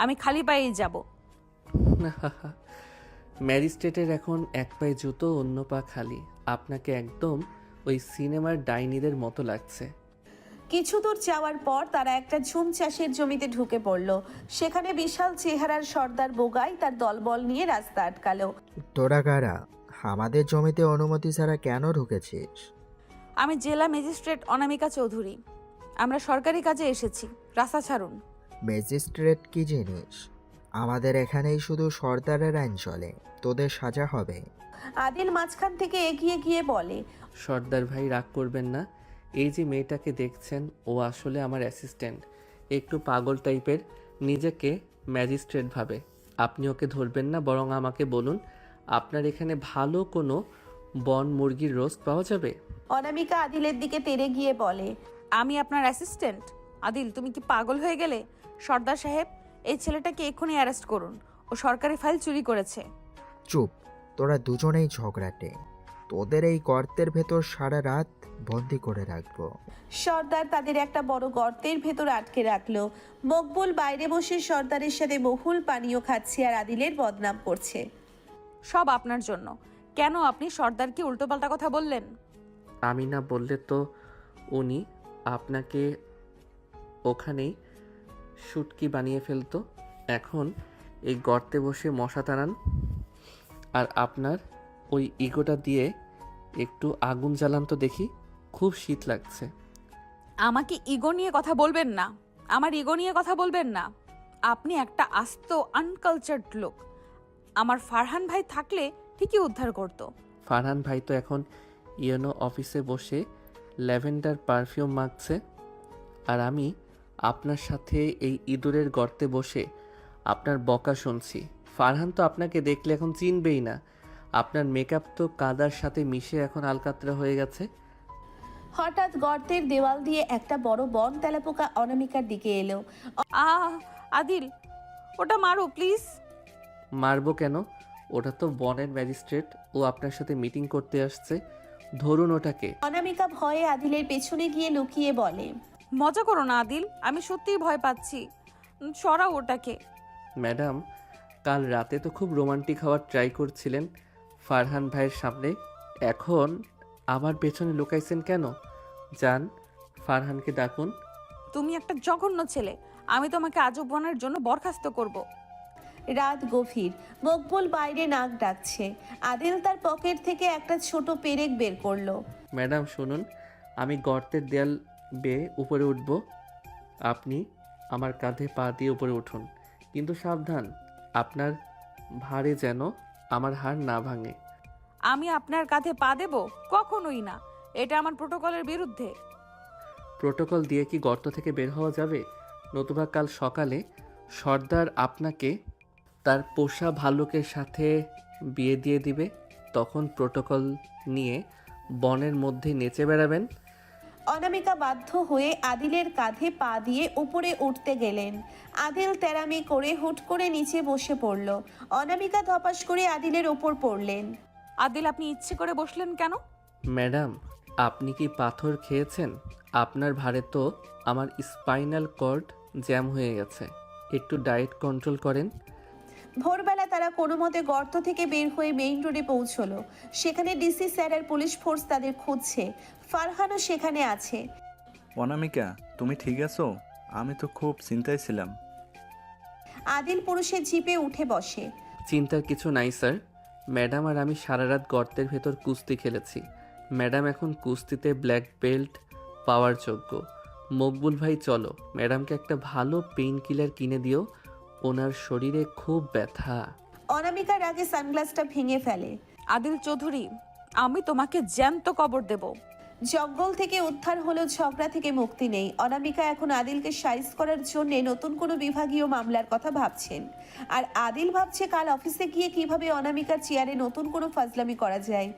আমি খালি পায়েই যাব। ম্যাজিস্ট্রেটের এখন এক পায়ে জুতো, অন্য পা খালি। আপনাকে একদম ওই সিনেমার ডাইনিদের মতো লাগছে। কিছু দূর যাওয়ার পর তারা একটা ঝুম চাষের জমিতে ঢুকে পড়ল। সেখানে বিশাল চেহারার সর্দার বোগাই তার দলবল নিয়ে রাস্তা আটকালো। তোরা কারা? আমাদের জমিতে অনুমতি ছাড়া কেন ঢুকেছিস? আমি জেলা ম্যাজিস্ট্রেট অনামিকা চৌধুরী, আমরা সরকারি কাজে এসেছি, রাস্তা ছাড়ুন। ম্যাজিস্ট্রেট কি জিনিস? আমাদের এখানেই শুধু সর্দারের আইন চলে, তোদের সাজা হবে। আদিল মাঝখান থেকে এগিয়ে গিয়ে বলে, সর্দার ভাই, রাগ করবেন না। এই যে মেয়েটাকে দেখছেন, ও আসলে আমার অ্যাসিস্ট্যান্ট। একটু পাগল টাইপের, নিজেকে ম্যাজিস্ট্রেট ভাবে। আপনি ওকে ধরবেন না, বরং আমাকে বলুন আপনার এখানে ভালো কোনো বন মুরগির রোস্ট পাওয়া যাবে? অনামিকা আদিলের দিকে তেড়ে গিয়ে বলে, আমি আপনার অ্যাসিস্ট্যান্ট? আদিল, তুমি কি পাগল হয়ে গেলে? সর্দার সাহেব, এই ছেলেটাকে এক্ষুনি অ্যারেস্ট করুন, ও সরকারি ফাইল চুরি করেছে। চুপ, তোরা দুজনেই ঝগড়াটে। তোদের এই গর্তের ভেতর সারা রাত বন্দি করে রাখবো। সর্দার তাদের একটা বড় গর্তের ভেতর আটকে রাখলো। মকবুল বাইরে বসে সর্দারের সাথে বহুল পানীয় খাচ্ছে আর আদিলের বদনাম করছে। সব আপনার জন্য। কেন আপনি সর্দারকে উল্টোপাল্টা কথা বললেন? আমি না বললে তো উনি আপনাকে ওখানেই শুটকি বানিয়ে ফেলতো। এখন এই গর্তে বসে মশা তাড়ান, আর আপনার ওই ইগোটা দিয়ে একটু আগুন জ্বালান তো দেখি, খুব শীত লাগছে। আমাকে ইগো নিয়ে কথা বলবেন না, আমার ইগো নিয়ে কথা বলবেন না। আপনি একটা আস্ত আনকালচার্ড লোক। আমার ফারহান ভাই থাকলে ঠিকই উদ্ধার করতো। ফারহান ভাই তো এখন ইউনো অফিসে বসে ল্যাভেন্ডার পারফিউম মাখছে, আর আমি আপনার সাথে এই ইঁদুরের গর্তে বসে আপনার বকা শুনছি। ফারহান তো আপনাকে দেখলে এখন চিনবেই না। আপনার মেকআপ তো কাদার সাথে মিশে এখন আলকাতরা হয়ে গেছে। হঠাৎ গর্তের দেওয়াল দিয়ে একটা বড় বন তেলাপোকা অনামিকার দিকে এলো। আদিল, ওটা মারো প্লিজ। মারবো কেন? ওটা তো বনের ম্যাজিস্ট্রেট, ও আপনার সাথে মিটিং করতে আসছে। ধরুন ওটাকে। অনামিকা ভয়ে আদিলের পেছনে গিয়ে লুকিয়ে বলে, মজা করো না আদিল, আমি সত্যিই ভয় পাচ্ছি। সরাও ওটাকে। ম্যাডাম, কাল রাতে তো খুব রোমান্টিক হওয়ার ট্রাই করছিলেন ফারহান ভাইয়ের সামনে, এখন আমার পেছনে লুকাইছেন কেন? যান, ফারহানকে ডাকুন। তুমি একটা জঘন্য ছেলে, আমি তোমাকে আজীবনের জন্য বরখাস্ত করব। রাত গভীর, মকবুল বাইরে নাক ডাকছে। আদিল তার পকেট থেকে একটা ছোট পেরেক বের করলো। ম্যাডাম শুনুন, আমি গর্তের দেয়াল বেয়ে উপরে উঠব, আপনি আমার কাঁধে পা দিয়ে উপরে উঠুন, কিন্তু সাবধান, আপনার ভারে যেন আমার হাড় না ভাঙে। আমি আপনার কাঁধে পা দেব? কখনোই না, এটা আমার প্রোটোকলের বিরুদ্ধে। প্রোটোকল দিয়ে কি গর্ত থেকে বের হওয়া যাবে? নতুবা কাল সকালে সর্দার আপনাকে তার পোষা ভালুকের সাথে বিয়ে দিয়ে দিবে, তখন প্রোটোকল নিয়ে বনের মধ্যে নেচে বেড়াবেন। অনামিকা বাধ্য হয়ে আদিলের কাঁধে পা দিয়ে উপরে উঠতে গেলেন। আদিল তেরামি করে হুট করে নিচে বসে পড়ল। অনামিকা ধপাস করে আদিলের ওপর পড়লেন। আদিল, আপনি ইচ্ছে করে বসলেন কেন? ম্যাডাম, আপনি কি পাথর খেয়েছেন? আপনার ভারে তো আমার স্পাইনাল কর্ড জ্যাম হয়ে গেছে, একটু ডায়েট কন্ট্রোল করেন। ভোরবেলা তারা কোনো মতে গর্ত থেকে বের হয়ে মেইন রোডে পৌঁছলো। সেখানে ডিসি স্যার আর পুলিশ ফোর্স তাদের খুঁজছে। ফারহানও সেখানে আছে। অনামিকা, তুমি ঠিক আছো? আমি তো খুব চিন্তায় ছিলাম। আদিল পুরুষের জিপে উঠে বসে। চিন্তার কিছু নাই স্যার, ম্যাডাম আর আমি সারা রাত গর্তের ভেতর কুস্তি খেলেছি। ম্যাডাম এখন কুস্তিতে ব্ল্যাক বেল্ট পাওয়ার যোগ্য। মকবুল ভাই, চলো ম্যাডামকে একটা ভালো পেইন কিলার কিনে দিও, ওনার শরীরে খুব ব্যথা। অনামিকার আগে সানগ্লাসটা ভেঙে ফেলে। আদিল চৌধুরী, আমি তোমাকে জ্যান্ত কবর দেব। জঙ্গল থেকে উদ্ধার হলেও ঝগড়া থেকে মুক্তি নেই। অনামিকা এখন আদিলকে সাইজ করার জন্য নতুন কোনো বিভাগীয় মামলার কথা ভাবছেন, আর আদিল ভাবছে কাল অফিসে গিয়ে কিভাবে অনামিকার চেয়ারে নতুন কোনো ফাজলামি করা যায়।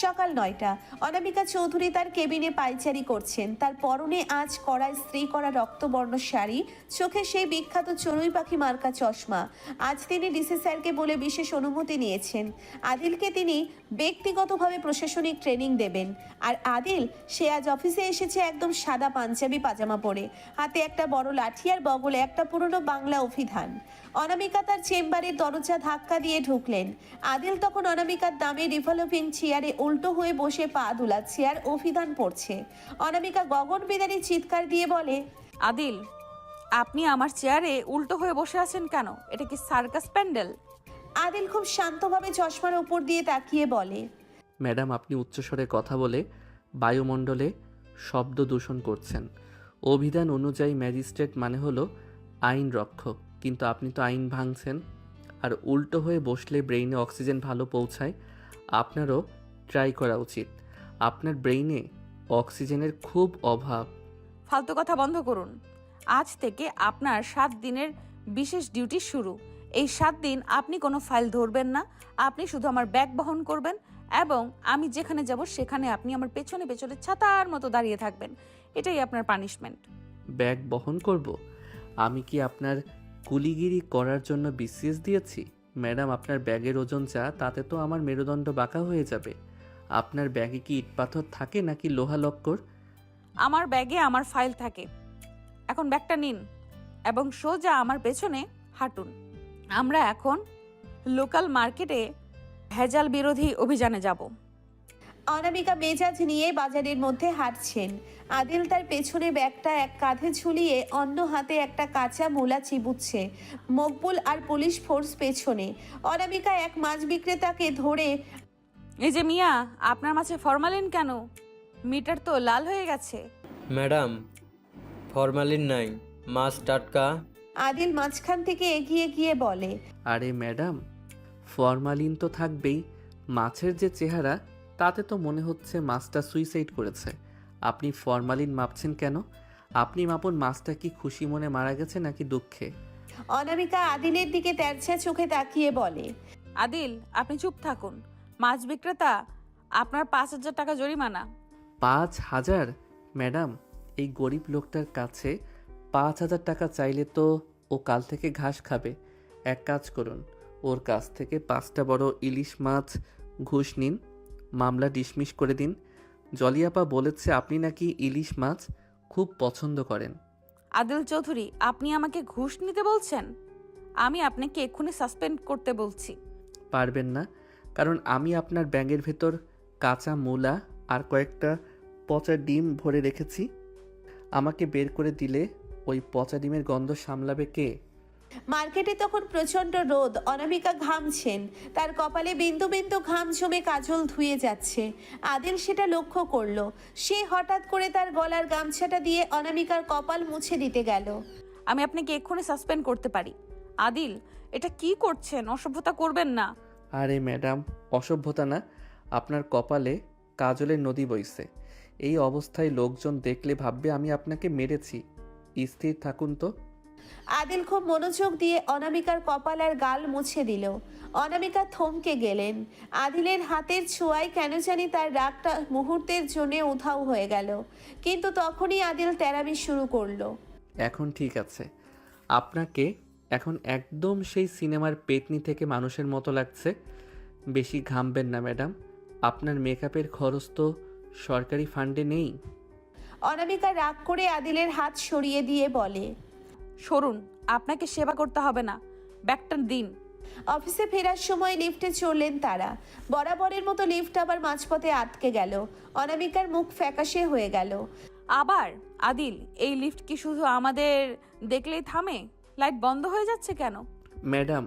সকাল 9টা, অনামিকা চৌধুরী তার কেবিনে পায়চারি করছেন। তার পরনে আজ কড়া স্ত্রী করা রক্তবর্ণ শাড়ি, চোখে সেই বিখ্যাত চড়ুই পাখি মার্কা চশমা। আজ তিনি ডিসি স্যারকে বলে বিশেষ অনুমতি নিয়েছেন। আদিলকে তিনি ব্যক্তিগতভাবে প্রশাসনিক ট্রেনিং দেবেন। আর আদিল, সে আজ অফিসে এসেছে একদম সাদা পাঞ্জাবি পাজামা পরে, হাতে একটা বড় লাঠি আর বগলে একটা পুরনো বাংলা অভিধান। অনামিকা তার চেম্বারের দরজা ধাক্কা দিয়ে ঢুকলেন। আদিল তখন অনামিকার দামে রিভলভিং চেয়ারে উল্টো হয়ে বসে পা দুলাচ্ছে আর অভিধান পড়ছে। অনামিকা গগন বিদারী চিৎকার দিয়ে বলে, আদিল, আপনি আমার চেয়ারে উল্টো হয়ে বসে আছেন কেন? এটা কি সার্কাস প্যান্ডেল? আদিল খুব শান্তভাবে চশমার উপর দিয়ে তাকিয়ে বলে, ম্যাডাম, আপনি উচ্চস্বরে কথা বলে বায়ুমণ্ডলে শব্দ দূষণ করছেন। অভিধান অনুযায়ী ম্যাজিস্ট্রেট মানে হলো আইন রক্ষক, কিন্তু আপনি তো আইন ভাঙছেন। আর উল্টো হয়ে বসলে ব্রেইনে অক্সিজেন ভালো পৌঁছায়, আপনারও ট্রাই করা উচিত। আপনার ব্রেইনে অক্সিজেনের খুব অভাব। ফালতু কথা বন্ধ করুন। আজ থেকে আপনার 7 দিনের বিশেষ ডিউটি শুরু। এই 7 দিন আপনি কোনো ফাইল ধরবেন না, আপনি শুধু আমার ব্যাগ বহন করবেন, এবং আমি যেখানে যাব সেখানে আপনি আমার পেছনে পেছনে ছাতার মতো দাঁড়িয়ে থাকবেন। এটাই আপনার পানিশমেন্ট। ব্যাগ বহন করব? আমি কি আপনার কুলিগিরি করার জন্য বিসিএস দিয়েছি? ম্যাডাম, আপনার ব্যাগের ওজন যা, তাতে তো আমার মেরুদণ্ড বাঁকা হয়ে যাবে। আপনার ব্যাগে কি ইট পাথর থাকে নাকি লোহা লক্কর? আমার ব্যাগে আমার ফাইল থাকে। এখন ব্যাগটা নিন এবং সোজা আমার পেছনে হাঁটুন। আমরা এখন লোকাল মার্কেটে ভেজাল বিরোধী অভিযানে যাব। অনামিকা মেজাজ নিয়ে বাজারের মধ্যে হাঁটছেন। আদিল তার পেছনে ব্যাগটা এক কাঁধে ঝুলিয়ে অন্য হাতে একটা কাঁচা মূলা চিবুচ্ছে। মকবুল আর পুলিশ ফোর্স পেছনে। অনামিকা এক মাছ বিক্রেতাকে ধরে, এই যে মিয়া, আপনার মাছে ফরমালিন কেন? মিটার তো লাল হয়ে গেছে। ম্যাডাম, ফরমালিন নাই, মাছ টাটকা। আদিল মাঝখান থেকে এগিয়ে গিয়ে বলে, আরে ম্যাডাম, ফরমালিন তো থাকবেই। মাছের যে চেহারা, তাতে তো মনে হচ্ছে মাছটা সুইসাইড করেছে। আপনি ফরমালিন মাপছেন কেন? আপনি মাপুন মাছটা কি খুশি মনে মারা গেছে নাকি দুঃখে। অনামিকা আদিলের দিকে তেরছা চোখে তাকিয়ে বলে, আদিল, আপনি চুপ থাকুন। মাছ বিক্রেতা, আপনার 5,000 টাকা জরিমানা। 5,000? ম্যাডাম, এই গরিব লোকটার কাছে 5,000 টাকা চাইলে তো ও কাল থেকে ঘাস খাবে। এক কাজ করুন, ওর কাছ থেকে 5টা বড় ইলিশ মাছ ঘুষ নিন, মামলা ডিসমিস করে দিন। জলিয়াপা বলেছে আপনি নাকি ইলিশ মাছ খুব পছন্দ করেন। আদিল চৌধুরী, আপনি আমাকে ঘুষ নিতে বলছেন? আমি আপনাকে এক্ষুনি সাসপেন্ড করতে বলছি। পারবেন না, কারণ আমি আপনার ব্যাগের ভেতর কাঁচা মূলা আর কয়েকটা পচা ডিম ভরে রেখেছি। আমাকে বের করে দিলে ওই পচা ডিমের গন্ধ সামলাবে কে? মার্কেটে তখন প্রচন্ড রোদ। অনামিকা ঘামছেন, তার কপালে বিন্দু বিন্দু ঘাম জমে কাজল ধুয়ে যাচ্ছে। আদিল সেটা লক্ষ্য করলো। সে হঠাৎ করে তার গলার গামছাটা দিয়ে অনামিকার কপাল মুছে দিতে গেল। আমি আপনাকে এক্ষুনি সাসপেন্ড করতে পারি। আদিল, এটা কি করছেন? অসভ্যতা করবেন না। আরে ম্যাডাম, অসভ্যতা না, আপনার কপালে কাজলের নদী বইছে। এই অবস্থায় লোকজন দেখলে ভাববে আমি আপনাকে মেরেছি। স্থির থাকুন তো। আদিল খুব মনোযোগ দিয়ে অনামিকার কপাল আর গাল মুছে দিল। অনামিকা থমকে গেলেন। আদিলের হাতের ছোঁয়ায় কেন জানি তার রাগটা মুহূর্তের জন্য উধাও হয়ে গেল। কিন্তু তখনই আদিল তেরামি শুরু করলো। এখন ঠিক আছে, আপনাকে এখন একদম সেই সিনেমার পেতনি থেকে মানুষের মতো লাগছে। বেশি ঘামবেন না ম্যাডাম, আপনার মেকআপের খরচ তো সরকারি ফান্ডে নেই। অনামিকা রাগ করে আদিলের হাত সরিয়ে দিয়ে বলে, সরুন, আপনাকে সেবা করতে হবে না, ব্যাগটা দিন। অফিসে ফেরার সময় লিফটে চড়লেন তারা। বরাবরের মতো লিফট আবার মাঝপথে আটকে গেল। অনামিকার মুখ ফ্যাকাশে হয়ে গেল। আবার? আদিল, এই লিফট কি শুধু আমাদের দেখলেই থামে? লাইট বন্ধ হয়ে যাচ্ছে কেন? ম্যাডাম,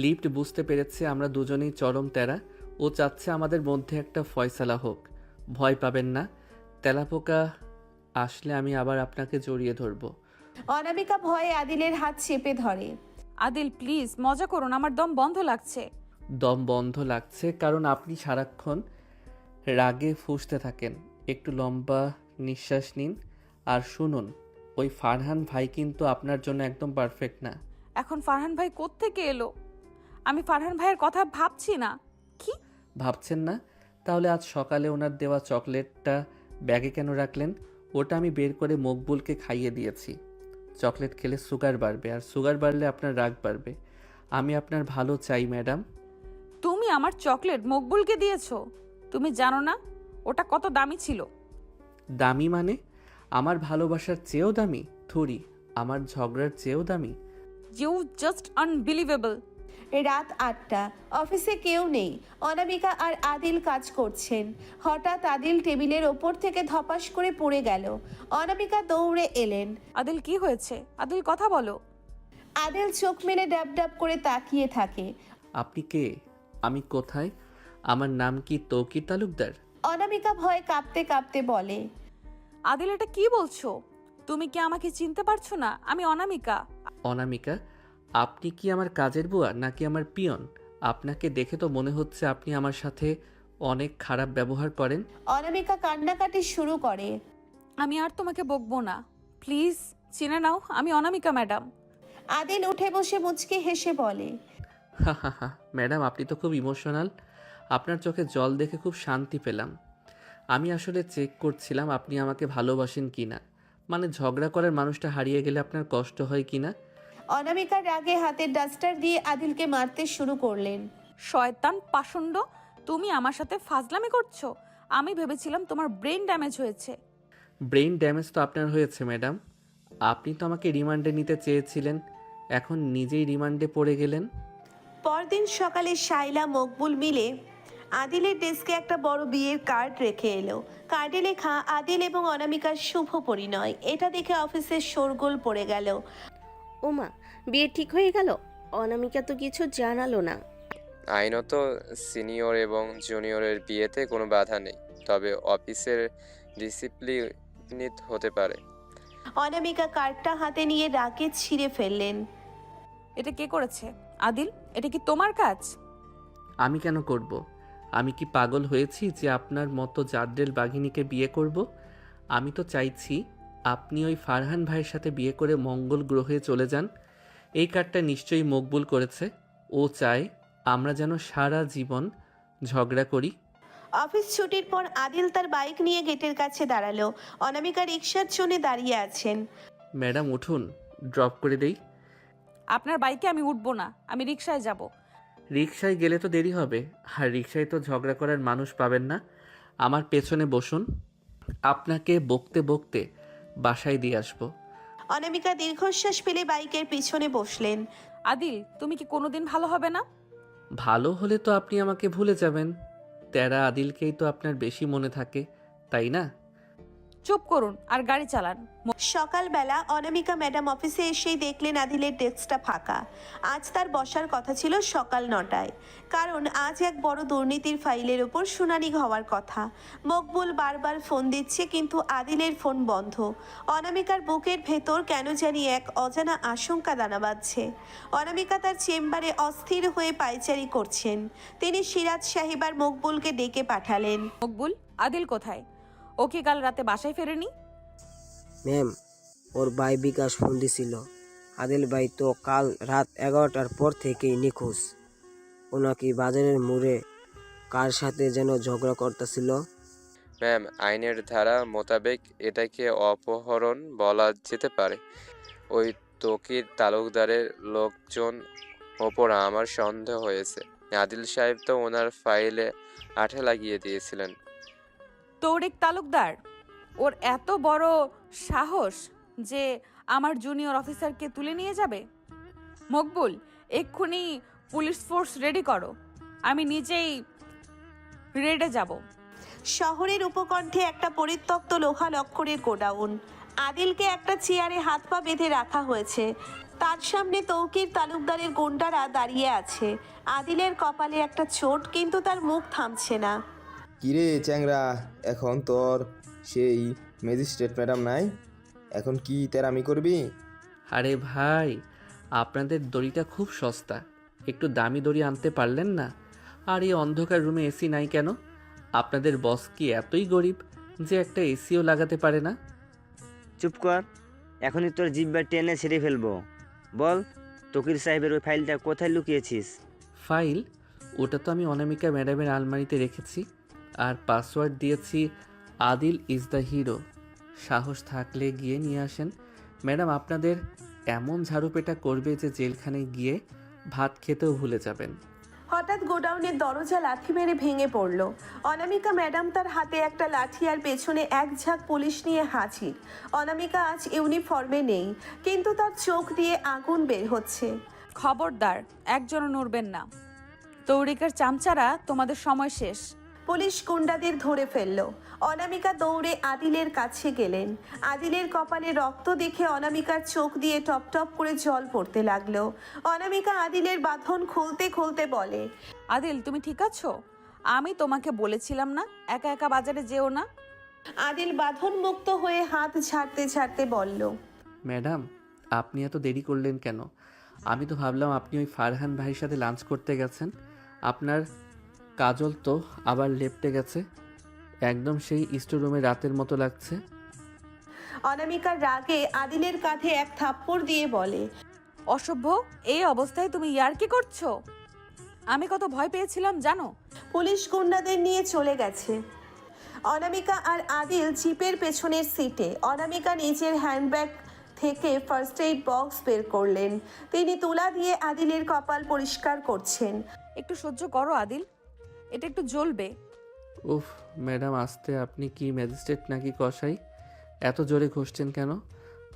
লিফট বুঝতে পেরেছে আমরা দুজনেই চরম তেরা। ও চাচ্ছে আমাদের মধ্যে একটা ফয়সালা হোক। ভয় পাবেন না, তেলাপোকা আসলে আমি আবার আপনাকে জড়িয়ে ধরবো। অনামিকা ভয়ে আদিলের হাত চেপে ধরে। আদিল প্লিজ, মজা করুন, আমার দম বন্ধ লাগছে। দম বন্ধ লাগছে কারণ আপনি সারাক্ষণ রাগে ফুঁসতে থাকেন। একটু লম্বা নিঃশ্বাস নিন আর শুনুন, ওই ফারহান ভাই কিন্তু আপনার জন্য একদম পারফেক্ট না। এখন ফারহান ভাই কোত্থেকে এলো? আমি ফারহান ভাইয়ের কথা ভাবছি না। কি ভাবছেন না? তাহলে আজ সকালে ওনার দেওয়া চকলেটটা ব্যাগে কেন রাখলেন? ওটা আমি বের করে মকবুলকে খাইয়ে দিয়েছি। চকলেট খেলে সুগার বাড়বে, আর সুগার বাড়লে আপনার রাগ বাড়বে। আমি আপনার ভালো চাই ম্যাডাম। তুমি আমার চকলেট মকবুলকে দিয়েছো? তুমি জানো না ওটা কত দামি ছিল? দামি মানে? আমার ভালোবাসার চেয়েও দামি? থুরি, আমার ঝগড়ার চেয়েও দামি? You just unbelievable. রাত 8টা, অফিসে কেউ নেই। অনামিকা আর আদিল কাজ করছেন। হঠাৎ আদিল টেবিলের ওপর থেকে ধপাস করে পড়ে গেল। অনামিকা দৌড়ে এলেন। আদিল, কি হয়েছে? আদিল, কথা বলো। আদিল চোখ মেলে ডাব ডাব করে তাকিয়ে থাকে। আপনি কে? আমি কোথায়? আমার নাম কি তৌকির তালুকদার? অনামিকা ভয়ে কাঁপতে কাঁপতে বলে, আদিল, এটা কি বলছো? তুমি কি আমাকে চিনতে পারছো না? আমি অনামিকা। অনামিকা? আপনি কি আমার কাজের বুয়া নাকি আমার পিয়ন? আপনাকে দেখে তো মনে হচ্ছে আপনি আমার সাথে অনেক খারাপ ব্যবহার করেন। অনামিকা কান্নাকাটি শুরু করে। আমি আর তোমাকে বকবো না, প্লিজ চিনে নাও, আমি অনামিকা ম্যাডাম। আদিল উঠে বসে মুচকে হেসে বলে, হা হা হা, ম্যাডাম আপনি তো খুব ইমোশনাল। আপনার চোখে জল দেখে খুব শান্তি পেলাম। আমি আসলে চেক করছিলাম আপনি আমাকে ভালোবাসেন কিনা, মানে ঝগড়া করার মানুষটা হারিয়ে গেলে আপনার কষ্ট হয় কিনা। অনামিকার রাগে হাতের ডাস্টার দিয়ে আদিলকে মারতে শুরু করলেন। শয়তান পাষণ্ড, তুমি আমার সাথে ফাজলামি করছো? আমি ভেবেছিলাম তোমার ব্রেন ড্যামেজ হয়েছে। ব্রেইন ড্যামেজ তো আপনার হয়েছে ম্যাডাম। আপনি তো আমাকে রিমান্ডে নিতে চেয়েছিলেন, এখন নিজেই রিমান্ডে পড়ে গেলেন। পরদিন সকালে শাইলা মকবুল মিলে আদিলের ডেস্কে একটা বড় বিয়ের কার্ড রেখে এলো। কার্ডে লেখা আদিল এবং অনামিকার শুভ পরিণয়। এটা দেখে অফিসের শোরগোল পড়ে গেল। ওমা, বিয়ে ঠিক হয়ে গেল? অনামিকা তো কিছু জানালো না। আইনত সিনিয়র এবং জুনিয়রের বিয়েতে কোনো বাধা নেই, তবে অফিসের ডিসিপ্লিনিত হতে পারে। অনামিকা কার্ডটা হাতে নিয়ে রাগে ছিঁড়ে ফেললেন। এটা কে করেছে? আদিল, এটা কি তোমার কাজ? আমি কেন করব? আমি কি পাগল হয়েছি যে আপনার মতো জাদ্রেল বাঘিনীকে বিয়ে করব? আমি তো চাইছি আপনি ওই ফারহান ভাইয়ের সাথে বিয়ে করে মঙ্গল গ্রহে চলে যান। এই কার্ডটা নিশ্চয়ই মকবুল করেছে। ও চায় আমরা যেন সারা জীবন ঝগড়া করি। অফিস ছুটির পর আদিল তার বাইক নিয়ে গেটের কাছে দাঁড়ালো। অনামিকা রিকশার জন্য দাঁড়িয়ে আছেন। ম্যাডাম উঠুন, ড্রপ করে দেই। আপনার বাইকে আমি উঠবো না, আমি রিকশায় যাব। রিকশায় গেলে তো দেরি হবে, আর রিকশায় তো ঝগড়া করার মানুষ পাবেন না। আমার পেছনে বসুন, আপনাকে বকতে বকতে বাসায় দিয়ে আসবো। অনামিকা দীর্ঘশ্বাস ফেলে বাইকের পিছনে বসলেন। আদিল, তুমি কি কোনোদিন ভালো হবে না? ভালো হলে তো আপনি আমাকে ভুলে যাবেন। তেরা আদিলকেই তো আপনার বেশি মনে থাকে, তাই না? চুপ করুন আর গাড়ি চালান। সকালবেলা অনামিকা ম্যাডাম অফিসে এসেই দেখলেন আদিলের ডেস্কটা ফাঁকা। আজ তার বসার কথা ছিল সকাল 9টায়, কারণ আজ এক বড় দুর্নীতির ফাইলের ওপর শুনানি হওয়ার কথা। মকবুল বারবার ফোন দিচ্ছে, কিন্তু আদিলের ফোন বন্ধ। অনামিকার বুকের ভেতর কেন জানি এক অজানা আশঙ্কা দানা বাঁধছে। অনামিকা তার চেম্বারে অস্থির হয়ে পায়চারি করছেন। তিনি সিরাজ সাহেব আর মকবুলকে ডেকে পাঠালেন। মকবুল, আদিল কোথায়? ও কি কাল রাতে বাসায় ফেরেনি? ম্যাম, ওর ভাই বিকাশ ফোন দিছিল। আদিল ভাই তো কাল রাত 11টার পর থেকেই নিখোঁজ। ও নাকি বাজারের মোড়ে কার সাথে যেন ঝগড়া করতেছিল। ম্যাম, আইনের ধারা মোতাবেক এটাকে অপহরণ বলা যেতে পারে। ওই তকির তালুকদারের লোকজন ওপর আমার সন্দেহ হয়েছে। আদিল সাহেব তো ওনার ফাইলে আঠা লাগিয়ে দিয়েছিলেন। তৌরিক তালুকদার, ওর এত বড় সাহস যে আমার জুনিয়র অফিসারকে তুলে নিয়ে যাবে? মকবুল, এক্ষুনি পুলিশ ফোর্স রেডি করো, আমি নিজেই রেডে যাব। শহরের উপকণ্ঠে একটা পরিত্যক্ত লোহা লক্করের গোডাউন। আদিলকে একটা চেয়ারে হাত পা বেঁধে রাখা হয়েছে। তার সামনে তৌকির তালুকদারের গুন্ডারা দাঁড়িয়ে আছে। আদিলের কপালে একটা চোট, কিন্তু তার মুখ থামছে না। কিরে চ্যাংরা, এখন তোর সেই ম্যাজিস্ট্রেট ম্যাডাম নাই, এখন কি তেরামি করবি? আরে ভাই, আপনাদের দড়িটা খুব সস্তা, একটু দামি দড়ি আনতে পারলেন না? আর এই অন্ধকার রুমে এসি নাই কেন? আপনাদের বস কি এতই গরিব যে একটা এসিও লাগাতে পারে না? চুপ কর, এখনই তোর জিব্বা টেনে ছেড়ে ফেলবো। বল, তকির সাহেবের ওই ফাইলটা কোথায় লুকিয়েছিস? ফাইল? ওটা তো আমি অনামিকা ম্যাডামের আলমারিতে রেখেছি, আর পাসওয়ার্ড দিয়েছি আদিল ইজ দ্য হিরো। সাহস থাকলে গিয়ে নিয়ে আসেন। ম্যাডাম আপনাদের এমন ঝাড়ুপেটা করবে যে জেলখানে গিয়ে ভাত খেতেও ভুলে যাবেন। হঠাৎ গোডাউনের দরজা লাথি মেরে ভেঙে পড়ল। অনামিকা ম্যাডাম তার হাতে একটা লাঠি আর পেছনে এক ঝাঁক পুলিশ নিয়ে হাজির। অনামিকা আজ ইউনিফর্মে নেই, কিন্তু তার চোখ দিয়ে আগুন বের হচ্ছে। খবরদার, একজনও নড়বেন না। তৌরিকের চামচারা, তোমাদের সময় শেষ। পুলিশ গুন্ডাদের ধরে ফেলল। অনামিকা দৌড়ে আদিলের কাছে গেলেন। আদিলের কপালে রক্ত দেখে অনামিকার চোখ দিয়ে টপ টপ করে জল পড়তে লাগলো। অনামিকা আদিলের বাঁধন খুলতে খুলতে বলে, আদিল, তুমি ঠিক আছো? আমি তোমাকে বলেছিলাম না একা একা বাজারে যেও না। আদিল বাঁধন মুক্ত হয়ে হাত ঝাড়তে ঝাড়তে বলল, ম্যাডাম, আপনি এত দেরি করলেন কেন? আমি তো ভাবলাম আপনি ওই ফারহান ভাইয়ের সাথে লাঞ্চ করতে গেছেন। আপনার কাজল তো আবার লেপটে গেছে, একদম সেই স্টোর রুমে রাতের মতো লাগছে। অনামিকার রাগে আদিলের কাঁধে এক থাপ্পড় দিয়ে বলে, অসভ্য, এই অবস্থায় তুমি ইয়ার্কি করছো? আমি কত ভয় পেয়েছিলাম জানো? পুলিশ গুন্ডাদের নিয়ে চলে গেছে। অনামিকা আর আদিল জিপের পেছনের সিটে। অনামিকা নিজের হ্যান্ডব্যাগ থেকে ফার্স্ট এইড বক্স বের করলেন। তিনি তুলা দিয়ে আদিলের কপাল পরিষ্কার করছেন। একটু সহ্য করো আদিল, এটা একটু জ্বলবে। উফ ম্যাডাম, আসতে আপনি কি ম্যাজিস্ট্রেট নাকি কসাই? এত জোরে ঘষছেন কেন?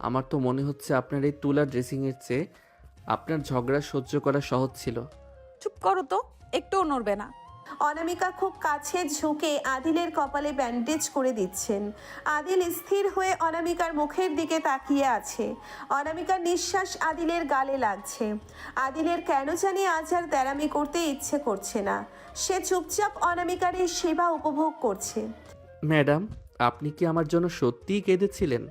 আমার তো মনে হচ্ছে আপনার এই তুলা ড্রেসিংয়ের চেয়ে আপনার ঝগড়া সহ্য করা সহজ ছিল। চুপ করো তো, একটুও নড়বে না। অনামিকা খুব কাছে ঝুঁকে আদিলের কপালে ব্যান্ডেজ করে দিচ্ছেন। আদিল স্থির হয়ে অনামিকার মুখের দিকে তাকিয়ে আছে। অনামিকার নিঃশ্বাস আদিলের গালে লাগছে। আদিলের কেন জানি আজ আর তেরামি করতে ইচ্ছে করছে না। সে চুপচাপ অনামিকার এই সেবা উপভোগ করছে। ম্যাডাম, আপনি কি আমার জন্য সত্যিই কেঁদেছিলেন?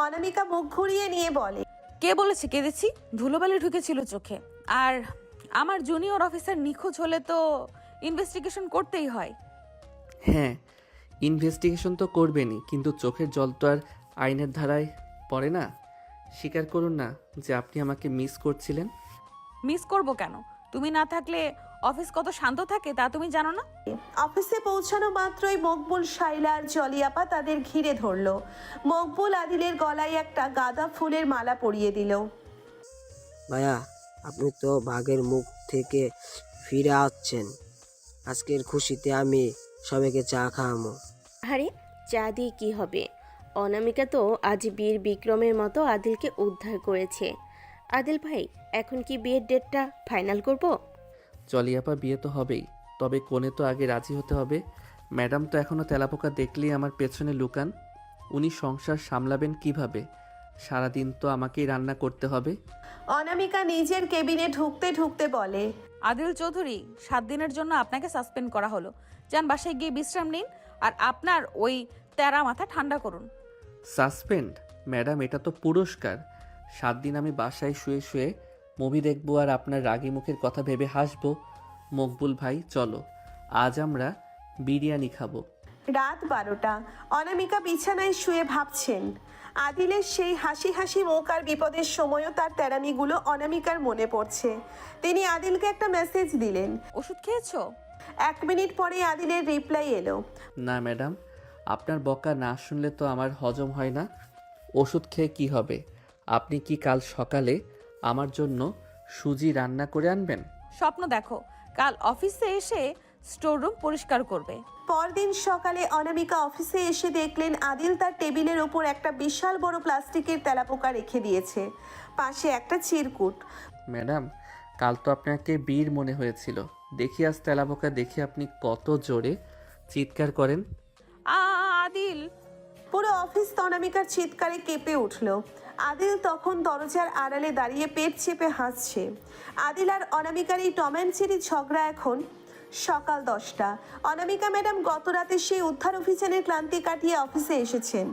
অনামিকা মুখ ঘুরিয়ে নিয়ে বলে, কে বলেছে কেঁদেছি? ধুলোবালি ঢুকেছিল চোখে। আর আমার জুনিয়র অফিসার নিখোঁজ হলে তো ইনভেস্টিগেশন করতেই হয়। হ্যাঁ, ইনভেস্টিগেশন তো করবেনই, কিন্তু চোখের জল তো আর আইনের ধারায় পড়ে না। স্বীকার করুন না যে আপনি আমাকে মিস করছিলেন। মিস করব কেন? তুমি না থাকলে অফিস কত শান্ত থাকে তা তুমি জানো না? অফিসে পৌঁছানো মাত্রই মকবুল, শাইলা আর জলিয়াপা তাদের ঘিরে ধরলো। মকবুল আদিলের গলায় একটা গাঁদা ফুলের মালা পরিয়ে দিল। ভাইয়া, আপনি তো ভাগের মুখ থেকে ফিরে আসছেন। আজকের খুশিতে আমি সবাইকে চা খাওয়াবো। আরে চা দিয়ে কি হবে? অনামিকা তো আজ বীর বিক্রমের মতো আদিলকে উদ্ধার করেছে। আদিল ভাই, এখন কি বিয়ের ডেটটা ফাইনাল করব? জলিয়াপা, বিয়ে তো হবেই, তবে কোণে তো আগে রাজি হতে হবে। ম্যাডাম তো এখনও তেলাপোকা দেখলেই আমার পেছনে লুকান। উনি সংসার সামলাবেন কিভাবে? সারাদিন তো আমাকেই রান্না করতে হবে। অনামিকা নিজের কেবিনে ঢুকতে ঢুকতে বলে, আদিল চৌধুরী, 7 দিনের জন্য আপনাকে সাসপেন্ড করা হলো। যান বাসায় গিয়ে বিশ্রাম নিন আর আপনার ওই তেরা মাথা ঠান্ডা করুন। সাসপেন্ড? ম্যাডাম, এটা তো পুরস্কার। 7 দিন আমি বাসায় শুয়ে শুয়ে মুভি দেখবো আর আপনার রাগী মুখের কথা ভেবে হাসবো। মকবুল ভাই, চলো আজ আমরা বিরিয়ানি খাবো। রাত 12টা। অনামিকা বিছানায় শুয়ে ভাবছেন। আদিলের সেই হাসি হাসি মুখ আর বিপদের সময়ও তার তেরামিগুলো অনামিকার মনে পড়ছে। তিনি আদিলকে একটা মেসেজ দিলেন, ওষুধ খেয়েছো? 1 মিনিট পরে আদিলের রিপ্লাই এলো, না ম্যাডাম, আপনার বকা না শুনলে তো আমার হজম হয় না। ওষুধ খেয়ে কি হবে? আপনি কি কাল সকালে আমার জন্য সুজি রান্না করে আনবেন? স্বপ্ন দেখো, কাল অফিসে এসে স্টোররুম পরিষ্কার করবে। পরদিন সকালে অনামিকা অফিসে এসে দেখলেন আদিল তার টেবিলের ওপর একটা বিশাল বড় প্লাস্টিকের তেলাপোকা রেখে দিয়েছে, পাশে একটা চিরকুট। ম্যাডাম, কাল তো আপনাকে বীর মনে হয়েছিল, দেখি আজ তেলাপোকা দেখে আপনি কত জোরে চিৎকার করেন। আদিল! পুরো অফিস অনামিকার চিৎকারে কেঁপে উঠল। আদিল তখন দরজার আড়ালে দাঁড়িয়ে পেট চেপে হাসছে। আদিল আর অনামিকার এই টম অ্যান্ড জেরি ঝগড়া। এখন সকাল 10টা। অনামিকা ম্যাডাম গত রাতে সেই উদ্ধার অভিযানের ক্লান্তি কাটিয়ে অফিসে এসেছেন।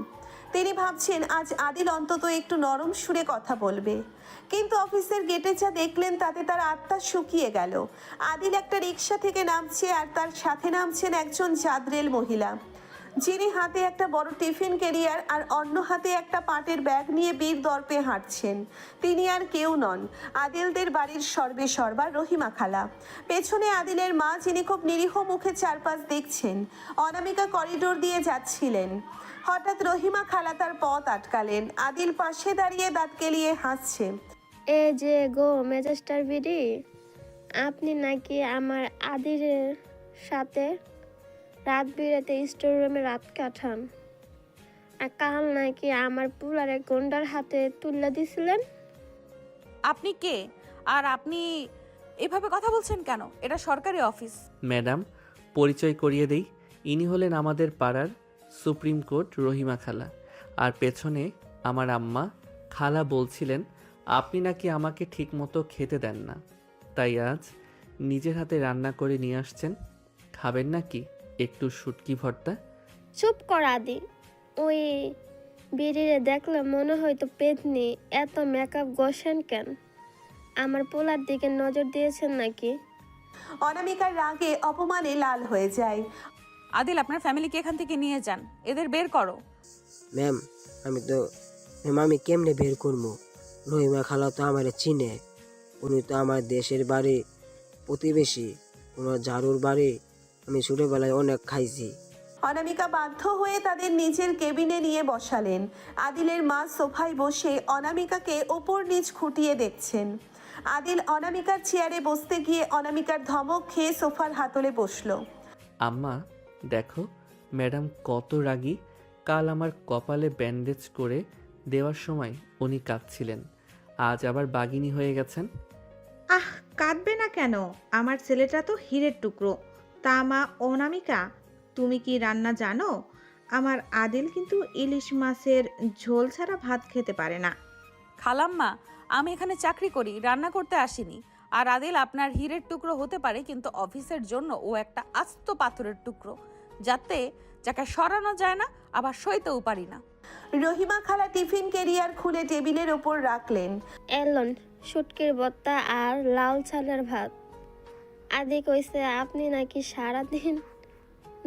তিনি ভাবছেন আজ আদিল অন্তত একটু নরম সুরে কথা বলবে, কিন্তু অফিসের গেটে যা দেখলেন তাতে তার আত্মা শুকিয়ে গেল। আদিল একটা রিক্সা থেকে নামছে আর তার সাথে নামছেন একজন জাদরেল মহিলা, যিনি হাতে একটা বড় টিফিন ক্যারিয়ার আর অন্য হাতে একটা পাটের ব্যাগ নিয়ে বীর দর্পে হাঁটছেন। তিনি আর কেউ নন, আদিলদের বাড়ির সর্বে সর্বা রহিমা খালা। পেছনে আদিলের মা, যিনি খুব নিরীহ মুখে চারপাশ দেখছেন। অনামিকা করিডোর দিয়ে যাচ্ছিলেন, হঠাৎ রহিমা খালা তার পথ আটকালেন। আদিল পাশে দাঁড়িয়ে দাঁত কেলিয়ে হাসছে। এ যে গো মেজেস্টার বিডি, আপনি নাকি আমার আদিলের সাথে রাত বিরাতে স্টোর রুমে রাত কাটান, আর কাল নাকি আমার পুলারে গন্ডার হাতে তুলে দিছিলেন। আপনি কে আর আপনি এভাবে কথা বলছেন কেন? এটা সরকারি অফিস। ম্যাডাম, পরিচয় করিয়ে দেই, ইনি হলেন আমাদের পাড়ার সুপ্রিম কোর্ট রহিমা খালা। আর পেছনে আমার আম্মা। খালা বলছিলেন আপনি নাকি আমাকে ঠিকমতো খেতে দেন না, তাই আজ নিজের হাতে রান্না করে নিয়ে আসছেন। খাবেন নাকি একটু শুটকি ভর্তা? চুপ কর আদি, ওই বিড়িরে দেখলে মনে হয়তো পেতনি। এত মেকআপ গোসেন কেন? আমার পোলার দিকে নজর দিয়েছেন নাকি? অনামিকার রাগে অপমানে লাল হয়ে যায়। আদিল, আপনার ফ্যামিলিকে এখান থেকে নিয়ে যান, এদের বের করো। ম্যাম, আমি কেমনে বের করবো? রহিমা খালা তো আমার চিনে। উনি তো আমার দেশের বাড়ি প্রতিবেশী। ওনার ঝাড়ুর বাড়ি আমি ছোটবেলায় অনেক খাইছি। অনামিকা বাধ্য হয়ে তাদের নিজের কেবিনে নিয়ে বসালেন। আদিলের মা সোফায় বসে অনামিকাকে ওপর নিচ খুঁটিয়ে দেখছেন। আদিল অনামিকার চেয়ারে বসতে গিয়ে অনামিকার ধমক খেয়ে সোফার হাতলে বসলো। আম্মা দেখো, ম্যাডাম কত রাগী। কাল আমার কপালে ব্যান্ডেজ করে দেওয়ার সময় উনি কাঁদছিলেন, আজ আবার বাগিনী হয়ে গেছেন। আহ, কাঁদবে না কেন? আমার ছেলেটা তো হীরের টুকরো। তা মা অনামিকা, তুমি কি রান্না জানো? আমার আদিল কিন্তু ইলিশ মাছের ঝোল ছাড়া ভাত খেতে পারে না। খালাম্মা, আমি এখানে চাকরি করি, রান্না করতে আসিনি। আর আদিল আপনার হীরের টুকরো হতে পারে, কিন্তু অফিসের জন্য ও একটা আস্ত পাথরের টুকরো, যাকে সরানো যায় না, আবার সইতেও পারি না। রহিমা খালা টিফিন ক্যারিয়ার খুলে টেবিলের ওপর রাখলেন। এলন শুটকির ভর্তা আর লাল চালের ভাত। আদি কইছে আপনি নাকি সারাদিন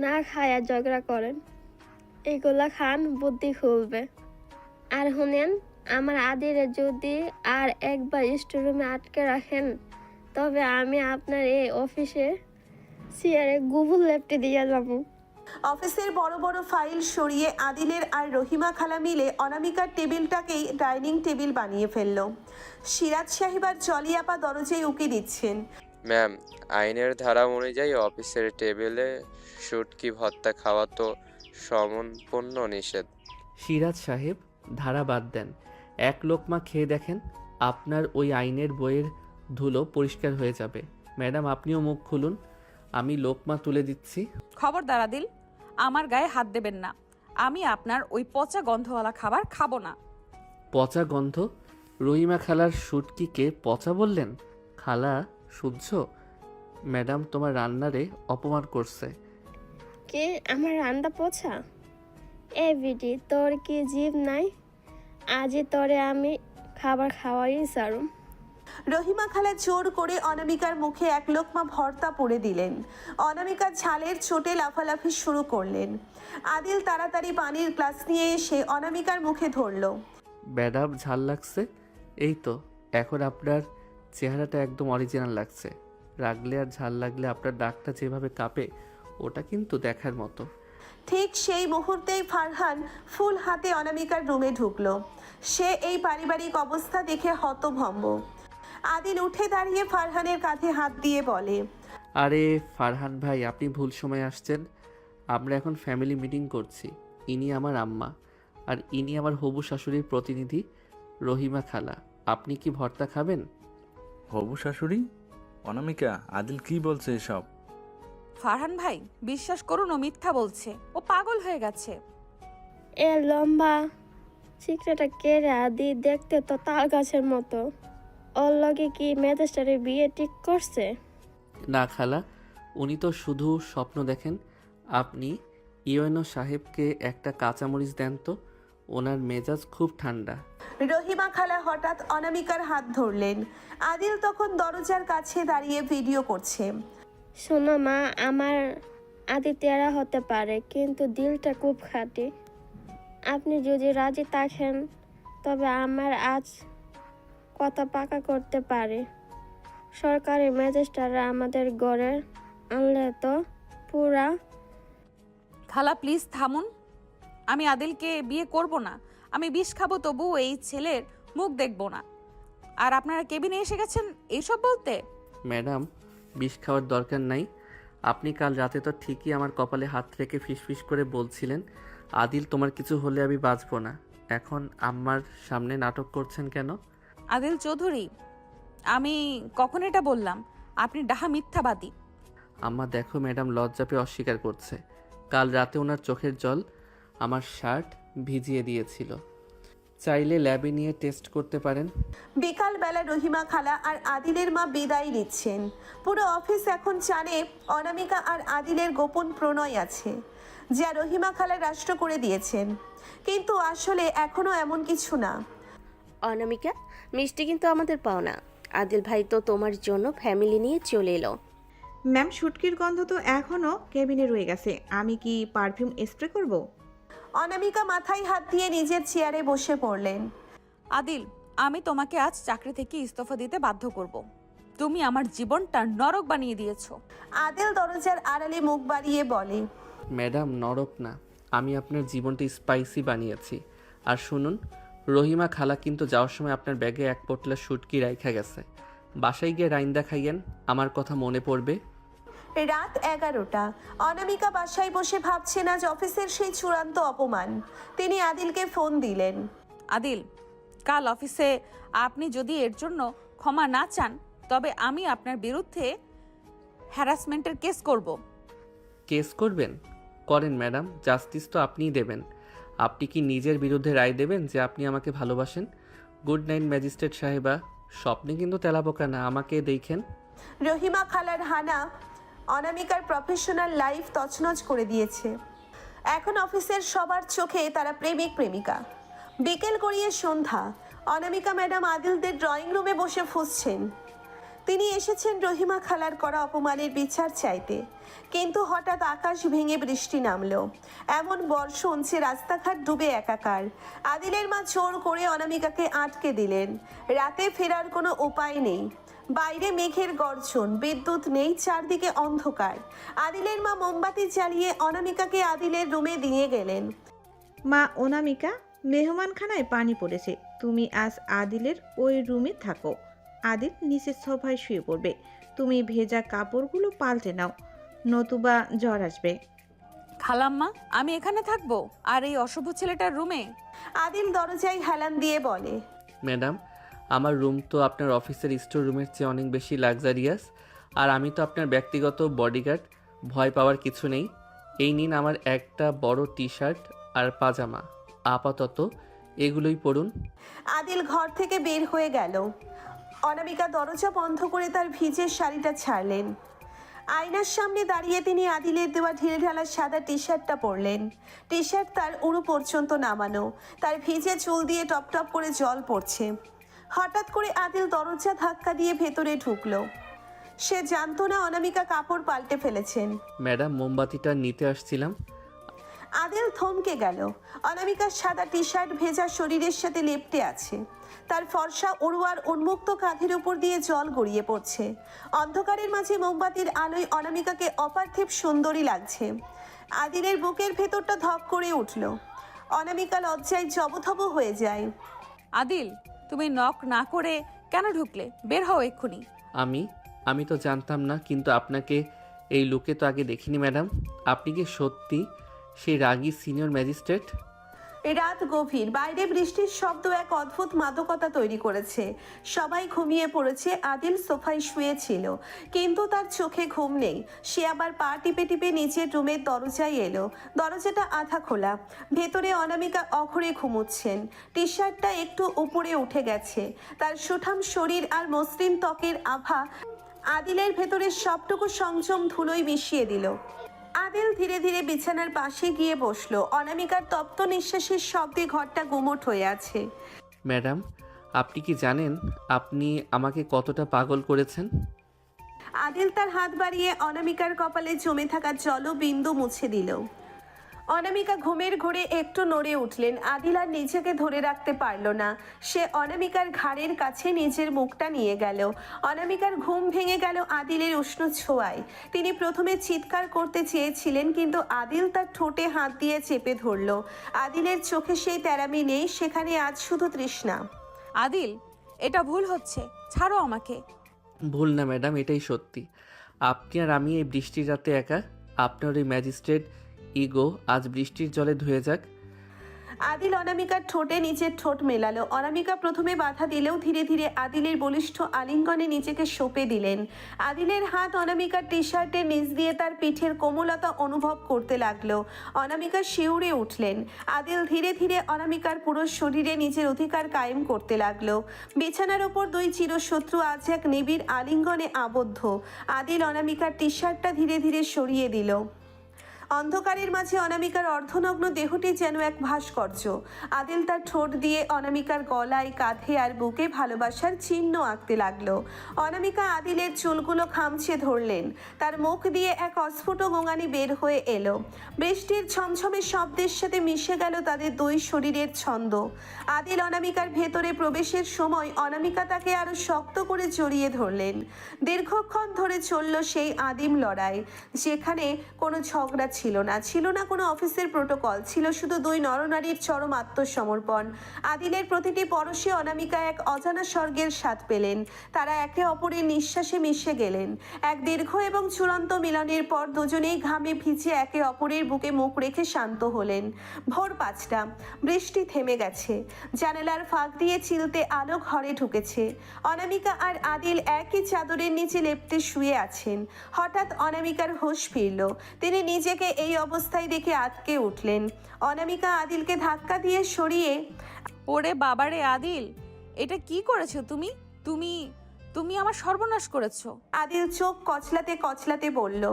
না খায়া ঝগড়া করেন, এগুলা খান বুদ্ধি খুলবে। আর শুনেন, আমার আদিরে যদি আর একবার স্টোররুমে আটকে রাখেন তবে আমি আপনার এই অফিসে চেয়ারে গুগল ল্যাপটে দিয়ে যাবো। অফিসের বড় বড় ফাইল সরিয়ে আদিলের আর রহিমা খালা মিলে অনামিকার টেবিলটাকেই ডাইনিং টেবিল বানিয়ে ফেলল। সিরাজ সাহেব আর জলি আপা দরজায় উকি দিচ্ছেন। ম্যাম, আইনের ধারা অনুযায়ী অফিসের টেবিলে শুটকি ভর্তা খাওয়া তো সম্পূর্ণ নিষেধ। সিরাজ সাহেব, ধারা বাদ দেন, এক লোকমা খেয়ে দেখেন, আপনার ওই আইনের বইয়ের ধুলো পরিষ্কার হয়ে যাবে। ম্যাডাম, আপনিও মুখ খুলুন, আমি লোকমা তুলে দিচ্ছি। খবরদার আদিল, আমার গায়ে হাত দেবেন না। আমি আপনার ওই পচা গন্ধওয়ালা খাবার খাবো না। পচা গন্ধ? রহিমা খালার শুটকিকে পচা বললেন? খালা সহ্য? ম্যাডাম তোমার রান্নারে অপমান করছে। কে আমার রান্না পোছা? এ বিটি, তোর কি জিভ নাই? আজই তোরে আমি খাবার খাওয়াই সারুম। রহিমা খালা জোর করে অনামিকার মুখে এক লোকমা ভর্তা পুড়ে দিলেন। অনামিকা ঝালের চোটে লাফালাফি শুরু করলেন। আদিল তাড়াতাড়ি পানির গ্লাস নিয়ে এসে অনামিকার মুখে ধরল। ম্যাডাম, ঝাল লাগছে? এই তো, এখন আপনার চেহারাটা একদম অরিজিনাল লাগছে। রাগলে আর ঝাল লাগলে আপনার ডাকটা যেভাবে কাঁপে, ওটা কিন্তু দেখার মতো। ঠিক সেই মুহূর্তেই ফারহান ফুল হাতে অনামিকার রুমে ঢুকলো। সে এই পারিবারিক অবস্থা দেখে হতভম্ব। আদিল উঠে দাঁড়িয়ে ফারহানের কাঁধে হাত দিয়ে বলে, আরে ফারহান ভাই, আপনি ভুল সময় আসছেন। আমরা এখন ফ্যামিলি মিটিং করছি। ইনি আমার আম্মা, আর ইনি আমার হবু শাশুড়ির প্রতিনিধি রহিমা খালা। আপনি কি ভর্তা খাবেন? হবু শাশুড়ি? অনামিকা, আদিল কি বলছে এসব? ফারহান ভাই, বিশ্বাস করুন, ও মিথ্যা বলছে। ও পাগল হয়ে গেছে। এ লম্বা চিকড়াটা কে রে আদি? দেখতে তো তাল গাছের মতো। ওর লগে কি ম্যাজিস্ট্রেটের বিয়ে ঠিক করছে? না খালা, উনি তো শুধু স্বপ্ন দেখেন। আপনি ইউএনও সাহেবকে একটা কাঁচামরিচ দেন তো, ওনার মেজাজ খুব ঠান্ডা। রহিমা খালা হঠাৎ অনামিকার হাত ধরলেন। আদিল তখন দরজার কাছে দাঁড়িয়ে ভিডিও করছে। শোনো মা, আমার আদি তেরা হতে পারে, কিন্তু দিলটা খুব খাঁটি। আপনি যদি রাজি থাকেন তবে আমার আজ কথা পাকা করতে পারে। সরকারি ম্যাজিস্ট্রেটরা আমাদের ঘরে আনলে তো পুরা। খালা প্লিজ থামুন। আমি আদিলকে বিয়ে করব না। আমি বিষ খাবো, তবু এই ছেলের মুখ দেখব না। আর আপনারা কেবিনে এসে গেছেন এইসব বলতে? ম্যাডাম, বিষ খাওয়ার দরকার নাই। আপনি কাল রাতে তো ঠিকই আমার কপালে হাত রেখে ফিসফিস করে বলছিলেন, আদিল তোমার কিছু হলে আমি বাঁচব না। এখন আম্মার সামনে নাটক করছেন কেন? আদিল চৌধুরী, আমি কখন এটা বললাম? আপনি ডাহা মিথ্যাবাদী। আম্মা দেখো, ম্যাডাম লজ্জা পেয়ে অস্বীকার করছে। কাল রাতে ওনার চোখের জল আমার শার্ট ভিজিয়ে দিয়েছিল। চাইলে ল্যাবে নিয়ে টেস্ট করতে পারেন। বিকালবেলা রহিমা খালা আর আদিলের মা বিদায় নিচ্ছেন। পুরো অফিস এখন জানে অনামিকা আর আদিলের গোপন প্রণয় আছে, যা রহিমা খালা রাষ্ট্র করে দিয়েছেন। কিন্তু আসলে এখনো এমন কিছু না। অনামিকা, মিষ্টি কিন্তু আমাদের পাওনা। আদিল ভাই তো তোমার জন্য ফ্যামিলি নিয়ে চলে এলো। ম্যাম, শুটকির গন্ধ তো এখনো কেবিনে রয়ে গেছে। আমি কি পারফিউম স্প্রে করব? অনামিকা মাথায় হাত দিয়ে নিজের চেয়ারে বসে পড়লেন। আদিল, আমি তোমাকে আজ চাকরি থেকে ইস্তফা দিতে বাধ্য করব। তুমি আমার জীবনটা নরক বানিয়ে দিয়েছো। আদিল দরজার আড়ালে মুখ বাড়িয়ে বলে, ম্যাডাম, নরক না, আমি আপনার জীবনটা স্পাইসি বানিয়েছি। আর শুনুন, রহিমা খালা কিন্তু যাওয়ার সময় আপনার ব্যাগে এক পোটলা শুটকি রাইখা গেছে। বাসায় গিয়ে রাইন্দা খাইয়েন, আমার কথা মনে পড়বে। রাত 11টা। অনামিকা বাসায় বসে ভাবছেন আজ অফিসের সেই চূড়ান্ত অপমান। তিনি আদিলকে ফোন দিলেন। আদিল, কাল অফিসে আপনি যদি এর জন্য ক্ষমা না চান, তবে আমি আপনার বিরুদ্ধে হ্যারাসমেন্টের কেস করব। কেস করবেন? করেন ম্যাডাম, জাস্টিস তো আপনিই দেবেন। আপনি কি নিজের বিরুদ্ধে রায় দেবেন যে আপনি আমাকে ভালোবাসেন? গুড নাইট ম্যাজিস্ট্রেট সাহেবা, স্বপ্নে কিন্তু তেলাপোকা না, আমাকে দেখেন। রহিমা খালার হানা অনামিকার প্রফেশনাল লাইফ তছনছ করে দিয়েছে। এখন অফিসের সবার চোখে তারা প্রেমিক প্রেমিকা। বিকেল গড়িয়ে সন্ধ্যা। অনামিকা ম্যাডাম আদিলদের ড্রয়িং রুমে বসে ফুঁসছেন। তিনি এসেছেন রহিমা খালার করা অপমানের বিচার চাইতে। কিন্তু হঠাৎ আকাশ ভেঙে বৃষ্টি নামলো। এমন বর্ষণ যে রাস্তাঘাট ডুবে একাকার। আদিলের মা জোর করে অনামিকাকে আটকে দিলেন। রাতে ফেরার কোনো উপায় নেই। বাইরে মেঘের গর্জন, বিদ্যুৎ নেই, চারদিকে অন্ধকার। আদিলের মা মোমবাতি জ্বালিয়ে অনামিকাকে আদিলের রুমে দিয়ে গেলেন। মা অনামিকা, মেহমানখানায় পানি পড়েছে, তুমি আজ আদিলের ওই রুমে থাকো। আদিল নিচের সোফায় শুয়ে পড়বে, তুমি ভেজা কাপড়গুলো পাল্টে নাও, নতুবা জ্বর আসবে। খালাম্মা, আমি এখানে থাকবো আর এই অশুভ ছেলেটার রুমে? আদিল দরজায় হেলান দিয়ে বলে, ম্যাডাম, আমার রুম তো আপনার অফিসের স্টোর রুমের চেয়ে অনেক বেশি লাক্সারিয়াস, আর আমি তো আপনার ব্যক্তিগত বডিগার্ড, ভয় পাওয়ার কিছু নেই। এই নিন আমার একটা বড় টি শার্ট আর পাজামা, আপাতত এগুলোই পরুন। আদিল ঘর থেকে বের হয়ে গেল। অনামিকা দরজা বন্ধ করে তার ভিজে শাড়িটা ছাড়লেন। আয়নার সামনে দাঁড়িয়ে তিনি আদিলের দেওয়া ঢিলেঢালা সাদা টি শার্টটা পরলেন। টি শার্ট তার উড়ু পর্যন্ত নামানো, তার ভিজে চুল দিয়ে টপ টপ করে জল পড়ছে। হঠাৎ করে আদিল দরজা ধাক্কা দিয়ে ভেতরে ঢুকলো। সে জানতো না অনামিকা কাপড় পাল্টে ফেলেছেন। ম্যাডাম, মোমবাতিটা নিতে আসছিলাম। আদিল থমকে গেল। অনামিকার সাদা টি শার্ট ভেজা শরীরের সাথে লেপ্টে আছে, তার ফর্সা উড়ুয়ার উন্মুক্ত কাঁধের উপর দিয়ে জল গড়িয়ে পড়ছে। অন্ধকারের মাঝে মোমবাতির আলোয় অনামিকাকে অপার্থিব সুন্দরী লাগছে। আদিলের বুকের ভেতরটা ধক করে উঠল। অনামিকা লজ্জায় জবথব হয়ে যায়। আদিল, তুমি নক না করে কেন ঢুকলে? বের হও এক্ষুনি। আমি তো জানতাম না, কিন্তু আপনাকে এই লুকে তো আগে দেখিনি ম্যাডাম। আপনি কি সত্যি সেই রাগী সিনিয়র ম্যাজিস্ট্রেট? রাত গভীর, বাইরে বৃষ্টির শব্দ এক অদ্ভুত মাদকতা তৈরি করেছে। সবাই ঘুমিয়ে পড়েছে। আদিল সোফায় শুয়েছিল, কিন্তু তার চোখে ঘুম নেই। সে আবার পা টিপে টিপে নিচের রুমের দরজায় এলো। দরজাটা আধা খোলা, ভেতরে অনামিকা অঘরে ঘুমুচ্ছেন। টি শার্টটা একটু উপরে উঠে গেছে, তার সুঠাম শরীর আর মসৃণ ত্বকের আভা আদিলের ভেতরের সবটুকু সংযম ধুলোয় মিশিয়ে দিল। আদিল ধীরে ধীরে বিছানার পাশে গিয়ে বসলো। অনামিকার তপ্ত নিঃশ্বাসের শব্দে ঘরটা গুমোট হয়ে আছে। ম্যাডাম, আপনি কি জানেন আপনি আমাকে কতটা পাগল করেছেন? আদিল তার হাত বাড়িয়ে অনামিকার কপালে জমে থাকা জলবিন্দু মুছে দিল। অনামিকা ঘুমের ঘোরে একটু নড়ে উঠলেন। আদিল আর নিজেকে ধরে রাখতে পারল না। সে অনামিকার ঘাড়ের কাছে নিজের মুখটা নিয়ে গেল। অনামিকার ঘুম ভেঙে গেল আদিলের উষ্ণ ছোঁয়ায়। তিনি প্রথমে চিৎকার করতে চেয়েছিলেন, কিন্তু আদিল তার ঠোঁটে হাত দিয়ে চেপে ধরল। আদিলের চোখে সেই তেরামি নেই, সেখানে আজ শুধু তৃষ্ণা। আদিল, এটা ভুল হচ্ছে, ছাড়ো আমাকে। ভুল না ম্যাডাম, এটাই সত্যি। আপনি আর আমি এই বৃষ্টির রাতে একা। আপনার ওই ম্যাজিস্ট্রেট ইগো আজ বৃষ্টির জলে ধুয়ে যাক। আদিল অনামিকার ঠোঁটে নিচের ঠোঁট মেলালো। অনামিকা প্রথমে বাধা দিলেও ধীরে ধীরে আদিলের বলিষ্ঠ আলিঙ্গনে নিজেকে সঁপে দিলেন। আদিলের হাত অনামিকার টি শার্টের নিচ দিয়ে তার পিঠের কোমলতা অনুভব করতে লাগলো। অনামিকা শিউরে উঠলেন। আদিল ধীরে ধীরে অনামিকার পুরো শরীরে নিজের অধিকার কায়েম করতে লাগলো। বিছানার ওপর দুই চিরশত্রু আজ এক নিবিড় আলিঙ্গনে আবদ্ধ। আদিল অনামিকার টি শার্টটা ধীরে ধীরে সরিয়ে দিল। অন্ধকারের মাঝে অনামিকার অর্ধনগ্ন দেহটি যেন এক ভাস্কর্য। আদিল তার ঠোঁট দিয়ে অনামিকার গলায়, কাঁধে আর বুকে ভালোবাসার চিহ্ন আঁকতে লাগলো। অনামিকা আদিলের চুলগুলো খামছে ধরলেন। তার মুখ দিয়ে এক অস্ফুট গোঙানি বের হয়ে এলো। বৃষ্টির ঝমঝমে শব্দের সাথে মিশে গেল তাদের দুই শরীরের ছন্দ। আদিল অনামিকার ভেতরে প্রবেশের সময় অনামিকা তাকে আরো শক্ত করে জড়িয়ে ধরলেন। দীর্ঘক্ষণ ধরে চলল সেই আদিম লড়াই, যেখানে কোনো ঝগড়া ছিল না কোনো অফিসের প্রোটোকল, ছিল শুধু দুই নরনারীর চরম আত্মসমর্পণ। আদিলের প্রতিটি পরশে অনামিকা এক অজানা স্বর্গের স্বাদ পেলেন। তারা একে অপরের নিঃশ্বাসে মিশে গেলেন। এক দীর্ঘ এবং চূড়ান্ত মিলনের পর দুজনেই ঘামে ভিজে একে অপরের বুকে মুখ রেখে শান্ত হলেন। ভোর 5টা, বৃষ্টি থেমে গেছে। জানালার ফাঁক দিয়ে চিলতে আলো ঘরে ঢুকেছে। অনামিকা আর আদিল একই চাদরের নিচে লেপ্টে শুয়ে আছেন। হঠাৎ অনামিকার হুঁশ ফিরল। তিনি নিজেকে এই অবস্থায় দেখে আটকে উঠলেন। অনামিকা আদিলকে ধাক্কা দিয়ে সরিয়ে, ওরে বাবারে আদিল, এটা কি করেছো তুমি? তুমি তুমি আমার সর্বনাশ করেছো। আদিল চোখ কচলাতে কচলাতে বলল,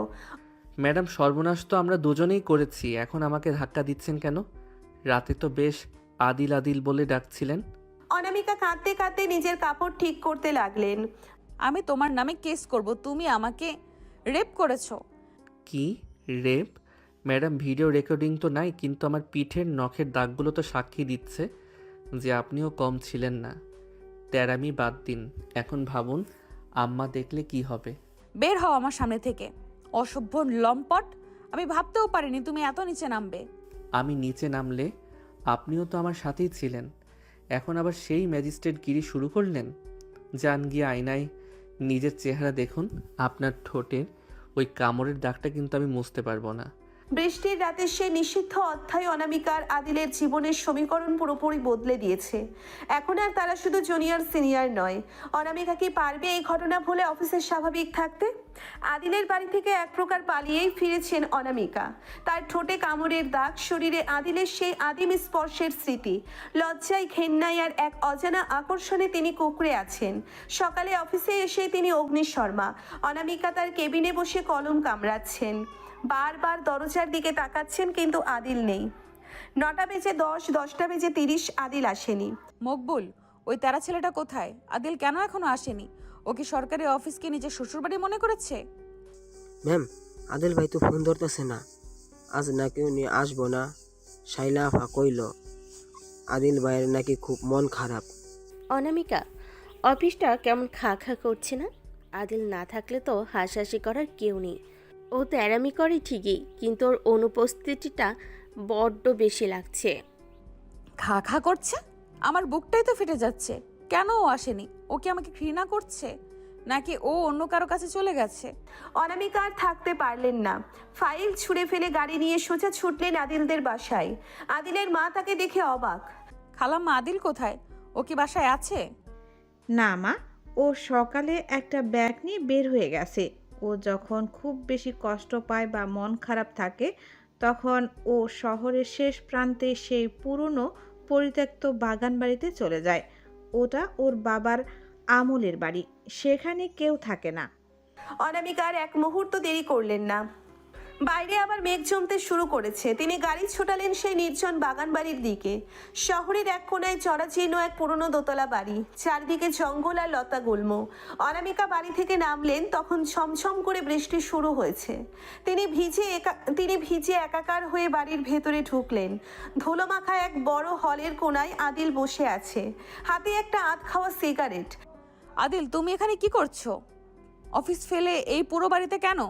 ম্যাডাম, সর্বনাশ তো আমরা দুজনেই করেছি, এখন আমাকে ধাক্কা দিচ্ছেন কেন? রাতে তো বেশ আদিল আদিল বলে ডাকছিলেন। অনামিকা কাঁদতে কাঁদতে নিজের কাপড় ঠিক করতে লাগলেন। আমি তোমার নামে কেস করব, তুমি আমাকে রেপ করেছো। কি রেপ? ম্যাডাম, ভিডিও রেকর্ডিং তো নাই, কিন্তু আমার পিঠের নখের দাগগুলো তো সাক্ষী দিচ্ছে যে আপনিও কম ছিলেন না। তেরামি বাদ দিন, এখন ভাবুন আম্মা দেখলে কি হবে? বের হও আমার সামনে থেকে, অসভ্য লম্পট। আমি ভাবতেও পারিনি তুমি এত নিচে নামবে। আমি নিচে নামলে আপনিও তো আমার সাথেই ছিলেন, এখন আবার সেই ম্যাজিস্ট্রেট গিরি শুরু করলেন? যান গিয়ে আয়নায় নিজের চেহারা দেখুন। আপনার ঠোঁটের ওই কামড়ের দাগটা কিন্তু আমি মুছতে পারবো না। বৃষ্টির রাতে সেই নিষিদ্ধ অধ্যায় অনামিকার আদিলের জীবনের সমীকরণ পুরোপুরি বদলে দিয়েছে। এখন আর তারা শুধু জুনিয়র সিনিয়র নয়। অনামিকা কি পারবে এই ঘটনা ভুলে অফিসের স্বাভাবিক থাকতে? আদিলের বাড়ি থেকে এক প্রকার পালিয়েই ফিরেছেন অনামিকা। তার ঠোঁটে কামড়ের দাগ, শরীরে আদিলের সেই আদিম স্পর্শের স্মৃতি, লজ্জায়, ঘেন্নায় আর এক অজানা আকর্ষণে তিনি কুঁকড়ে আছেন। সকালে অফিসে এসে তিনি অগ্নিশর্মা। অনামিকা তার কেবিনে বসে কলম কামড়াচ্ছেন, বারবার দরজার দিকে তাকাচ্ছেন, কিন্তু আদিল নেই। 9টা বেজে 10, 10টা বেজে 30, আদিল আসেনি। মকবুল, ওই তেরা ছেলেটা কোথায়? আদিল কেন এখনো আসেনি? ও কি সরকারি অফিসকে নিজের শ্বশুরবাড়ি মনে করেছে? ম্যাম, আদিল ভাই তো ফোন ধরতেছে না। আজ নাকি উনি আসবো না। শাইলা আফা কইল আদিল ভাইয়ের নাকি খুব মন খারাপ। অনামিকা, অফিসটা কেমন খা খা করছে না? আদিল না থাকলে তো হাসাহাসি করার কেউ নেই। ও তেরামি করে ঠিকই, কিন্তু ওর অনুপস্থিতিটা বড্ড বেশি লাগছে। খা খা করছে? আমার বুকটাই তো ফেটে যাচ্ছে। কেন ও আসেনি? ও কি আমাকে ঘৃণা করছে, নাকি ও অন্য কারো কাছে চলে গেছে? অনামিকা আর থাকতে পারলেন না। ফাইল ছুঁড়ে ফেলে গাড়ি নিয়ে সোজা ছুটলেন আদিলদের বাসায়। আদিলের মা তাকে দেখে অবাক। খালাম্মা, আদিল কোথায়? ও কি বাসায় আছে? না মা, ও সকালে একটা ব্যাগ নিয়ে বের হয়ে গেছে। ও যখন খুব বেশি কষ্ট পায় বা মন খারাপ থাকে, তখন ও শহরের শেষ প্রান্তে সেই পুরনো পরিত্যক্ত বাগান বাড়িতে চলে যায়। ওটা ওর বাবার আমলের বাড়ি, সেখানে কেউ থাকে না। অনামিকা আর এক মুহূর্ত দেরি করলেন না। বাইরে আবার মেঘ জমতে শুরু করেছে। তিনি গাড়ি ছোটালেন সেই নির্জন বাগান বাড়ির দিকে। শহরের এক কোনায় জরাজীর্ণ এক পুরনো দোতলা বাড়ি, চারদিকে জঙ্গল আর লতা গুল্ম। অনামিকা বাড়ি থেকে নামলেন, তখন ছমছম করে বৃষ্টি শুরু হয়েছে। তিনি ভিজে একাকার হয়ে বাড়ির ভেতরে ঢুকলেন। ধুলোমাখা এক বড় হলের কোনায় আদিল বসে আছে, হাতে একটা আধ খাওয়া সিগারেট। আদিল, তুমি এখানে কি করছো? অফিস ফেলে এই পুরো বাড়িতে কেন?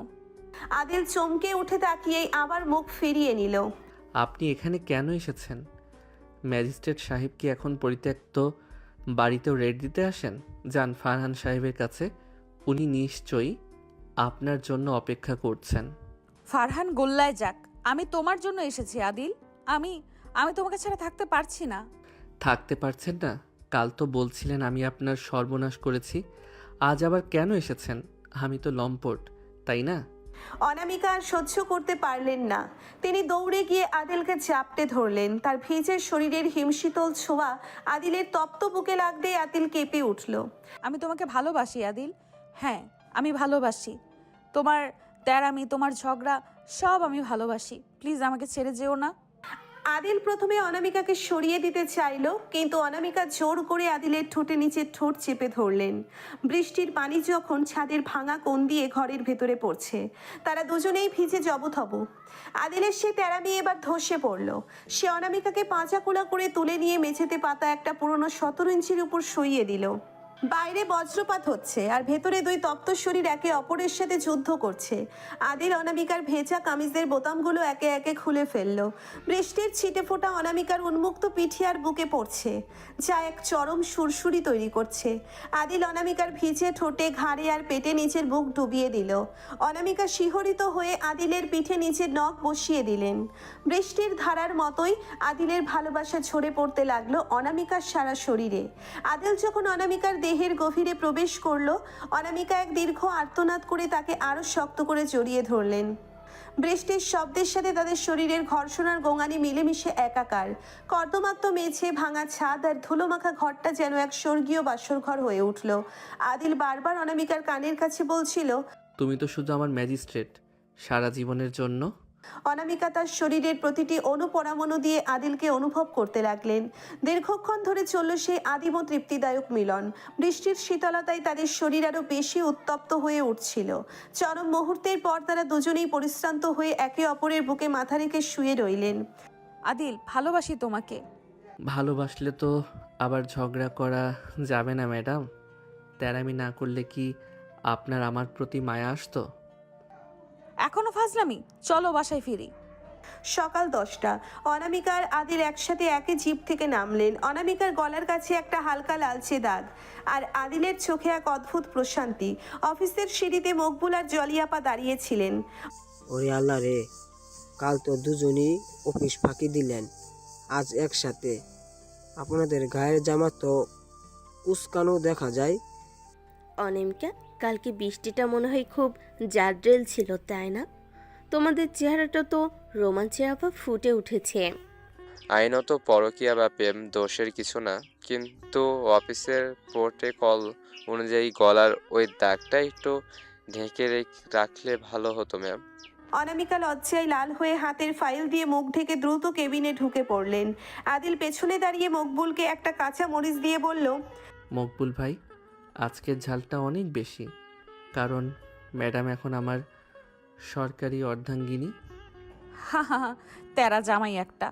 আদিল চমকে উঠে তাকিয়ে আবার মুখ ফিরিয়ে নিল। আপনি এখানে কেন এসেছেন? ম্যাজিস্ট্রেট সাহেব কি এখন পরিত্যক্ত বাড়িতেও রেড দিতে আসেন? যান ফারহান সাহেবের কাছে, উনি নিশ্চয়ই আপনার জন্য অপেক্ষা করছেন। ফারহান গোল্লায় যাক, আমি তোমার জন্য এসেছি আদিল। আমি তোমাকে ছাড়া থাকতে পারছি না। থাকতে পারছেন না? কাল তো বলছিলেন আমি আপনার সর্বনাশ করেছি। আজ আবার কেন এসেছেন? আমি তো লম্পট, তাই না? অনামিকা আর সহ্য করতে পারলেন না। তিনি দৌড়ে গিয়ে আদিলকে চাপটে ধরলেন। তার ভিজে শরীরের হিমশীতল ছোঁয়া আদিলের তপ্ত বুকে লাগতেই আদিল কেঁপে উঠল। আমি তোমাকে ভালোবাসি আদিল, হ্যাঁ আমি ভালোবাসি। তোমার তেরামি, তোমার ঝগড়া সব আমি ভালোবাসি। প্লিজ আমাকে ছেড়ে যেও না। আদিল প্রথমে অনামিকাকে সরিয়ে দিতে চাইল, কিন্তু অনামিকা জোর করে আদিলের ঠোঁটে নিচে ঠোঁট চেপে ধরলেন। বৃষ্টির পানি যখন ছাদের ভাঙা কোণ দিয়ে ঘরের ভেতরে পড়ছে, তারা দুজনেই ভিজে জবথব। আদিলের সে তেরামি এবার ধসে পড়ল। সে অনামিকাকে পাঁচা কোলা করে তুলে নিয়ে মেঝেতে পাতা একটা পুরনো 17 ইঞ্চির উপর শুইয়ে দিল। বাইরে বজ্রপাত হচ্ছে, আর ভেতরে দুই তপ্ত শরীর একে অপরের সাথে যুদ্ধ করছে। আদিল অনামিকার ভেজা কামিজের বোতামগুলো একে একে খুলে ফেলল। বৃষ্টির ছিটে ফোঁটা অনামিকার উন্মুক্ত পিঠে আর বুকে পড়ছে, যা এক চরম সুরসুরি তৈরি করছে। আদিল অনামিকার ভিজে ঠোঁটে, ঘাড়ে আর পেটে নিচের বুক ডুবিয়ে দিল। অনামিকা শিহরিত হয়ে আদিলের পিঠে নিচে নখ বসিয়ে দিলেন। বৃষ্টির ধারার মতোই আদিলের ভালোবাসা ঝরে পড়তে লাগলো অনামিকার সারা শরীরে। আদিল যখন অনামিকার দেহের গভীরে প্রবেশ করলো, অনামিকা এক দীর্ঘ আর্তনাদ করে তাকে আরো শক্ত করে জড়িয়ে ধরলেন। বৃষ্টির শব্দের সাথে তাদের শরীরের ঘর্ষণ আর গোঙানি মিলেমিশে একাকার। কর্দমাক্ত মেঝে, ভাঙা ছাদ আর ধুলোমাখা ঘরটা যেন এক স্বর্গীয় বাসর ঘর হয়ে উঠল। আদিল বারবার অনামিকার কানের কাছে বলছিল, তুমি তো শুধু আমার ম্যাজিস্ট্রেট সারা জীবনের জন্য। অনামিকা তার শরীরের প্রতিটি অনুপরামণু দিয়ে আদিলকে অনুভব করতে লাগলেন। দীর্ঘক্ষণ ধরে চলল সেই আদিম ও তৃপ্তিদায়ক মিলন। বৃষ্টির শীতলতায় তাদের শরীর আরো বেশি উত্তপ্ত হয়ে উঠছিল। চরম মুহূর্তের পর তারা দুজনেই পরিশ্রান্ত হয়ে একে অপরের বুকে মাথা রেখে শুয়ে রইলেন। আদিল, ভালোবাসি তোমাকে। ভালোবাসলে তো আবার ঝগড়া করা যাবে না ম্যাডাম? তেরামি না করলে কি আপনার আমার প্রতি মায়া আসতো? এখনো ফাজলামি, চলো বাসায় ফিরি। সকাল 10টা। অনামিকা আর আদিল একসাথে একই জিপ থেকে নামলেন। অনামিকার গলার কাছে একটা হালকা লালচে দাগ, আর আদিলের চোখে এক অদ্ভুত প্রশান্তি। অফিসের সিঁড়িতে মকবুল আর জলিয়াপা দাঁড়িয়েছিলেন। ওরে আল্লাহ রে, কাল তো দুজনই অফিস ফাঁকি দিলেন, আজ একসাথে। আপনাদের গায়ের জামা তো কুচকানো দেখা যায়। অনামিকা, কালকে বৃষ্টিটা মনে হয় খুব জাড্রেল ছিল, তাই না? তোমাদের চেহারাটা তো রোমাঞ্চে আবার ফুটে উঠেছে। আইনত পরকীয়া বা প্রেম দোষের কিছু না, কিন্তু অফিসের প্রোটোকল অনুযায়ী গলার ওই দাগটা একটু ঢেকে রাখলে ভালো হতো ম্যাম। অনামিকা লজ্জায় লাল হয়ে হাতের ফাইল দিয়ে মুখ ঢেকে দ্রুত কেবিনে ঢুকে পড়লেন। আদিল পেছনে দাঁড়িয়ে মকবুলকে একটা কাঁচা মরিচ দিয়ে বলল, মকবুল ভাই, আজকের ঝালটা অনেক বেশি, কারণ ম্যাডাম এখন আমার সরকারি অর্ধাঙ্গিনী। হা হা হা, তেরা জামাই একটা।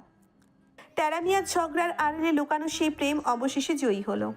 তেরামিয়ার ঝগড়ার আড়ালে লুকানো সেই প্রেম অবশেষে জয়ী হলো।